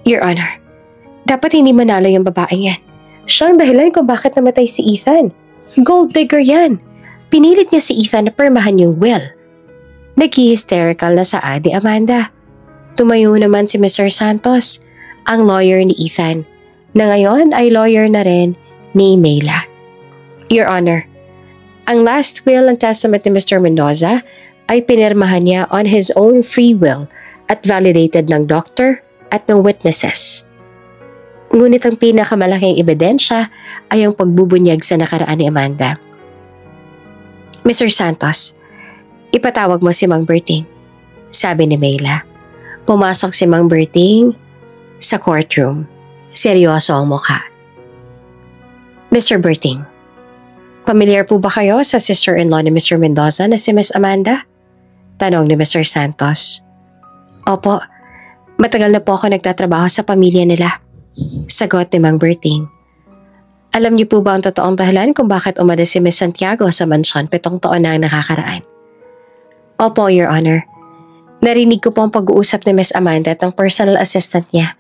Your Honor, dapat hindi manalo yung babaeng yan. Siya ang dahilan kung bakit namatay si Ethan. Gold digger yan. Pinilit niya si Ethan na permahan yung will. Nag-hysterical na saad ni Amanda. Tumayo naman si Mr. Santos, ang lawyer ni Ethan, na ngayon ay lawyer na rin ni Mayla. Your Honor, ang last will and testament ni Mr. Mendoza ay pinirmahan niya on his own free will at validated ng doctor at ng witnesses. Ngunit ang pinakamalaking ebidensya ay ang pagbubunyag sa nakaraan ni Amanda. Mr. Santos, ipatawag mo si Mang Berting, sabi ni Mayla. Pumasok si Mang Berting sa courtroom. Seryoso ang mukha. Mr. Berting, pamilyar po ba kayo sa sister-in-law ni Mr. Mendoza na si Miss Amanda? Tanong ni Mr. Santos. Opo, matagal na po ako nagtatrabaho sa pamilya nila. Sagot ni Mang Berting. Alam niyo po ba ang totoong dahilan kung bakit umalis si Miss Santiago sa mansyon 7 taon na ang nakakaraan? Opo, Your Honor. Narinig ko po ang pag-uusap ni Miss Amanda at ang personal assistant niya.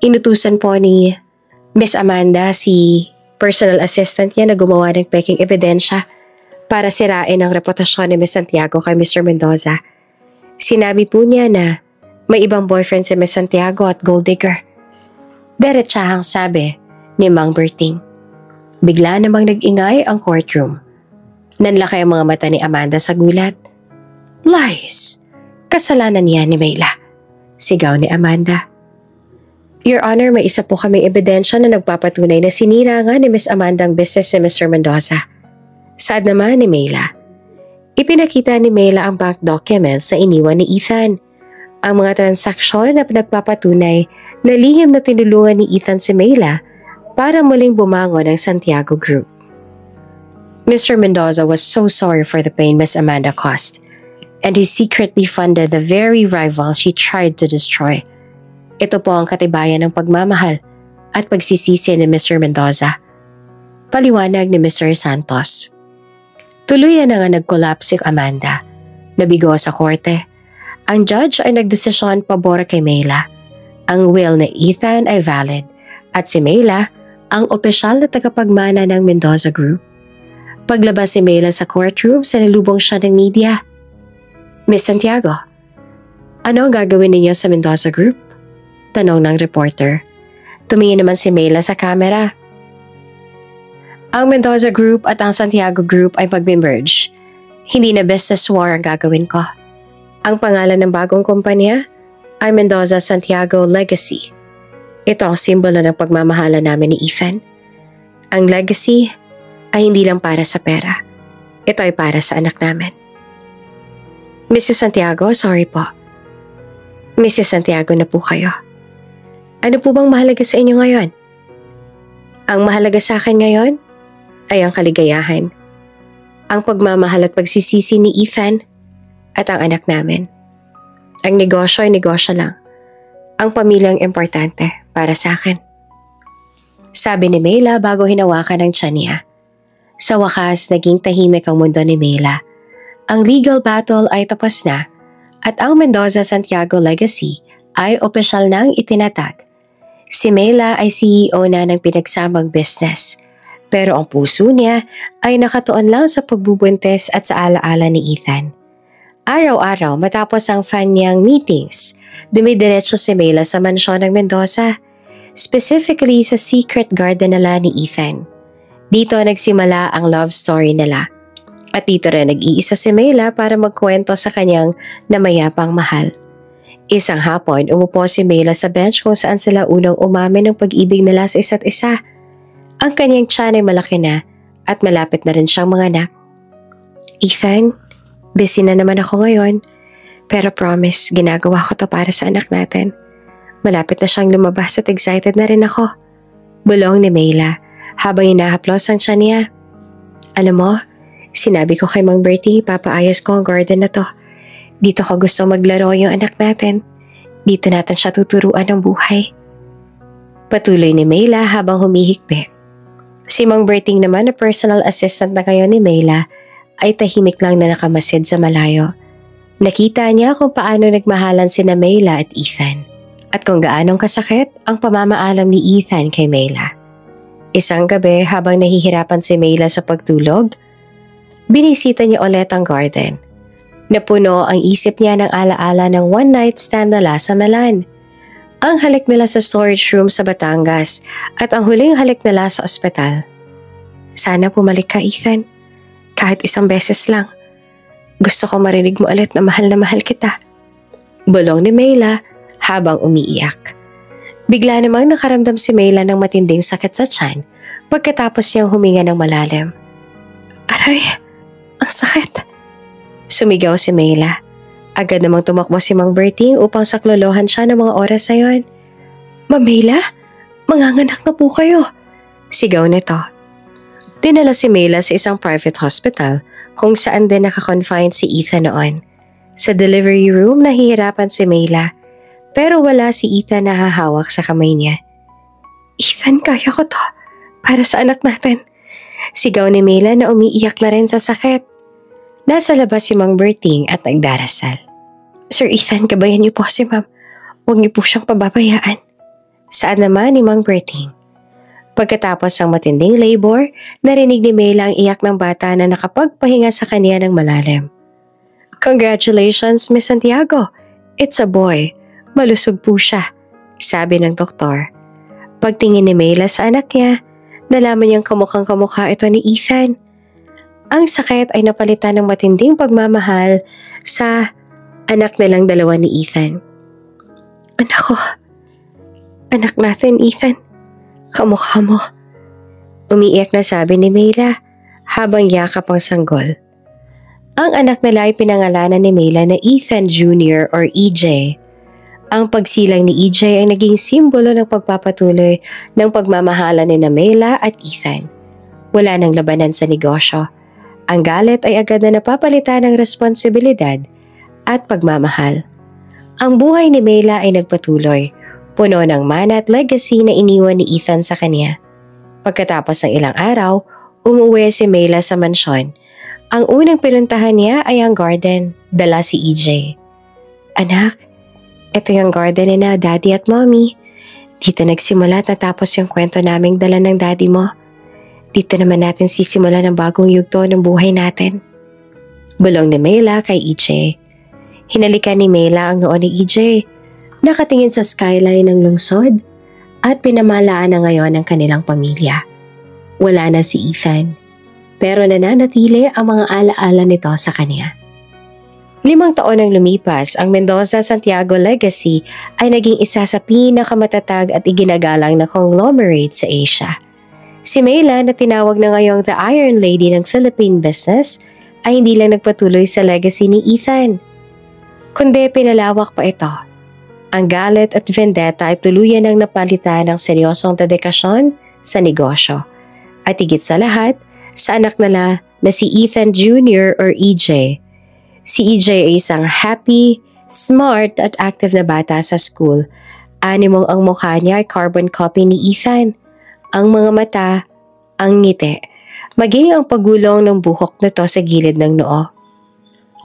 Inutusan po ni Miss Amanda si personal assistant niya na gumawa ng peking ebidensya para sirain ang reputasyon ni Miss Santiago kay Mr. Mendoza. Sinabi po niya na may ibang boyfriend si Miss Santiago at gold digger. Diretsahang sabi ni Mang Berting. Bigla namang nag-ingay ang courtroom. Nanlaki ang mga mata ni Amanda sa gulat. Lies! Kasalanan niya ni Mayla. Sigaw ni Amanda. Your Honor, may isa po kaming ebidensya na nagpapatunay na sinira nga ni Miss Amanda ang business ni Mr. Mendoza. Saad naman ni Mayla. Ipinakita ni Mayla ang bank documents na iniwan ni Ethan. Ang mga transaksyon na pinagpapatunay na lihim na tinulungan ni Ethan si Mayla para muling bumangon ang Santiago Group. Mr. Mendoza was so sorry for the pain Miss Amanda caused, and he secretly funded the very rival she tried to destroy. Ito po ang katibayan ng pagmamahal at pagsisisi ni Mr. Mendoza. Paliwanag ni Mr. Santos. Tuluyan na nga nag-collapse si Amanda. Nabigo sa korte. Ang judge ay nagdesisyon pabor kay Mayla. Ang will ni Ethan ay valid at si Mayla ang opisyal na tagapagmana ng Mendoza Group. Paglabas si Mayla sa courtroom, sinalubong siya ng media. Miss Santiago, ano ang gagawin ninyo sa Mendoza Group? Tanong ng reporter. Tumingin naman si Mayla sa camera. Ang Mendoza Group at ang Santiago Group ay mag-merge. Hindi na business war ang gagawin ko. Ang pangalan ng bagong kumpanya ay Mendoza Santiago Legacy. Ito ang simbolo ng pagmamahala namin ni Ethan. Ang legacy ay hindi lang para sa pera. Ito ay para sa anak namin. Mrs. Santiago, sorry po. Mrs. Santiago na po kayo. Ano po bang mahalaga sa inyo ngayon? Ang mahalaga sa akin ngayon ay ang kaligayahan, ang pagmamahal at pagsisisi ni Ethan at ang anak namin. Ang negosyo ay negosyo lang. Ang pamilyang importante para sa akin. Sabi ni Mayla bago hinawakan ang tiyan niya. Sa wakas, naging tahimik ang mundo ni Mayla. Ang legal battle ay tapos na at ang Mendoza Santiago Legacy ay opisyal nang itinatag. Si Mayla ay CEO na ng pinagsamang business, pero ang puso niya ay nakatuon lang sa pagbubuntis at sa alaala ni Ethan. Araw-araw matapos ang fan niyang meetings, dumidiretso si Mayla sa mansyon ng Mendoza, specifically sa secret garden nila ni Ethan. Dito nagsimula ang love story nila. At dito rin nag-iisa si Mayla para magkwento sa kanyang namayapang mahal. Isang hapon, umupo si Mayla sa bench kung saan sila unang umamin ng pag-ibig nila sa isa't isa. Ang kanyang tiyan ay malaki na at malapit na rin siyang manganak. Ethan, busy na naman ako ngayon, pero promise, ginagawa ko to para sa anak natin. Malapit na siyang lumabas at excited na rin ako. Bulong ni Mayla habang inahaplos ang tiyan niya. Alam mo, sinabi ko kay Mang Bertie, papaayos ko ang garden na to. Dito ko gusto maglaro yung anak natin. Dito natin siya tuturuan ng buhay. Patuloy ni Mayla habang humihikbi. Si Mang Bertie naman na personal assistant na ngayon ni Mayla ay tahimik lang na nakamasid sa malayo. Nakita niya kung paano nagmahalan sina Mayla at Ethan at kung gaanong kasakit ang pamamaalam ni Ethan kay Mayla. Isang gabi habang nahihirapan si Mayla sa pagtulog, binisita niya ulit ang garden. Napuno ang isip niya ng alaala ng one-night stand nila sa Milan. Ang halik nila sa storage room sa Batangas at ang huling halik nila sa ospital. Sana pumalik ka, Ethan. Kahit isang beses lang. Gusto ko marinig mo ulit na mahal kita. Bulong ni Mayla habang umiiyak. Bigla namang nakaramdam si Mayla ng matinding sakit sa tiyan pagkatapos niyang huminga ng malalim. Aray, ang sakit. Sumigaw si Mayla. Agad namang tumakbo si Mang Berting upang saklolohan siya ng mga oras na yon. Ma'am Mayla, manganganak na po kayo. Sigaw nito. Dinala si Mayla sa isang private hospital kung saan din nakakonfine si Ethan noon. Sa delivery room, nahihirapan si Mayla pero wala si Ethan na hahawak sa kamay niya. Ethan, kaya ko to. Para sa anak natin. Sigaw ni Mela na umiiyak na rin sa sakit. Nasa labas si Mang Berting at nagdarasal. Sir Ethan, gabayan niyo po si Ma'am. Huwag niyo po siyang pababayaan. Saan naman ni Mang Berting? Pagkatapos ng matinding labor, narinig ni Mela ang iyak ng bata na nakapagpahinga sa kanya ng malalim. Congratulations, Miss Santiago. It's a boy. Malusog po siya, sabi ng doktor. Pagtingin ni Mela sa anak niya, nalaman niyang kamukhang-kamukha ito ni Ethan. Ang sakit ay napalitan ng matinding pagmamahal sa anak nilang dalawa ni Ethan. Anak ko, anak natin Ethan, kamukha mo. Umiiyak na sabi ni Mela habang yakap ang sanggol. Ang anak nila ay pinangalanan ni Mela na Ethan Jr. or EJ. Ang pagsilang ni EJ ay naging simbolo ng pagpapatuloy ng pagmamahalan ni Mela at Ethan. Wala nang labanan sa negosyo. Ang galit ay agad na napapalitan ng responsibilidad at pagmamahal. Ang buhay ni Mela ay nagpatuloy, puno ng mana at legacy na iniwan ni Ethan sa kanya. Pagkatapos ng ilang araw, umuwi si Mela sa mansyon. Ang unang pinuntahan niya ay ang garden, dala si EJ. Anak, ito yung garden ni na Daddy at Mommy. Dito nagsimula at natapos yung kwento naming dala ng Daddy mo. Dito naman natin sisimulan ang bagong yugto ng buhay natin. Bulong ni Mela kay EJ. Hinalikan ni Mela ang noo ni EJ. Nakatingin sa skyline ng lungsod at pinamalaan na ngayon ang kanilang pamilya. Wala na si Ethan, pero nananatili ang mga alaala nito sa kanya. 5 taon nang lumipas, ang Mendoza-Santiago legacy ay naging isa sa pinakamatatag at iginagalang na conglomerate sa Asia. Si Mela na tinawag na ngayong The Iron Lady ng Philippine business ay hindi lang nagpatuloy sa legacy ni Ethan, kundi pinalawak pa ito. Ang galit at vendetta ay tuluyan ng napalitan ng seryosong dedikasyon sa negosyo. At higit sa lahat, sa anak nila na si Ethan Jr. or EJ. Si EJ ay isang happy, smart at active na bata sa school. Animong ang mukha niya ay carbon copy ni Ethan. Ang mga mata, ang ngiti, maging ang pagulong ng buhok nito sa gilid ng noo.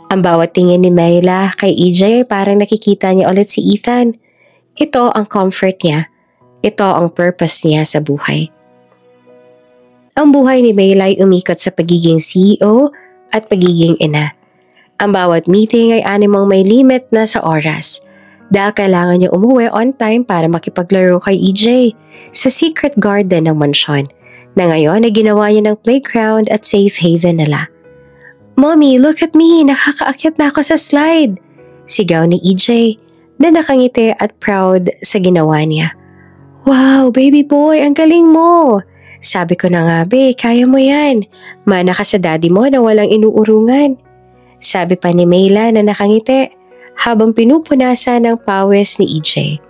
Ang bawat tingin ni Mela kay EJ ay parang nakikita niya ulit si Ethan. Ito ang comfort niya. Ito ang purpose niya sa buhay. Ang buhay ni Mela ay umikot sa pagiging CEO at pagiging ina. Ang bawat meeting ay animang may limit na sa oras. Dahil kailangan niya umuwi on time para makipaglaro kay EJ sa secret garden ng mansyon na ngayon ay ginawa niya ng playground at safe haven nila. Mommy, look at me! Nakakaakyat na ako sa slide! Sigaw ni EJ na nakangiti at proud sa ginawa niya. Wow, baby boy, ang galing mo! Sabi ko na nga, be, kaya mo yan. Mana ka sa daddy mo na walang inuurungan. Sabi pa ni Mela na nakangiti habang pinupunasan ng pawis ni EJ.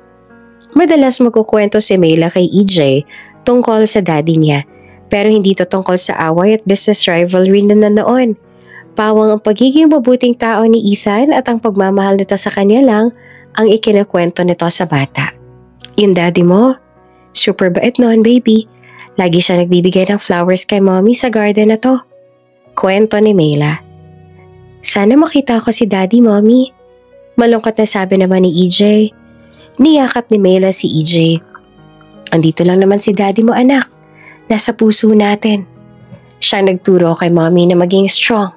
Madalas magkukwento si Mela kay EJ tungkol sa daddy niya, pero hindi to tungkol sa away at business rivalry na noon. Pawang ang pagiging mabuting tao ni Ethan at ang pagmamahal nito sa kanya lang ang ikinakwento nito sa bata. Yung daddy mo, super bait noon baby. Lagi siya nagbibigay ng flowers kay mommy sa garden na to. Kwento ni Mela. Sana makita ko si daddy, mommy. Malungkot na sabi naman ni EJ. Niyakap ni Mela si EJ. Andito lang naman si daddy mo anak. Nasa puso natin. Siya nagturo kay mommy na maging strong.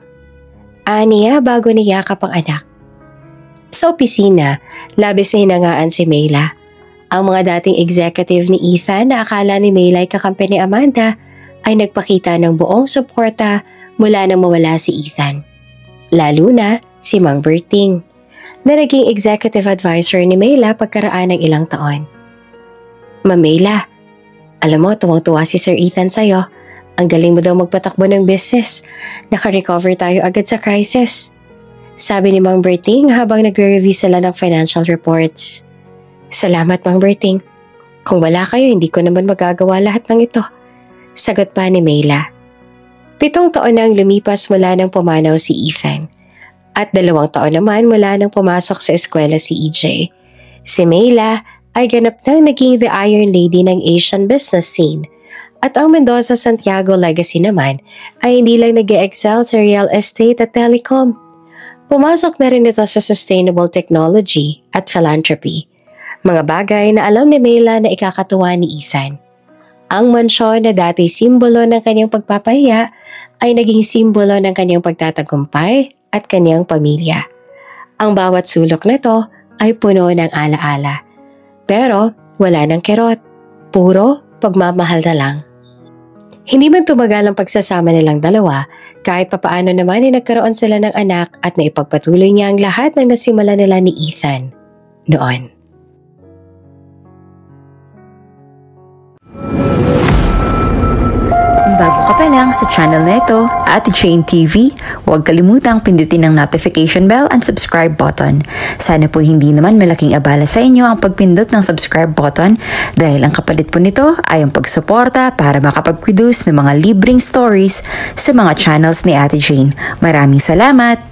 Aniya bago niyakap ang anak. Sa opisina, labis na hinangaan si Mela. Ang mga dating executive ni Ethan na akala ni Mela ay kakampi ni Amanda ay nagpakita ng buong suporta mula nang mawala si Ethan. Lalo na si Mang Berting, na naging executive advisor ni Mela pagkaraan ng ilang taon. Ma'am Mela, alam mo tuwang-tuwa si Sir Ethan sa'yo. Ang galing mo daw magpatakbo ng business. Naka-recover tayo agad sa crisis. Sabi ni Mang Berting habang nagre-review sila ng financial reports. Salamat Mang Berting. Kung wala kayo, hindi ko naman magagawa lahat ng ito. Sagot pa ni Mela. 7 taon nang lumipas mula nang pumanaw si Ethan. At 2 taon naman mula nang pumasok sa eskwela si EJ. Si Mela ay ganap nang naging the Iron Lady ng Asian business scene. At ang Mendoza Santiago legacy naman ay hindi lang nag-excel sa real estate at telecom. Pumasok na rin ito sa sustainable technology at philanthropy. Mga bagay na alam ni Mela na ikakatuwa ni Ethan. Ang mansyon na dati simbolo ng kanyang pagpapahiya ay naging simbolo ng kanyang pagtatagumpay at kanyang pamilya. Ang bawat sulok nito ay puno ng alaala. Pero wala ng kerot. Puro pagmamahal na lang. Hindi man tumagal ang pagsasama nilang dalawa, kahit papaano naman ay nagkaroon sila ng anak at naipagpatuloy niya ang lahat ng nasimula nila ni Ethan noon. Kung bago ka pa lang sa channel na ito, Ate Jane TV, huwag kalimutang pindutin ang notification bell and subscribe button. Sana po hindi naman malaking abala sa inyo ang pagpindot ng subscribe button dahil ang kapalit po nito ay ang pagsuporta para makapag-produce ng mga libreng stories sa mga channels ni Ate Jane. Maraming salamat!